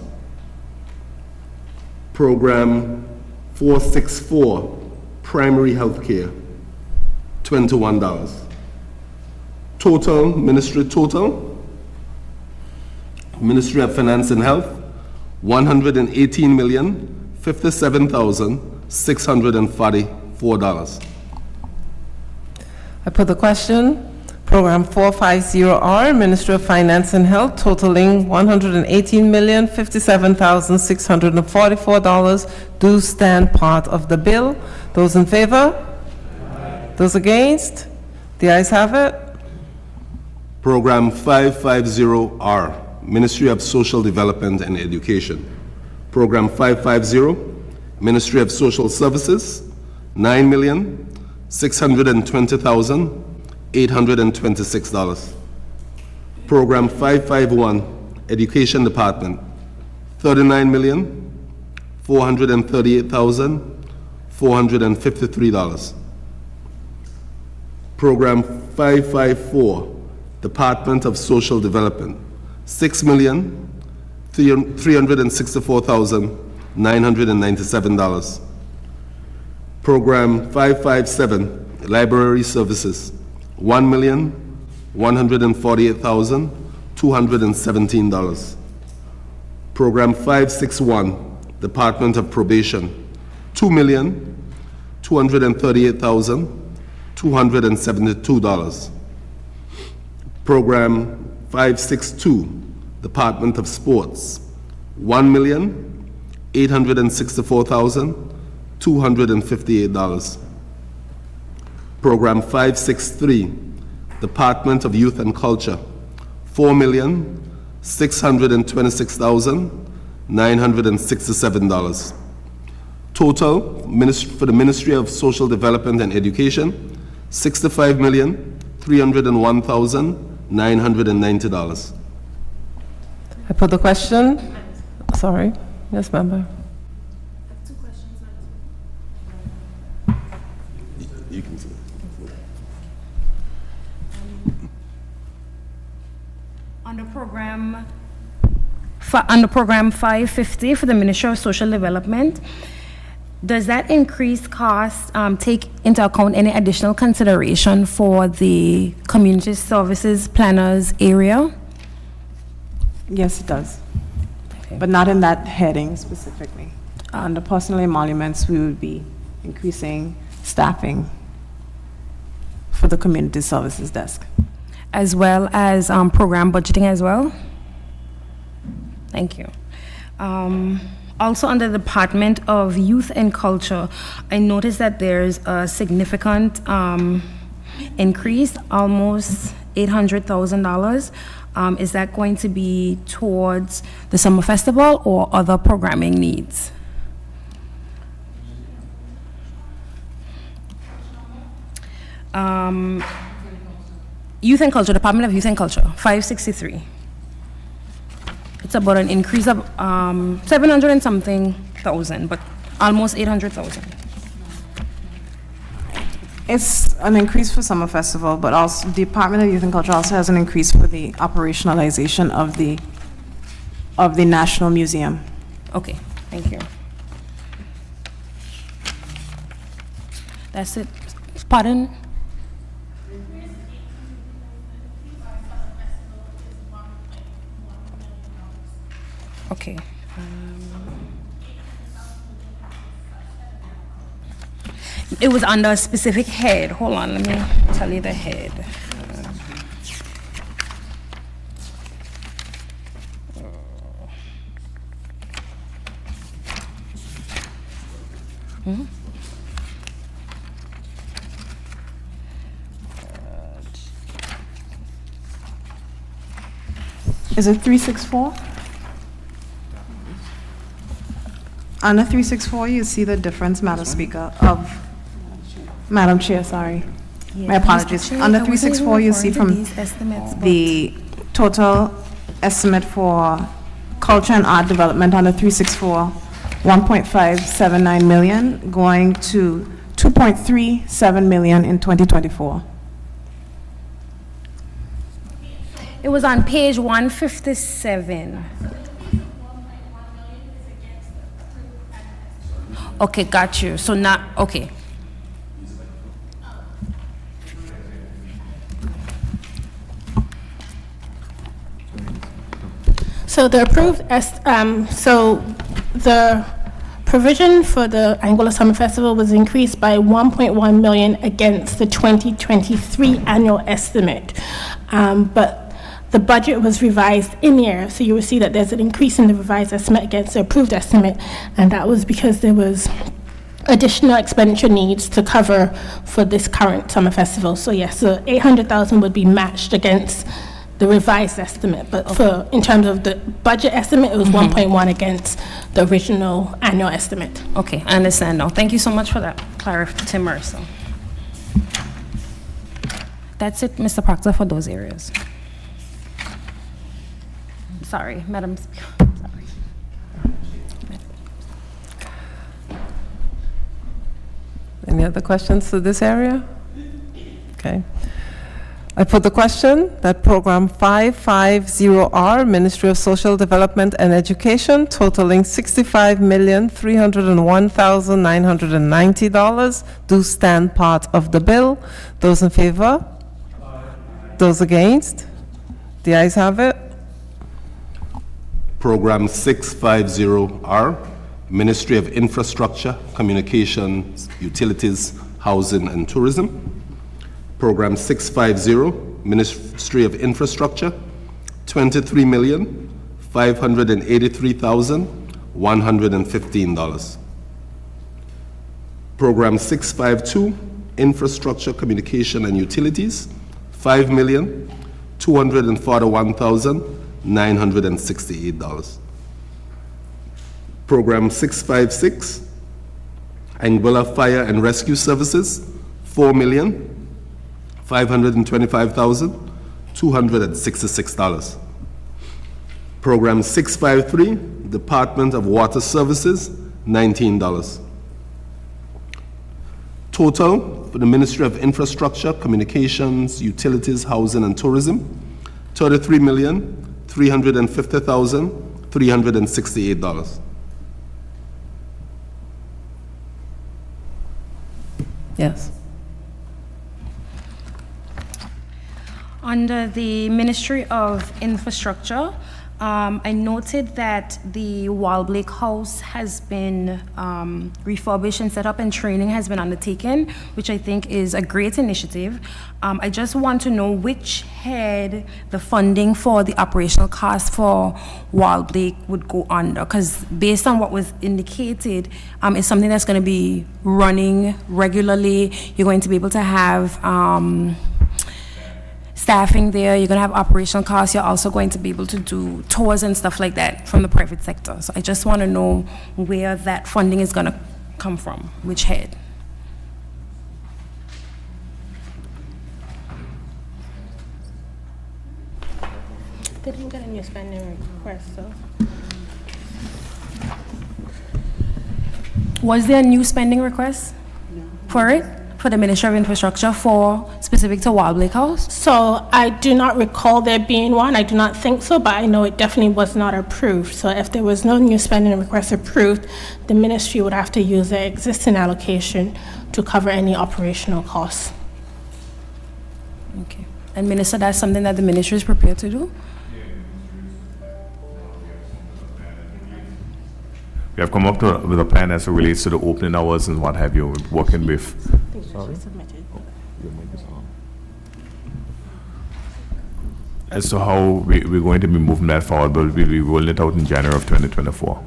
Program 464, Primary Health Care, $21. Total, Ministry of Finance and Health, $118,057,644. I put the question, Program 450R, Ministry of Finance and Health, totaling $118,057,644 do stand part of the bill. Those in favor? Aye. Those against? The ayes have it. Program 550R, Ministry of Social Development and Education. Program 550, Ministry of Social Services, $9,620,826. Program 551, Education Department, $39,438,453. Program 554, Department of Social Development, $6,364,997. Program 557, Library Services, $1,148,217. Program 561, Department of Probation, $2,238,272. Program 562, Department of Sports, $1,864,258. Program 563, Department of Youth and Culture, $4,626,967. Total for the Ministry of Social Development and Education, $65,301,990. I put the question, sorry, yes, member. You can see it. On Under program 550 for the Ministry of Social Development, does that increased cost take into account any additional consideration for the community services planners area? Yes, it does, Okay. but not in that heading specifically. Under personal emoluments, we would be increasing staffing for the community services desk. As well as program budgeting as well? Thank you. Also under the Department of Youth and Culture, I noticed that there's a significant increase, almost $800,000. Is that going to be towards the summer festival or other programming needs? Youth and Culture, Department of Youth and Culture, 563. It's about an increase of 700 and something thousand, but almost 800,000. It's an increase for Summer Festival, but also Department of Youth and Culture also has an increase for the operationalization of the National Museum. Okay, thank you. That's it. Pardon? Okay. It was under a specific head. Hold on, let me tell you the head. Is it 364? Under 364, you see the difference, Madam Speaker, Madam Chair, sorry. My apologies. Under 364, you see from the total estimate for culture and art development under 364, 1.579 million, going to 2.37 million in 2024. It was on page 157. Okay, got you. So not, okay. So the the provision for the Anguilla Summer Festival was increased by 1.1 million against the 2023 annual estimate. But the budget was revised in year, so you will see that there's an increase in the revised estimate against the approved estimate, and that was because there was additional expenditure needs to cover for this current summer festival. So yes, so 800,000 would be matched against the revised estimate, but for in terms of the budget estimate, it was 1.1 against the original annual estimate. Okay, I understand now. Thank you so much for that clarification, Marissa. That's it, Mr. Proctor, for those areas. Sorry, Madam Speaker. Sorry. Any other questions to this area? Okay. I put the question that program 550R, Ministry of Social Development and Education, totaling $65,301,990, do stand part of the bill. Those in favor? Those against? The ayes have it. Program 650R, Ministry of Infrastructure, Communications, Utilities, Housing and Tourism. Program 650, Ministry of Infrastructure, $23,583,115. Program 652, Infrastructure, Communication and Utilities, $5,241,968. Program 656, Anguilla Fire and Rescue Services, $4,525,266. Program 653, Department of Water Services, $19. Total for the Ministry of Infrastructure, Communications, Utilities, Housing and Tourism, $33,350,368. Yes. Under the Ministry of Infrastructure, I noted that the Wallblake House has been refurbished and set up, and training has been undertaken, which I think is a great initiative. I just want to know which head the funding for the operational cost for Wallblake would go under, because based on what was indicated, it's something that's going to be running regularly. You're going to be able to have staffing there, you're going to have operational costs, you're also going to be able to do tours and stuff like that from the private sector. So I just want to know where that funding is going to come from, which head. They didn't get a new spending request, so. Was there a new spending request for it? For the Ministry of Infrastructure for specific to Wallblake House? So I do not recall there being one. I do not think so, but I know it definitely was not approved. So if there was no new spending request approved, the ministry would have to use their existing allocation to cover any operational costs. Okay. And Minister, that's something that the ministry is prepared to do? We have come up with a plan as it relates to the opening hours and what have you, working with. As to how we're going to be moving that forward, but we'll be rolling it out in January of 2024.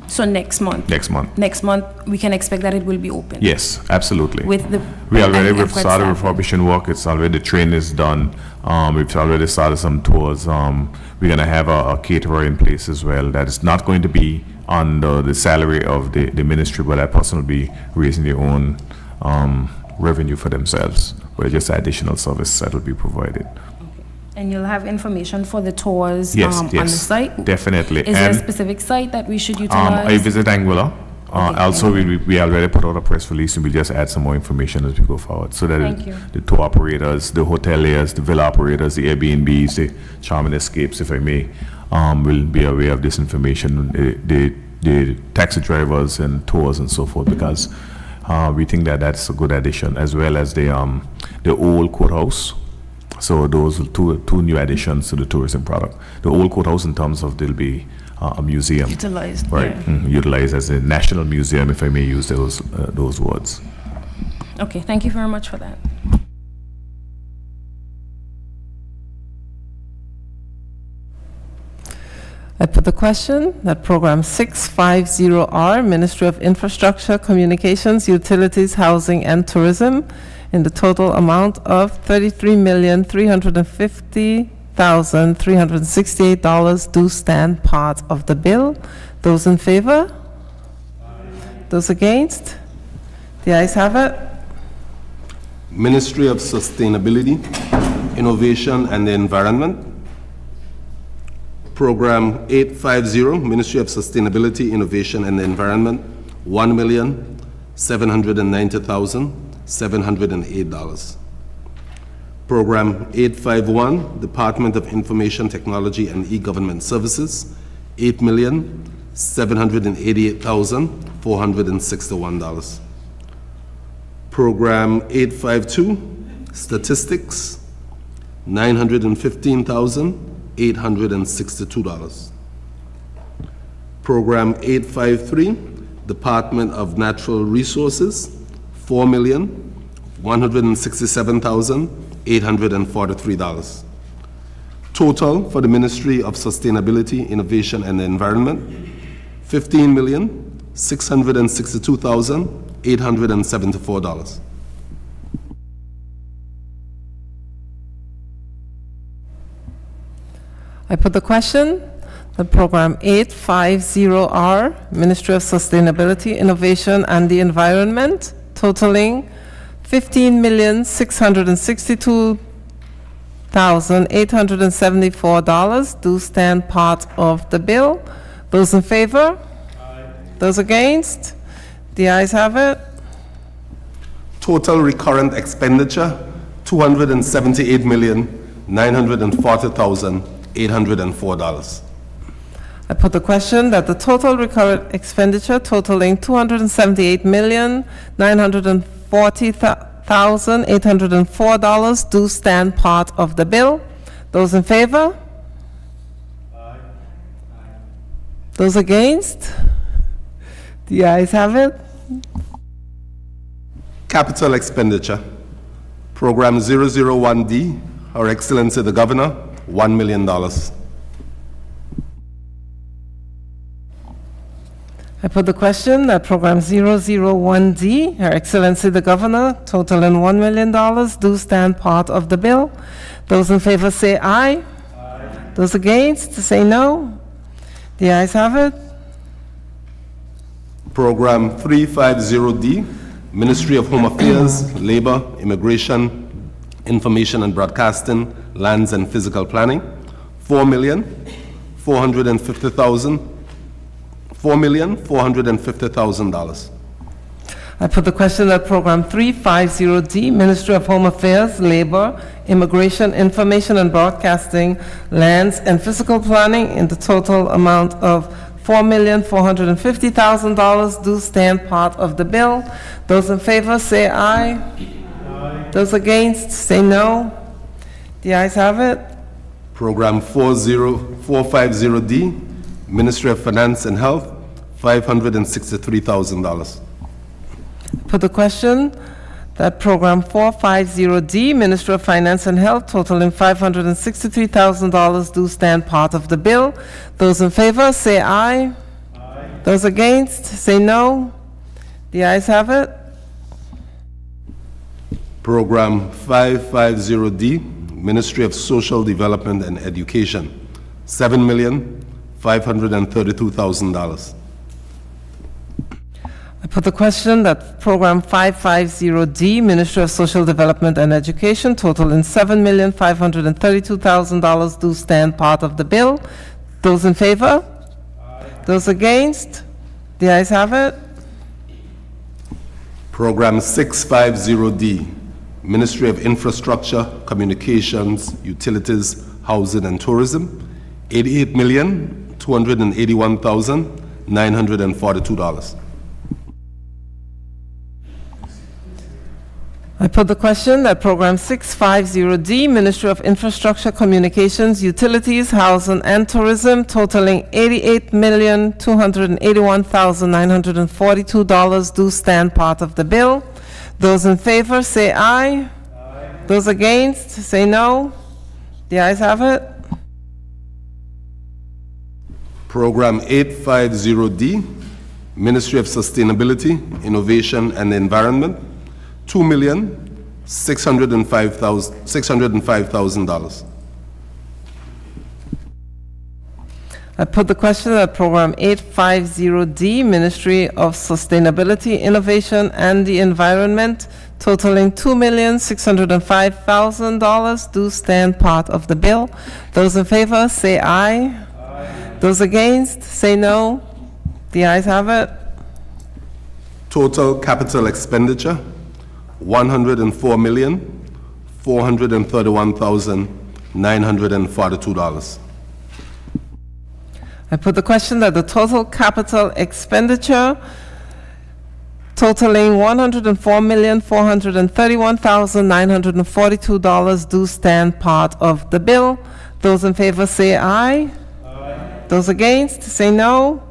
So next month? Next month. Next month, we can expect that it will be open? Yes, absolutely. With the... We've adequate started staffing. refurbishing work. It's already, the training is done. We've already started some tours. We're going to have a caterer in place as well. That is not going to be under the salary of the ministry, but that person will be raising their own revenue for themselves, but just additional service that will be provided. And you'll have information for the tours Yes, on the site? definitely. Is there a And specific site that we should utilize? I visit Anguilla. Okay, Also, thank we already put out a press release, and we'll just add some more information as we go forward. So that Thank you. the tour operators, the hoteliers, the villa operators, the Airbnbs, the Charming Escapes, if I may, will be aware of this information, the taxi drivers and tours and so forth, because we think that that's a good addition, as well as the old courthouse. So those are two new additions to the tourism product. The old courthouse, in terms of, there'll be a museum. Utilized, Right, yeah. Utilized as a national museum, if I may use those words. Okay, thank you very much for that. I put the question that Program 650R, Ministry of Infrastructure, Communications, Utilities, Housing, and Tourism, in the total amount of $33,350,368 do stand part of the bill. Those in favor? Those against? The ayes have it. Ministry of Sustainability, Innovation and the Environment. Program 850, Ministry of Sustainability, Innovation and the Environment, $1,790,708. Program 851, Department of Information Technology and E-Government Services, $8,788,461. Program 852, Statistics, $915,862. Program 853, Department of Natural Resources, $4,167,843. Total for the Ministry of Sustainability, Innovation and the Environment, $15,662,874. I put the question that Program 850R, Ministry of Sustainability, Innovation, and the Environment, totaling $15,662,874, do stand part of the bill. Those in favor? Those against? The ayes have it. Total recurrent expenditure, $940,804. I put the question that the total recurrent expenditure totaling $278,940,804 do stand part of the bill. Those in favor? Aye. Those against? The ayes have it. Capital expenditure. Program 001D, Her Excellency the Governor, $1 million. I put the question that Program 001D, Her Excellency the Governor, totaling $1 million, do stand part of the bill. Those in favor say aye. Aye. Those against say no. The ayes have it. Program 350D, Ministry of Home Affairs, Labor, Immigration, Information and Broadcasting, Lands and Physical Planning, $4,450,000. I put the question that Program 350D, Ministry of Home Affairs, Labor, Immigration, Information and Broadcasting, Lands and Physical Planning in the total amount of $4,450,000 do stand part of the bill. Those in favor say aye. Aye. Those against say no. The ayes have it. Program 450D, Ministry of Finance and Health, $563,000. Put the question that Program 450D, Ministry of Finance and Health, totaling $563,000 do stand part of the bill. Those in favor say aye. Aye. Those against say no. The ayes have it. Program 550D, Ministry of Social Development and Education, $7,532,000. I put the question that Program 550D, Ministry of Social Development and Education, totaling $7,532,000 do stand part of the bill. Those in favor? Aye. Those against? The ayes have it. Program 650D, Ministry of Infrastructure, Communications, Utilities, Housing and Tourism, $88,281,942. I put the question that Program 650D, Ministry of Infrastructure, Communications, Utilities, Housing, and Tourism, totaling $88,281,942 do stand part of the bill. Those in favor say aye. Aye. Those against say no. The ayes have it. Program 850D, Ministry of Sustainability, Innovation and Environment, $2,605,000. I put the question that Program 850D, Ministry of Sustainability, Innovation, and the Environment, totaling $2,605,000 do stand part of the bill. Those in favor say aye. Aye. Those against say no. The ayes have it. Total capital expenditure, $104,431,942. I put the question that the total capital expenditure totaling $104,431,942 do stand part of the bill. Those in favor say aye. Aye. Those against say no.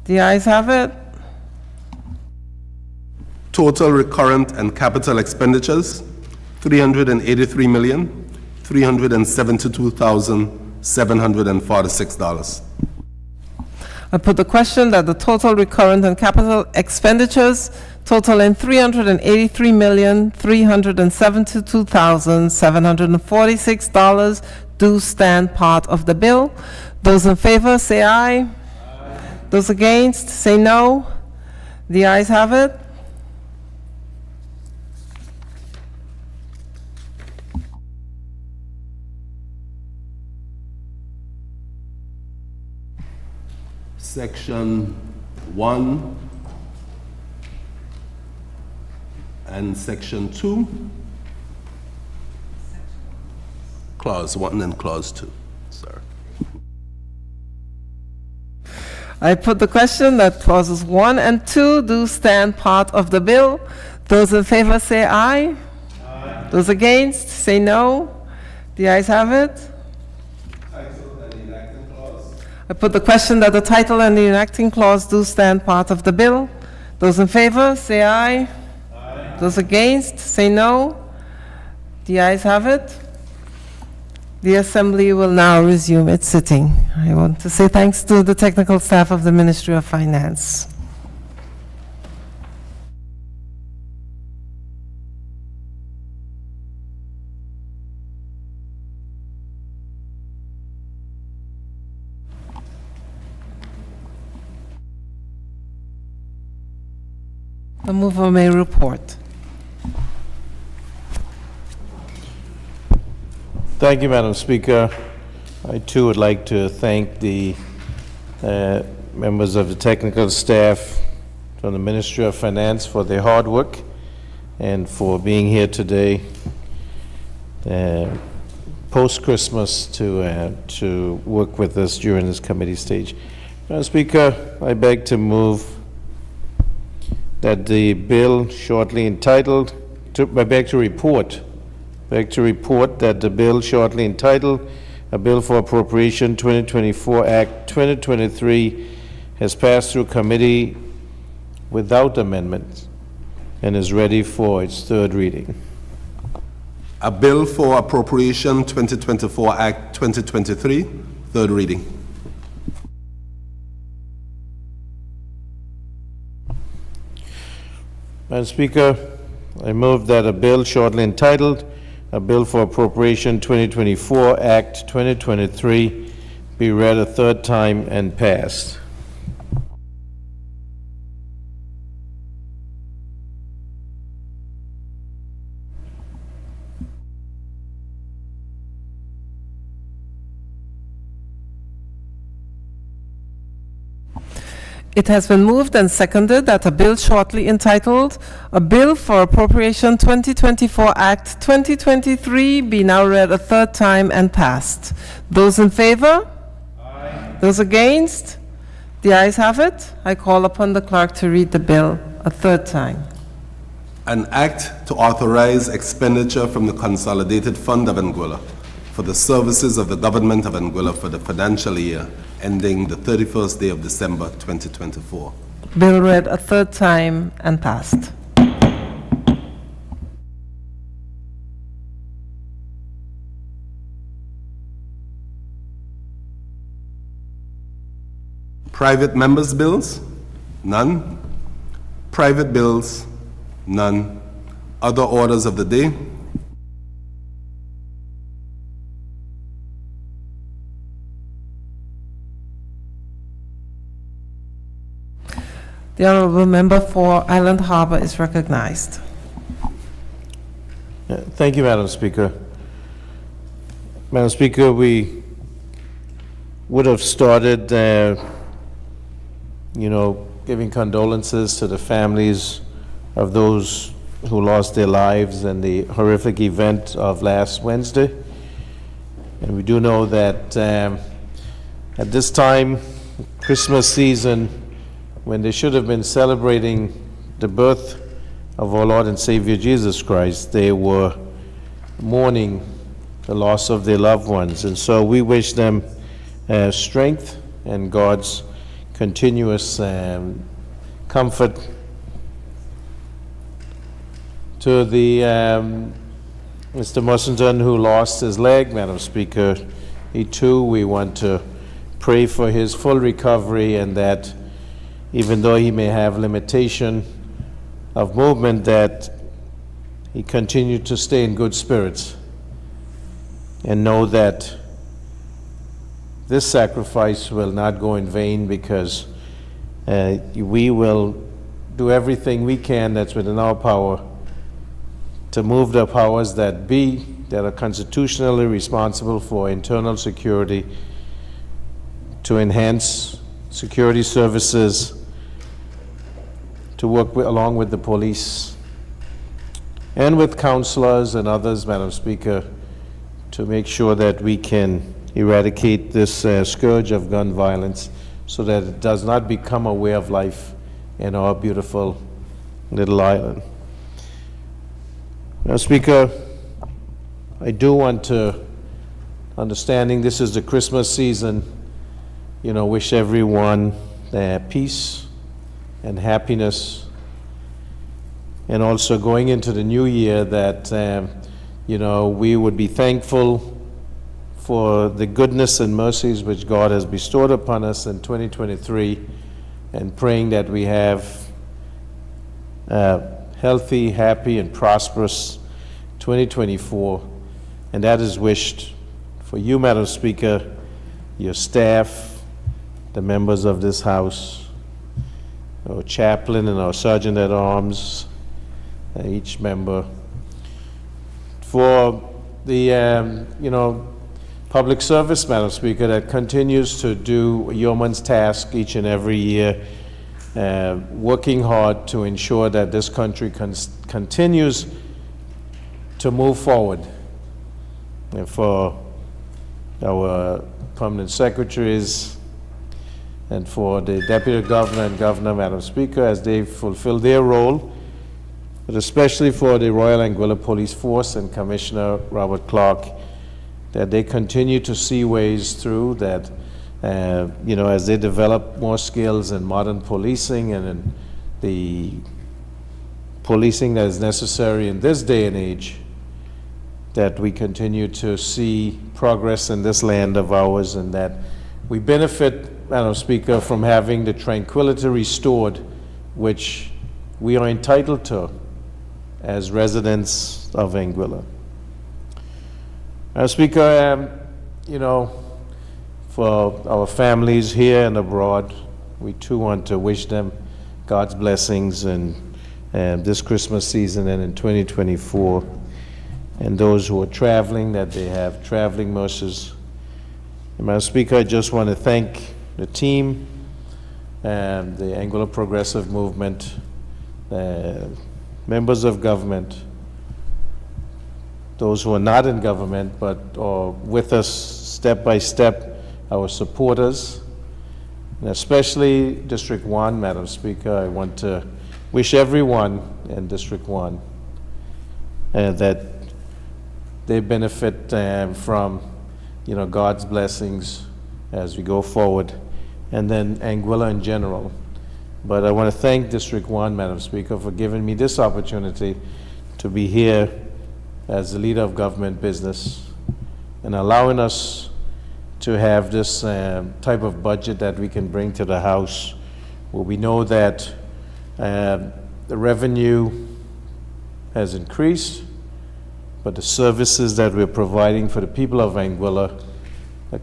The ayes have it. Total recurrent and capital expenditures, $383,372,746. I put the question that the total recurrent and capital expenditures totaling $383,372,746 do stand part of the bill. Those in favor say aye. Aye. Those against say no. The ayes have it. Section 1 and Section 2. Clause 1 and Clause 2, sir. I put the question that clauses 1 and 2 do stand part of the bill. Those in favor say aye. Aye. Those against say no. The ayes have it. I put the question that the title and the enacting clause do stand part of the bill. Those in favor say aye. Aye. Those against say no. The ayes have it. The Assembly will now resume its sitting. I want to say thanks to the technical staff of the Ministry of Finance. The mover may report. Thank you, Madam Speaker. I too would like to thank the members of the technical staff from the Ministry of Finance for their hard work and for being here today post-Christmas to work with us during this committee stage. Madam Speaker, I beg to move that the bill shortly entitled, I beg to report that the bill shortly entitled, a bill for appropriation 2024 Act 2023 has passed through committee without amendment and is ready for its third reading. A bill for appropriation 2024 Act 2023, third reading. Madam Speaker, I move that a bill shortly entitled, a bill for appropriation 2024 Act 2023 be read a third time and passed. It has been moved and seconded that a bill shortly entitled, a bill for appropriation 2024 Act 2023 be now read a third time and passed. Those in favor? Aye. Those against? The ayes have it. I call upon the clerk to read the bill a third time. An act to authorize expenditure from the Consolidated Fund of Anguilla for the services of the Government of Anguilla for the financial year ending the 31st day of December 2024. Bill read a third time and passed. Private members' bills? None. Private bills? None. Other orders of the day? The honorable member for Island Harbor is recognized. Thank you, Madam Speaker. Madam Speaker, we would have started, giving condolences to the families of those who lost their lives in the horrific event of last Wednesday. And we do know that at this time, Christmas season, when they should have been celebrating the birth of our Lord and Savior Jesus Christ, they were mourning the loss of their loved ones. And so we wish them strength and God's continuous comfort. To the Mr. Mussenden who lost his leg, Madam Speaker, he too, we want to pray for his full recovery, and that even though he may have limitation of movement, that he continue to stay in good spirits and know that this sacrifice will not go in vain, because we will do everything we can that's within our power to move the powers that be, that are constitutionally responsible for internal security, to enhance security services, to work along with the police and with counselors and others, Madam Speaker, to make sure that we can eradicate this scourge of gun violence so that it does not become a way of life in our beautiful little island. Now, Speaker, I do want to, understanding this is the Christmas season, wish everyone peace and happiness, and also going into the new year that, we would be thankful for the goodness and mercies which God has bestowed upon us in 2023, and praying that we have healthy, happy, and prosperous 2024. And that is wished for you, Madam Speaker, your staff, the members of this House, our chaplain and our sergeant at arms, each member, for the public service, Madam Speaker, that continues to do a yeoman's task each and every year, working hard to ensure that this country continues to move forward. And for our permanent secretaries and for the Deputy Governor and Governor, Madam Speaker, as they fulfill their role, but especially for the Royal Anguilla Police Force and Commissioner Robert Clark, that they continue to see ways through that, as they develop more skills in modern policing and in the policing that is necessary in this day and age, that we continue to see progress in this land of ours, and that we benefit, Madam Speaker, from having the tranquility restored which we are entitled to as residents of Anguilla. Madam Speaker, for our families here and abroad, we too want to wish them God's blessings in this Christmas season and in 2024. And those who are traveling, that they have traveling mercies. And Madam Speaker, I just want to thank the team and the Anguilla Progressive Movement, members of government, those who are not in government but are with us step by step, our supporters, and especially District 1, Madam Speaker. I want to wish everyone in District 1 that they benefit from, God's blessings as we go forward, and then Anguilla in general. But I want to thank District 1, Madam Speaker, for giving me this opportunity to be here as the leader of government business and allowing us to have this type of budget that we can bring to the House, where we know that the revenue has increased, but the services that we're providing for the people of Anguilla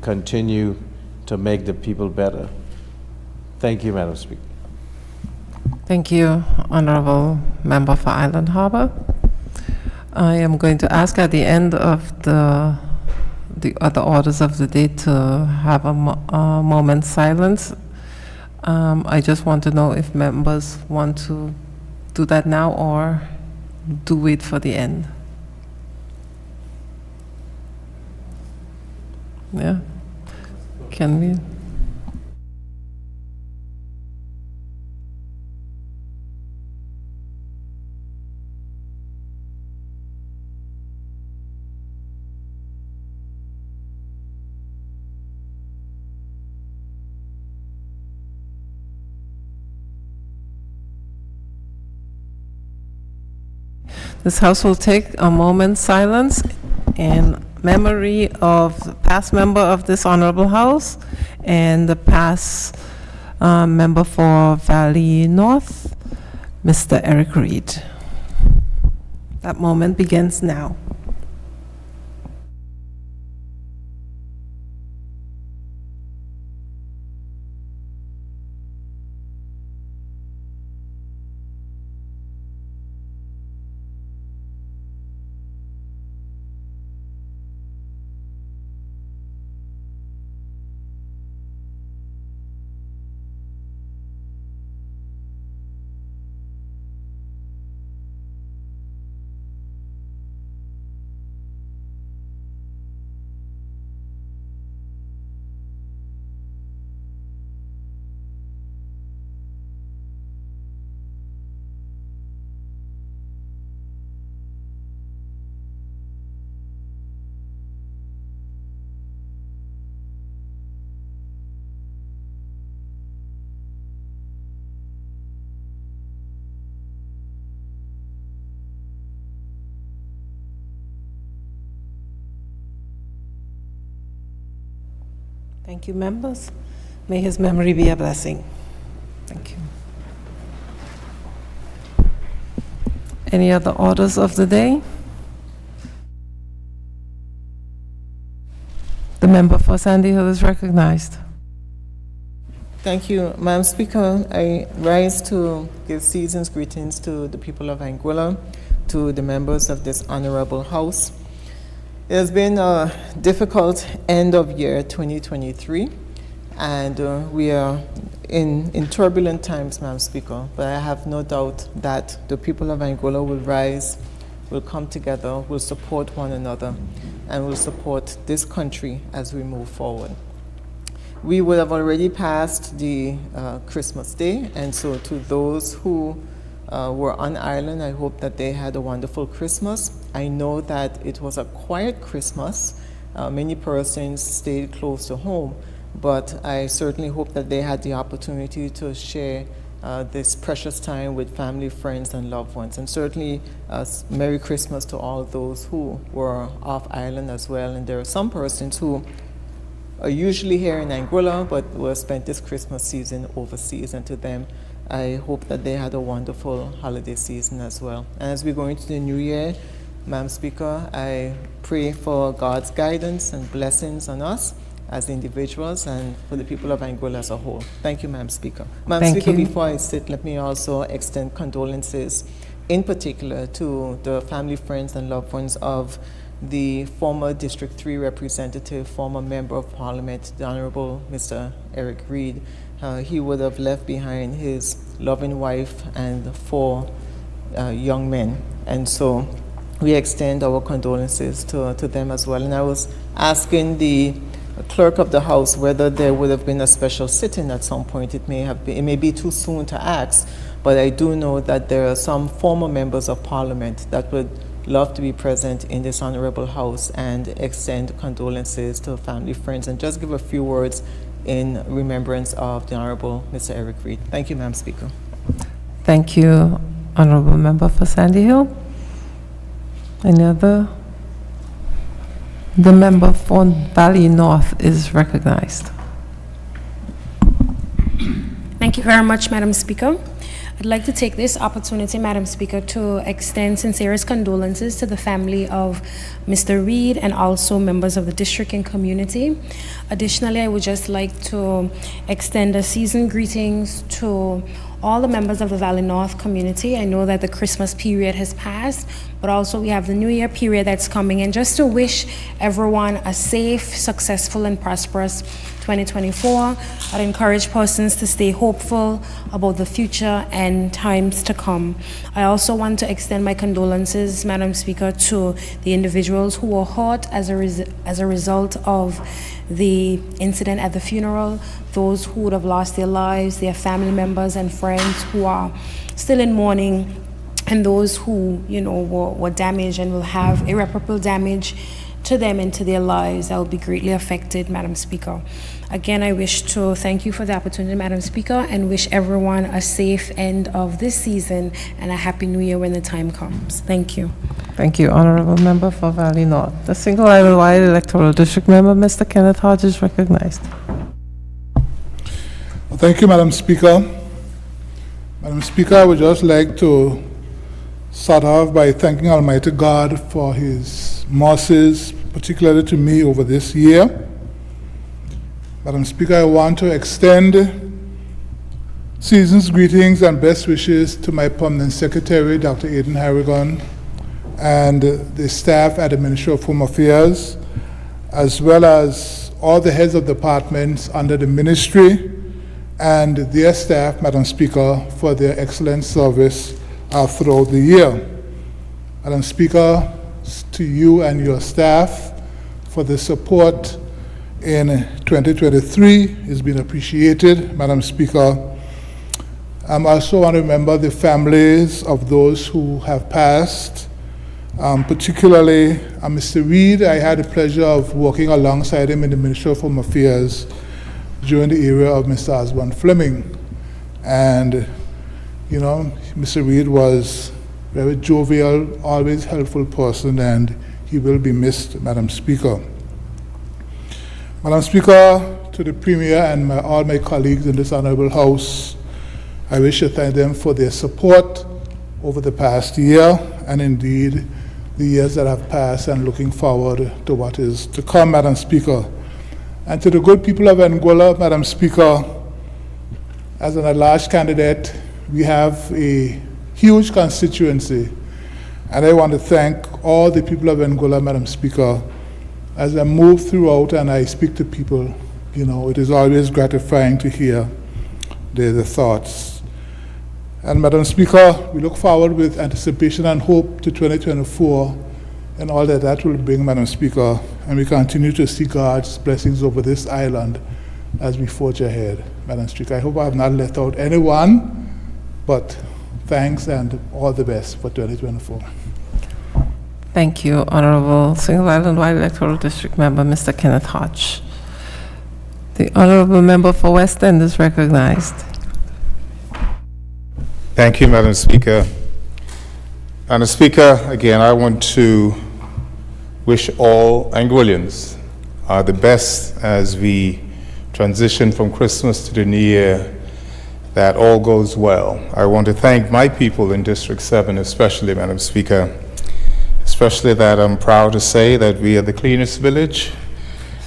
continue to make the people better. Thank you, Madam Speaker. Thank you, Honorable Member for Island Harbor. I am going to ask at the end of the other orders of the day to have a moment's silence. I just want to know if members want to do that now or do wait for the end. Yeah, can we? This House will take a moment's silence in memory of the past member of this Honorable House and the past member for Valley North, Mr. Eric Reed. That moment begins now. Thank you, members. May his memory be a blessing. Thank you. Any other orders of the day? The member for Sandy Hill is recognized. Thank you, Madam Speaker. I rise to give season's greetings to the people of Anguilla, to the members of this honorable House. It has been a difficult end of year 2023, and we are in turbulent times, Madam Speaker, but I have no doubt that the people of Anguilla will rise, will come together, will support one another, and will support this country as we move forward. We would have already passed the Christmas Day, and so to those who were on Ireland, I hope that they had a wonderful Christmas. I know that it was a quiet Christmas. Many persons stayed close to home, but I certainly hope that they had the opportunity to share this precious time with family, friends, and loved ones. And certainly, Merry Christmas to all those who were off island as well. And there are some persons who are usually here in Anguilla, but will spend this Christmas season overseas. And to them, I hope that they had a wonderful holiday season as well. And as we go into the new year, Madam Speaker, I pray for God's guidance and blessings on us as individuals and for the people of Anguilla as a whole. Thank you, Madam Speaker. Madam Thank Speaker, you. before I sit, let me also extend condolences, in particular to the family, friends, and loved ones of the former District 3 representative, former Member of Parliament, the Honorable Mr. Eric Reid. He would have left behind his loving wife and 4 young men. And so we extend our condolences to them as well. And I was asking the clerk of the House whether there would have been a special sit-in at some point. It may be too soon to ask, but I do know that there are some former members of Parliament that would love to be present in this honorable House and extend condolences to family, friends, and just give a few words in remembrance of the Honorable Mr. Eric Reid. Thank you, Madam Speaker. Thank you, Honorable Member for Sandy Hill. Any other? The member for Valley North is recognized. Thank you very much, Madam Speaker. I'd like to take this opportunity, Madam Speaker, to extend sincerest condolences to the family of Mr. Reid and also members of the district and community. Additionally, I would just like to extend a season greetings to all the members of the Valley North community. I know that the Christmas period has passed, but also we have the New Year period that's coming, and just to wish everyone a safe, successful, and prosperous 2024. I'd encourage persons to stay hopeful about the future and times to come. I also want to extend my condolences, Madam Speaker, to the individuals who were hurt as a result of the incident at the funeral, those who would have lost their lives, their family members and friends who are still in mourning, and those who, were damaged and will have irreparable damage to them and to their lives that will be greatly affected, Madam Speaker. Again, I wish to thank you for the opportunity, Madam Speaker, and wish everyone a safe end of this season and a happy new year when the time comes. Thank you. Thank you, Honorable Member for Valley North. The Single Island Wide Electoral District Member, Mr. Kenneth Hodge, is recognized. Thank you, Madam Speaker. Madam Speaker, I would just like to start off by thanking Almighty God for His mercies, particularly to me over this year. Madam Speaker, I want to extend season's greetings and best wishes to my permanent secretary, Dr. Aidan Harrigan, and the staff at the Ministry of Home Affairs, as well as all the heads of departments under the ministry and their staff, Madam Speaker, for their excellent service throughout the year. Madam Speaker, to you and your staff for the support in 2023 has been appreciated, Madam Speaker. I also want to remember the families of those who have passed, particularly Mr. Reid. I had the pleasure of working alongside him in the Ministry of Home Affairs during the era of Mr. Osborne Fleming. And, Mr. Reid was a very jovial, always helpful person, and he will be missed, Madam Speaker. Madam Speaker, to the Premier and all my colleagues in this Honorable House, I wish to thank them for their support over the past year and indeed the years that have passed, and looking forward to what is to come, Madam Speaker. And to the good people of Anguilla, Madam Speaker, as an at-large candidate, we have a huge constituency, and I want to thank all the people of Anguilla, Madam Speaker. As I move throughout and I speak to people, it is always gratifying to hear their thoughts. And Madam Speaker, we look forward with anticipation and hope to 2024 and all that will bring, Madam Speaker, and we continue to see God's blessings over this island as we forge ahead, Madam Speaker. I hope I have not left out anyone, but thanks and all the best for 2024. Thank you, Honorable Single Island Wide Electoral District Member, Mr. Kenneth Hodge. The Honorable Member for West End is recognized. Thank you, Madam Speaker. Madam Speaker, again, I want to wish all Anguillians the best as we transition from Christmas to the New Year, that all goes well. I want to thank my people in District 7, especially, Madam Speaker, especially that I'm proud to say that we are the cleanest village,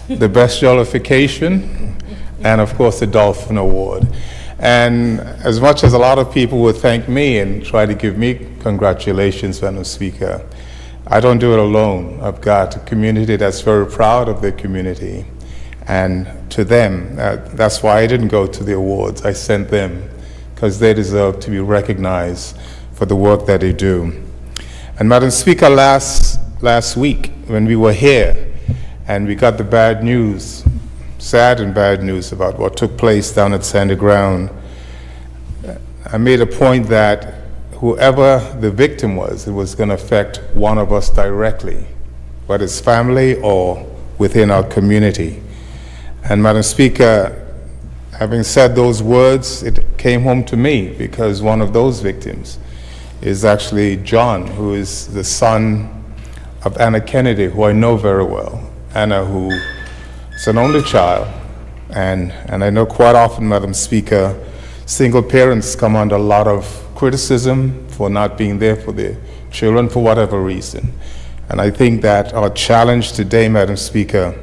the best jollification, and of course the Dolphin Award. And as much as a lot of people would thank me and try to give me congratulations, Madam Speaker, I don't do it alone. I've got a community that's very proud of their community. And to them, that's why I didn't go to the awards. I sent them because they deserve to be recognized for the work that they do. And Madam Speaker, last week when we were here and we got the bad news, sad and bad news about what took place down at Sandy Ground, I made a point that whoever the victim was, it was going to affect one of us directly, whether it's family or within our community. And Madam Speaker, having said those words, it came home to me because one of those victims is actually John, who is the son of Anna Kennedy, who I know very well. Anna, who is an only child, and I know quite often, Madam Speaker, single parents come under a lot of criticism for not being there for their children for whatever reason. And I think that our challenge today, Madam Speaker,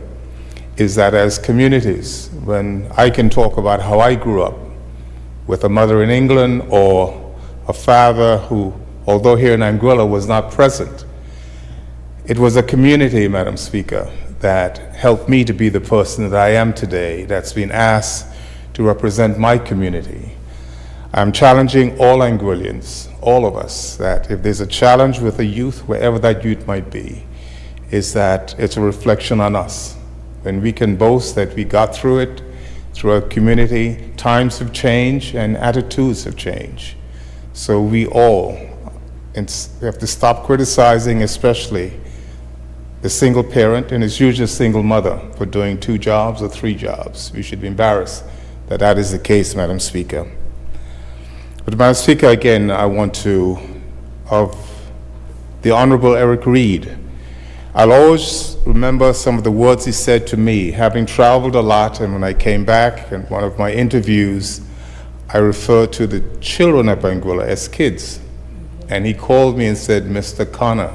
is that as communities, when I can talk about how I grew up with a mother in England or a father who, although here in Anguilla, was not present, it was a community, Madam Speaker, that helped me to be the person that I am today, that's been asked to represent my community. I'm challenging all Anguillians, all of us, that if there's a challenge with a youth, wherever that youth might be, is that it's a reflection on us. When we can boast that we got through it, through our community, times have changed and attitudes have changed. So we all have to stop criticizing, especially the single parent, and it's usually a single mother, for doing 2 jobs or 3 jobs. We should be embarrassed that that is the case, Madam Speaker. But Madam Speaker, again, I want to, of the Honorable Eric Reid, I'll always remember some of the words he said to me, having traveled a lot, and when I came back in one of my interviews, I referred to the children of Anguilla as kids. And he called me and said, Mr. Connor,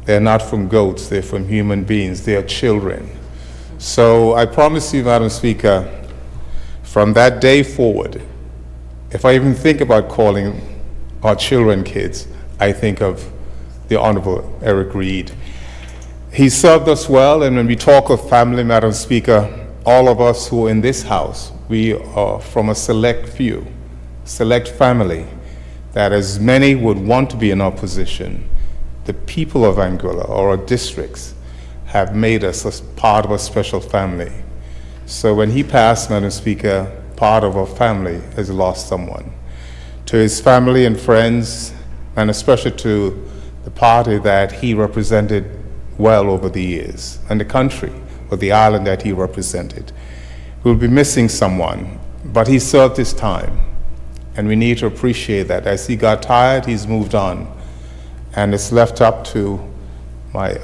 they're not from goats, they're from human beings, they are children. So I promise you, Madam Speaker, from that day forward, if I even think about calling our children kids, I think of the Honorable Eric Reid. He served us well, and when we talk of family, Madam Speaker, all of us who are in this house, we are from a select few, select family, that as many would want to be in our position, the people of Anguilla or our districts have made us a part of a special family. So when he passed, Madam Speaker, part of our family has lost someone. To his family and friends, and especially to the party that he represented well over the years, and the country or the island that he represented, we'll be missing someone, but he served his time. And we need to appreciate that. As he got tired, he's moved on. And it's left up to my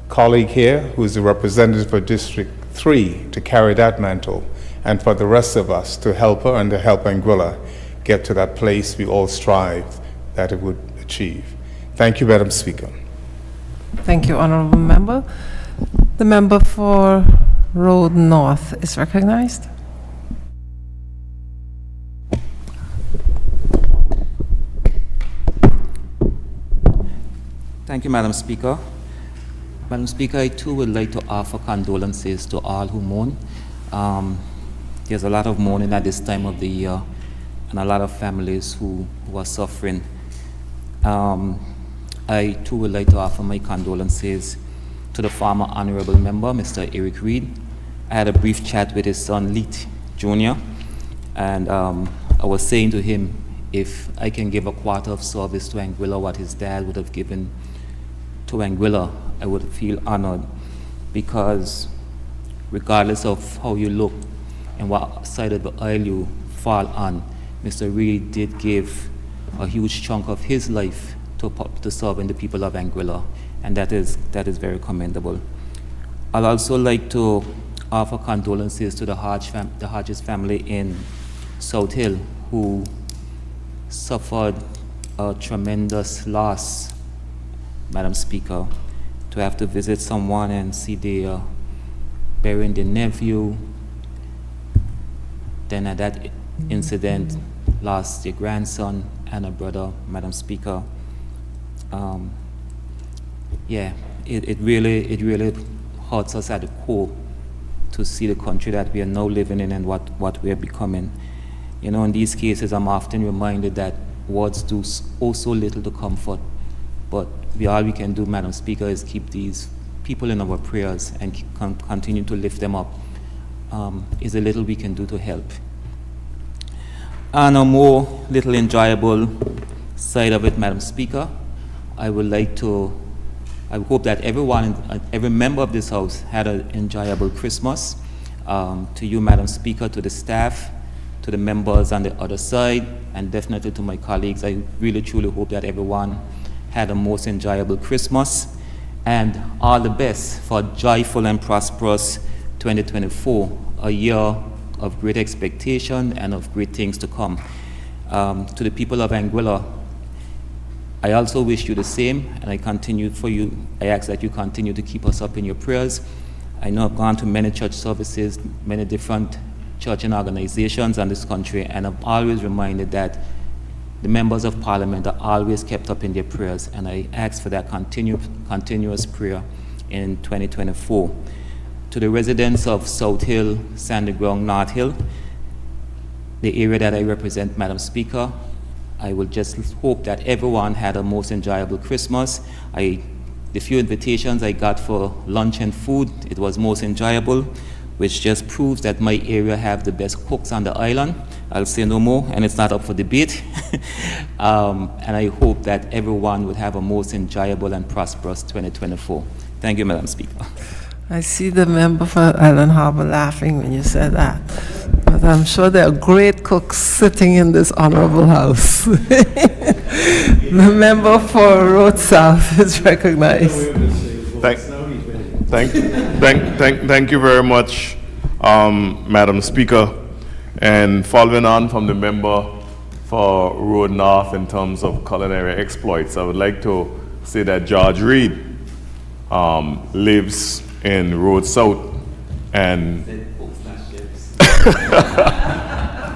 colleague here, who is the representative for District 3 to carry that mantle, and for the rest of us to help her and to help Anguilla get to that place we all strive that it would achieve. Thank you, Madam Speaker. Thank you, Honorable Member. The member for Road North is recognized. Thank you, Madam Speaker. Madam Speaker, I too would like to offer condolences to all who mourn. There's a lot of mourning at this time of the year and a lot of families who are suffering. I too would like to offer my condolences to the former honorable member, Mr. Eric Reed. I had a brief chat with his son, Leet Jr., and I was saying to him, if I can give a quarter of service to Anguilla, what his dad would have given to Anguilla, I would feel honored, because regardless of how you look and what side of the aisle you fall on, Mr. Reed did give a huge chunk of his life to serving the people of Anguilla, and that is very commendable. I'd also like to offer condolences to the Hodges family in South Hill, who suffered a tremendous loss, Madam Speaker, to have to visit someone and see their burying their nephew, then at that incident lost their grandson and a brother, Madam Speaker. It really hurts us at the core to see the country that we are now living in and what we are becoming. You know, in these cases, I'm often reminded that words do so little to comfort, but all we can do, Madam Speaker, is keep these people in our prayers and continue to lift them up. Is a little we can do to help. On a more little enjoyable side of it, Madam Speaker, I hope that every member of this House had an enjoyable Christmas. To you, Madam Speaker, to the staff, to the members on the other side, and definitely to my colleagues, I really truly hope that everyone had a most enjoyable Christmas, and all the best for a joyful and prosperous 2024, a year of great expectation and of great things to come. To the people of Anguilla, I also wish you the same, and I ask that you continue to keep us up in your prayers. I know I've gone to many church services, many different church and organizations in this country, and I'm always reminded that the members of Parliament are always kept up in their prayers, and I ask for that continuous prayer in 2024. To the residents of South Hill, Sandy Ground, North Hill, the area that I represent, Madam Speaker, I will just hope that everyone had a most enjoyable Christmas. The few invitations I got for lunch and food, it was most enjoyable, which just proves that my area have the best cooks on the island. I'll say no more, and it's not up for debate. And I hope that everyone would have a most enjoyable and prosperous 2024. Thank you, Madam Speaker. I see the member for Island Harbor laughing when you said that, but I'm sure there are great cooks sitting in this honorable house. The member for Road South is recognized. Thank you very much, Madam Speaker. And following on from the member for Road North in terms of culinary exploits, I would like to say that George Reed lives in Road South, and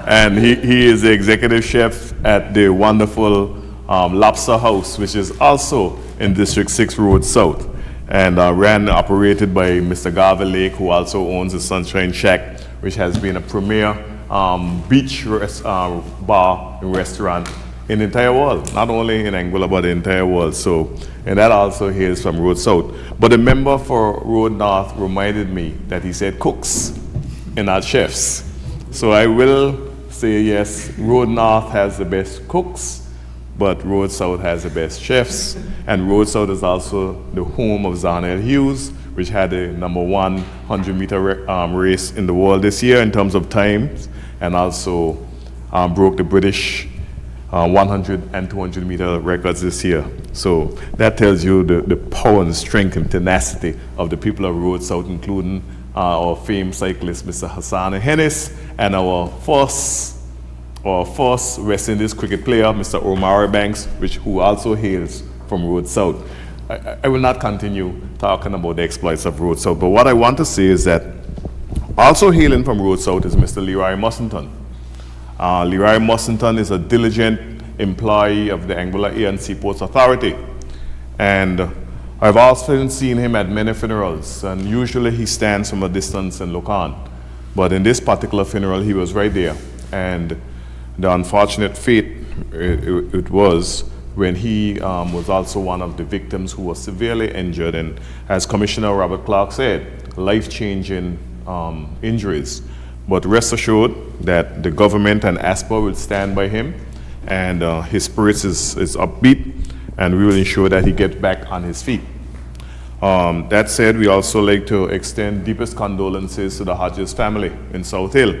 and he is the executive chef at the wonderful Lobster House, which is also in District 6 Road South, and ran and operated by Mr. Garvey Lake, who also owns the Sunshine Shack, which has been a premier beach bar and restaurant in the entire world, not only in Anguilla, but the entire world. So, and that also hails from Road South. But the member for Road North reminded me that he said cooks and not chefs. So I will say yes, Road North has the best cooks, but Road South has the best chefs. And Road South is also the home of Zarnell Hughes, which had the #1 100-meter race in the world this year in terms of times, and also broke the British 100 and 200-meter records this year. So that tells you the power and strength and tenacity of the people of Road South, including our famed cyclist, Mr. Hassan Hennis, and our first West Indies cricket player, Mr. Omar Banks, who also hails from Road South. I will not continue talking about the exploits of Road South, but what I want to say is that also hailing from Road South is Mr. Leroy Mussington. Leroy Mussington is a diligent employee of the Anguilla ANC Ports Authority, and I've often seen him at many funerals, and usually he stands from a distance and look on. But in this particular funeral, he was right there, and the unfortunate fate it was when he was also one of the victims who was severely injured, and as Commissioner Robert Clark said, life-changing injuries. But rest assured that the government and ASPA will stand by him, and his spirits is upbeat, and we will ensure that he gets back on his feet. That said, we also like to extend deepest condolences to the Hodges family in South Hill,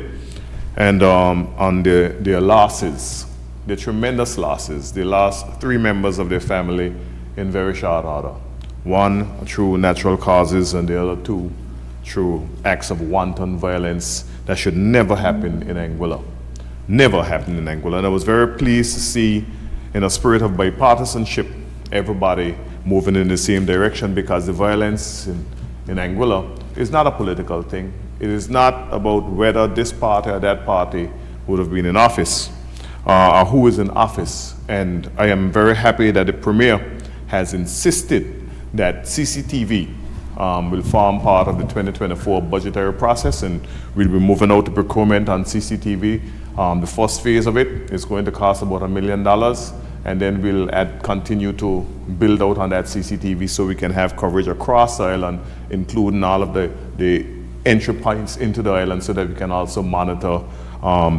and on their losses, the tremendous losses. They lost 3 members of their family in very short order. One through natural causes, and the other 2 through acts of wanton violence that should never happen in Anguilla. Never happen in Anguilla. And I was very pleased to see, in a spirit of bipartisanship, everybody moving in the same direction, because the violence in Anguilla is not a political thing. It is not about whether this party or that party would have been in office, or who is in office. And I am very happy that the Premier has insisted that CCTV will form part of the 2024 budgetary process, and we'll be moving out to procurement on CCTV. The first phase of it is going to cost about $1 million, and then we'll continue to build out on that CCTV so we can have coverage across the island, including all of the entry points into the island, so that we can also monitor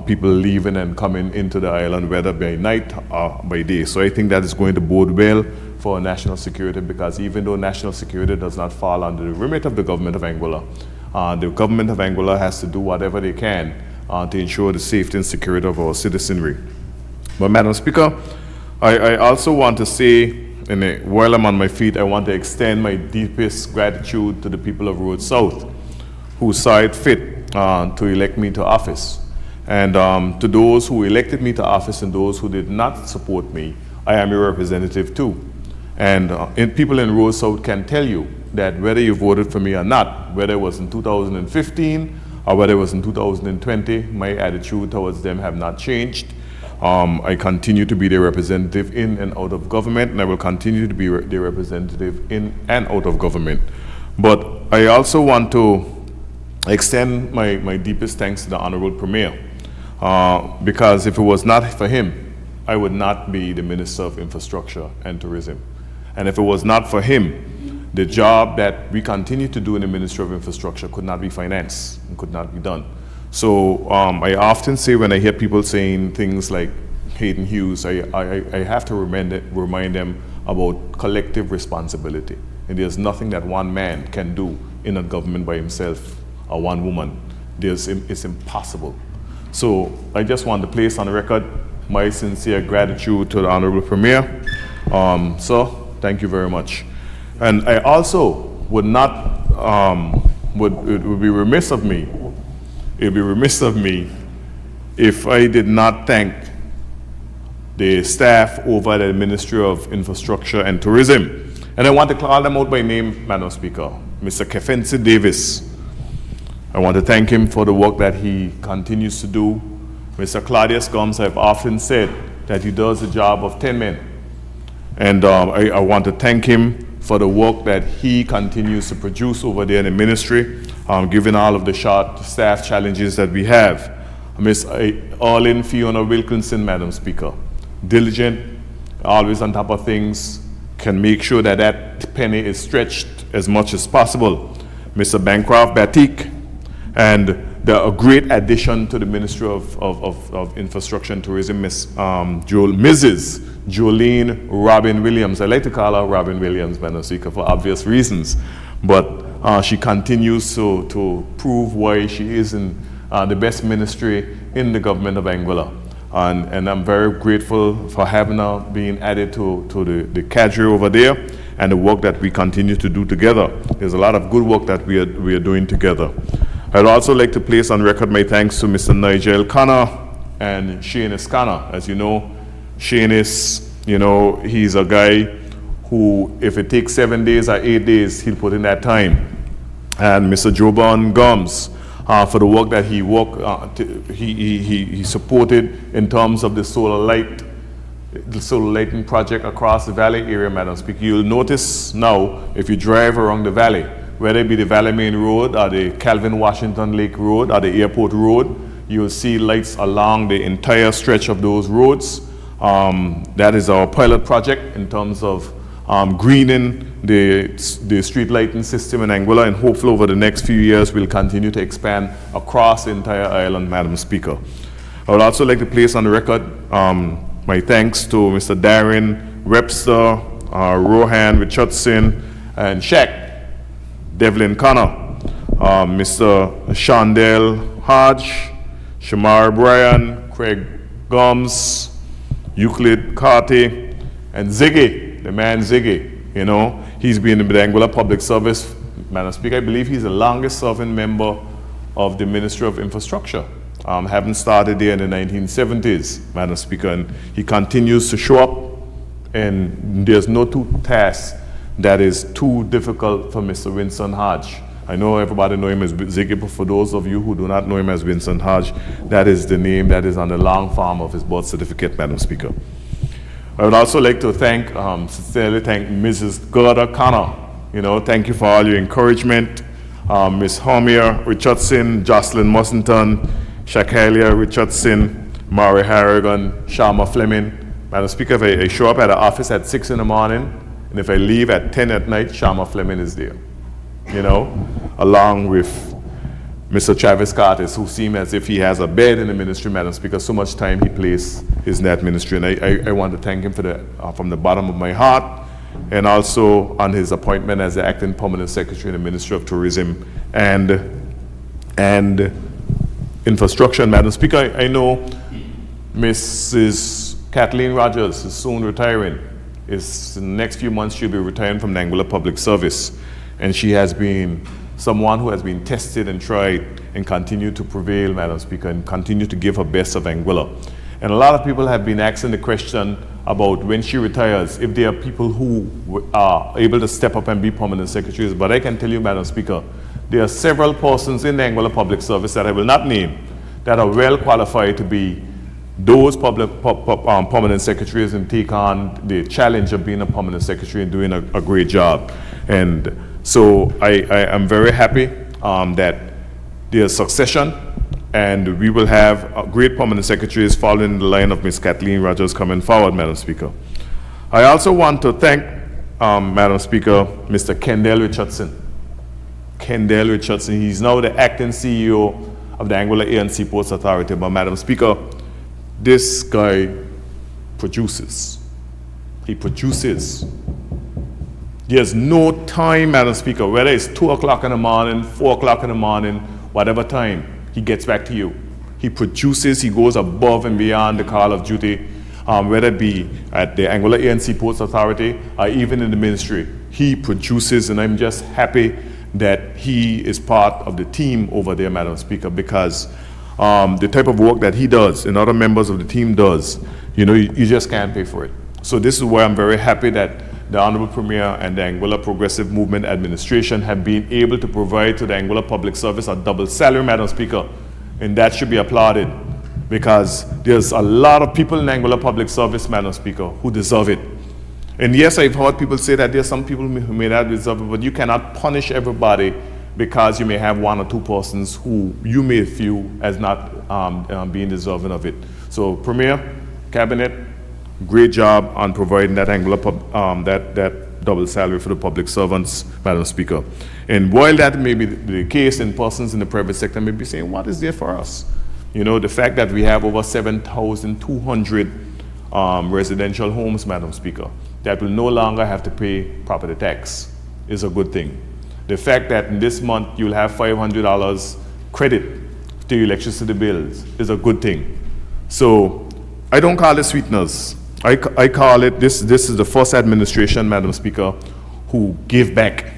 people leaving and coming into the island, whether by night or by day. So I think that is going to bode well for national security, because even though national security does not fall under the remit of the government of Anguilla, the government of Anguilla has to do whatever they can to ensure the safety and security of our citizenry. But Madam Speaker, I also want to say, while I'm on my feet, I want to extend my deepest gratitude to the people of Road South, who saw it fit to elect me to office. And to those who elected me to office and those who did not support me, I am your representative too. And people in Road South can tell you that whether you voted for me or not, whether it was in 2015 or whether it was in 2020, my attitude towards them have not changed. I continue to be their representative in and out of government, and I will continue to be their representative in and out of government. But I also want to extend my deepest thanks to the Honorable Premier, because if it was not for him, I would not be the Minister of Infrastructure and Tourism. And if it was not for him, the job that we continue to do in the Ministry of Infrastructure could not be financed and could not be done. So I often say, when I hear people saying things like Hayden Hughes, I have to remind them about collective responsibility. And there's nothing that one man can do in a government by himself, or one woman. It's impossible. So I just want to place on record my sincere gratitude to the Honorable Premier. So thank you very much. And I also would not, it would be remiss of me, if I did not thank the staff over at the Ministry of Infrastructure and Tourism. And I want to call them out by name, Madam Speaker. Mr. Kefensi Davis. I want to thank him for the work that he continues to do. Mr. Claudius Gomes, I've often said that he does the job of 10 men. And I want to thank him for the work that he continues to produce over there in the ministry, given all of the short staff challenges that we have. Ms. Arlene Fiona Wilkinson, Madam Speaker, diligent, always on top of things, can make sure that that penny is stretched as much as possible. Mr. Bancroft Batik, and a great addition to the Ministry of Infrastructure and Tourism, Mrs. Jolene Robin Williams. I like to call her Robin Williams, Madam Speaker, for obvious reasons. But she continues to prove why she is in the best ministry in the government of Anguilla. And I'm very grateful for having her being added to the cadre over there. and the work that we continue to do together. There's a lot of good work that we are doing together. I'd also like to place on record my thanks to Mr. Nigel Connor and Shane Connor. As you know, Shane is, he's a guy who, if it takes 7 days or 8 days, he'll put in that time. And Mr. Joban Gums, for the work that he supported in terms of the solar lighting project across the valley area, Madam Speaker. You'll notice now, if you drive around the valley, whether it be the Valley Main Road or the Calvin Washington Lake Road or the Airport Road, you'll see lights along the entire stretch of those roads. That is our pilot project in terms of greening the street lighting system in Anguilla, and hopefully over the next few years we'll continue to expand across the entire island, Madam Speaker. I would also like to place on the record my thanks to Mr. Darren Webster, Rohan Richardson, and Shaq Devlin Connor, Mr. Shondell Hodge, Shamar Bryan, Craig Gomes, Euclid Carty, and Ziggy, the man Ziggy. He's been in the Anguilla Public Service, Madam Speaker. I believe he's the longest serving member of the Ministry of Infrastructure, having started there in the 1970s, Madam Speaker, and he continues to show up, and there's no two tasks that is too difficult for Mr. Winston Hodge. I know everybody know him as Ziggy, but for those of you who do not know him as Winston Hodge, that is the name that is on the long form of his birth certificate, Madam Speaker. I would also like to sincerely thank Mrs. Gerda Connor. Thank you for all your encouragement. Ms. Homier Richardson, Jocelyn Mussington, Shakalia Richardson, Maury Harrigan, Sharma Fleming. Madam Speaker, if I show up at the office at 6 in the morning, and if I leave at 10 at night, Sharma Fleming is there, along with Mr. Travis Curtis, who seems as if he has a bed in the ministry, Madam Speaker. So much time he plays in that ministry, and I want to thank him from the bottom of my heart, and also on his appointment as the acting permanent secretary in the Ministry of Tourism and Infrastructure. Madam Speaker, I know Mrs. Kathleen Rogers is soon retiring. In the next few months she'll be retiring from the Anguilla Public Service, and she has been someone who has been tested and tried and continue to prevail, Madam Speaker, and continue to give her best of Anguilla. And a lot of people have been asking the question about when she retires, if there are people who are able to step up and be permanent secretaries. But I can tell you, Madam Speaker, there are several persons in the Anguilla Public Service that I will not name that are well qualified to be those permanent secretaries and take on the challenge of being a permanent secretary and doing a great job. And so I am very happy that there's succession, and we will have great permanent secretaries following the line of Ms. Kathleen Rogers coming forward, Madam Speaker. I also want to thank, Madam Speaker, Mr. Kendall Richardson. Kendall Richardson, he's now the acting CEO of the Anguilla Air and Seaports Authority. But Madam Speaker, this guy produces. He produces. There's no time, Madam Speaker, whether it's 2 o'clock in the morning, 4 o'clock in the morning, whatever time, he gets back to you. He produces, he goes above and beyond the call of duty, whether it be at the Anguilla Air and Seaports Authority or even in the ministry. He produces, and I'm just happy that he is part of the team over there, Madam Speaker, because the type of work that he does and other members of the team does, you just can't pay for it. So this is why I'm very happy that the Honorable Premier and the Anguilla Progressive Movement Administration have been able to provide to the Anguilla Public Service a double salary, Madam Speaker, and that should be applauded, because there's a lot of people in Anguilla Public Service, Madam Speaker, who deserve it. And yes, I've heard people say that there's some people who may not deserve it, but you cannot punish everybody because you may have 1 or 2 persons who you may view as not being deserving of it. So, Premier, Cabinet, great job on providing that that double salary for the public servants, Madam Speaker. And while that may be the case, and persons in the private sector may be saying, what is there for us? The fact that we have over 7,200 residential homes, Madam Speaker, that will no longer have to pay property tax is a good thing. The fact that in this month you'll have $500 credit to your electricity bills is a good thing. So I don't call it sweeteners. I call it, this is the first administration, Madam Speaker, who give back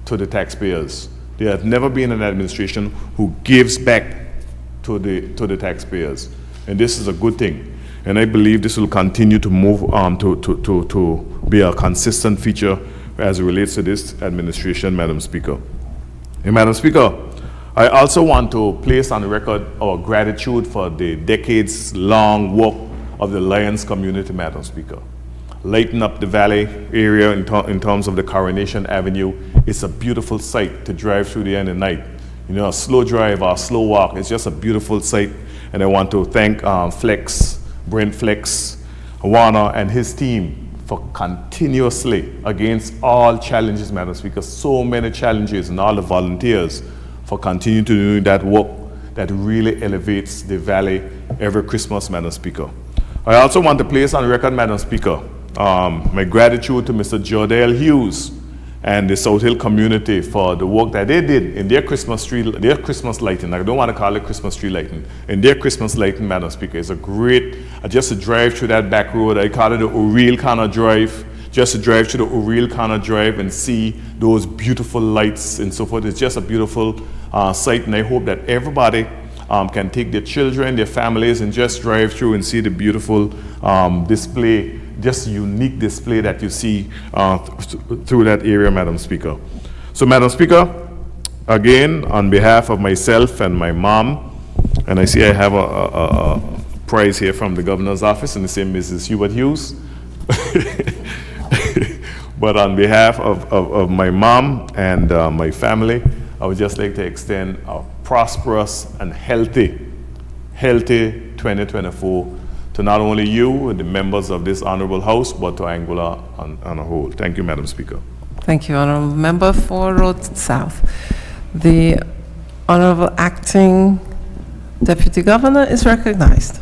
to the taxpayers. There has never been an administration who gives back to the taxpayers, and this is a good thing. And I believe this will continue to move to be a consistent feature as it relates to this administration, Madam Speaker. And Madam Speaker, I also want to place on record our gratitude for the decades-long work of the Lions community, Madam Speaker. Lighten up the valley area in terms of the Coronation Avenue. It's a beautiful sight to drive through there in the night. You know, a slow drive or a slow walk, it's just a beautiful sight. And I want to thank Brent Flex, Warner, and his team for continuously, against all challenges, Madam Speaker, so many challenges, and all the volunteers for continuing to do that work that really elevates the valley every Christmas, Madam Speaker. I also want to place on record, Madam Speaker, my gratitude to Mr. Jordale Hughes and the South Hill community for the work that they did in their Christmas lighting. I don't want to call it Christmas tree lighting. In their Christmas lighting, Madam Speaker, it's a great, just to drive through that back road, I call it the O'Reilly kind of drive, just to drive through the O'Reilly kind of drive and see those beautiful lights and so forth. It's just a beautiful sight, and I hope that everybody can take their children, their families, and just drive through and see the beautiful display, just unique display that you see through that area, Madam Speaker. So, Madam Speaker, again, on behalf of myself and my mom, and I see I have a prize here from the governor's office, and the same Mrs. Hubert Hughes. But on behalf of my mom and my family, I would just like to extend a prosperous and healthy 2024 to not only you, the members of this honorable house, but to Anguilla on a whole. Thank you, Madam Speaker. Thank you, Honorable Member for Road South. The Honorable Acting Deputy Governor is recognized.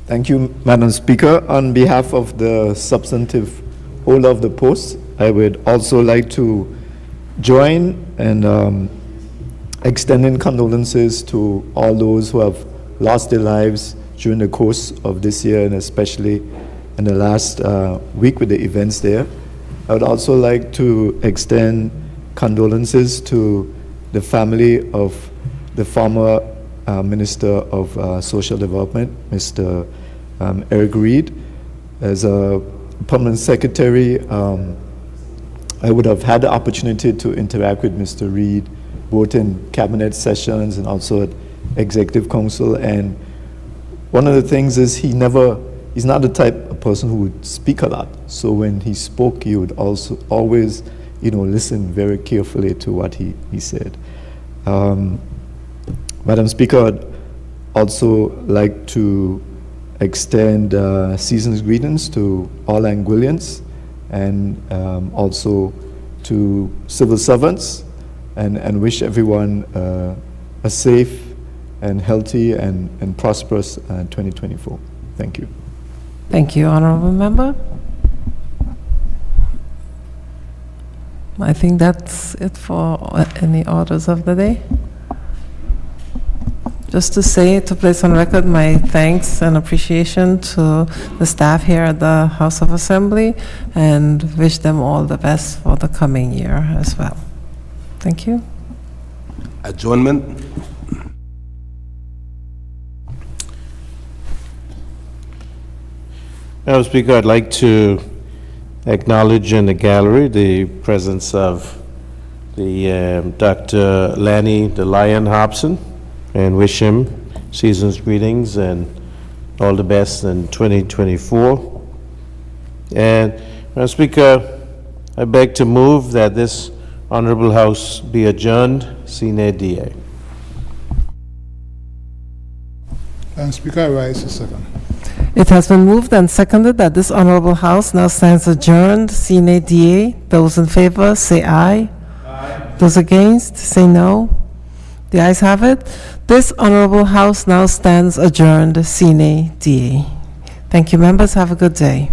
Thank you, Madam Speaker. On behalf of the substantive holder of the post, I would also like to join in extending condolences to all those who have lost their lives during the course of this year, and especially in the last week with the events there. I would also like to extend condolences to the family of the former Minister of Social Development, Mr. Eric Reed. As a permanent secretary, I would have had the opportunity to interact with Mr. Reed, both in cabinet sessions and also at Executive Council. And one of the things is he's not the type of person who would speak a lot. So when he spoke, he would also always, listen very carefully to what he said. Madam Speaker, I'd also like to extend season's greetings to all Anguillians, and also to civil servants, and wish everyone a safe and healthy and prosperous 2024. Thank you. Thank you, Honorable Member. I think that's it for any orders of the day. Just to place on record my thanks and appreciation to the staff here at the House of Assembly, and wish them all the best for the coming year as well. Thank you. Adjournment. Madam Speaker, I'd like to acknowledge in the gallery the presence of the Dr. Lanny the Lion Hobson, and wish him season's greetings and all the best in 2024. And, Madam Speaker, I beg to move that this Honorable House be adjourned sine die. Madam Speaker, I rise a second. It has been moved and seconded that this Honorable House now stands adjourned sine die. Those in favor say aye. Aye. Those against say no. The ayes have it. This Honorable House now stands adjourned sine die. Thank you, members. Have a good day.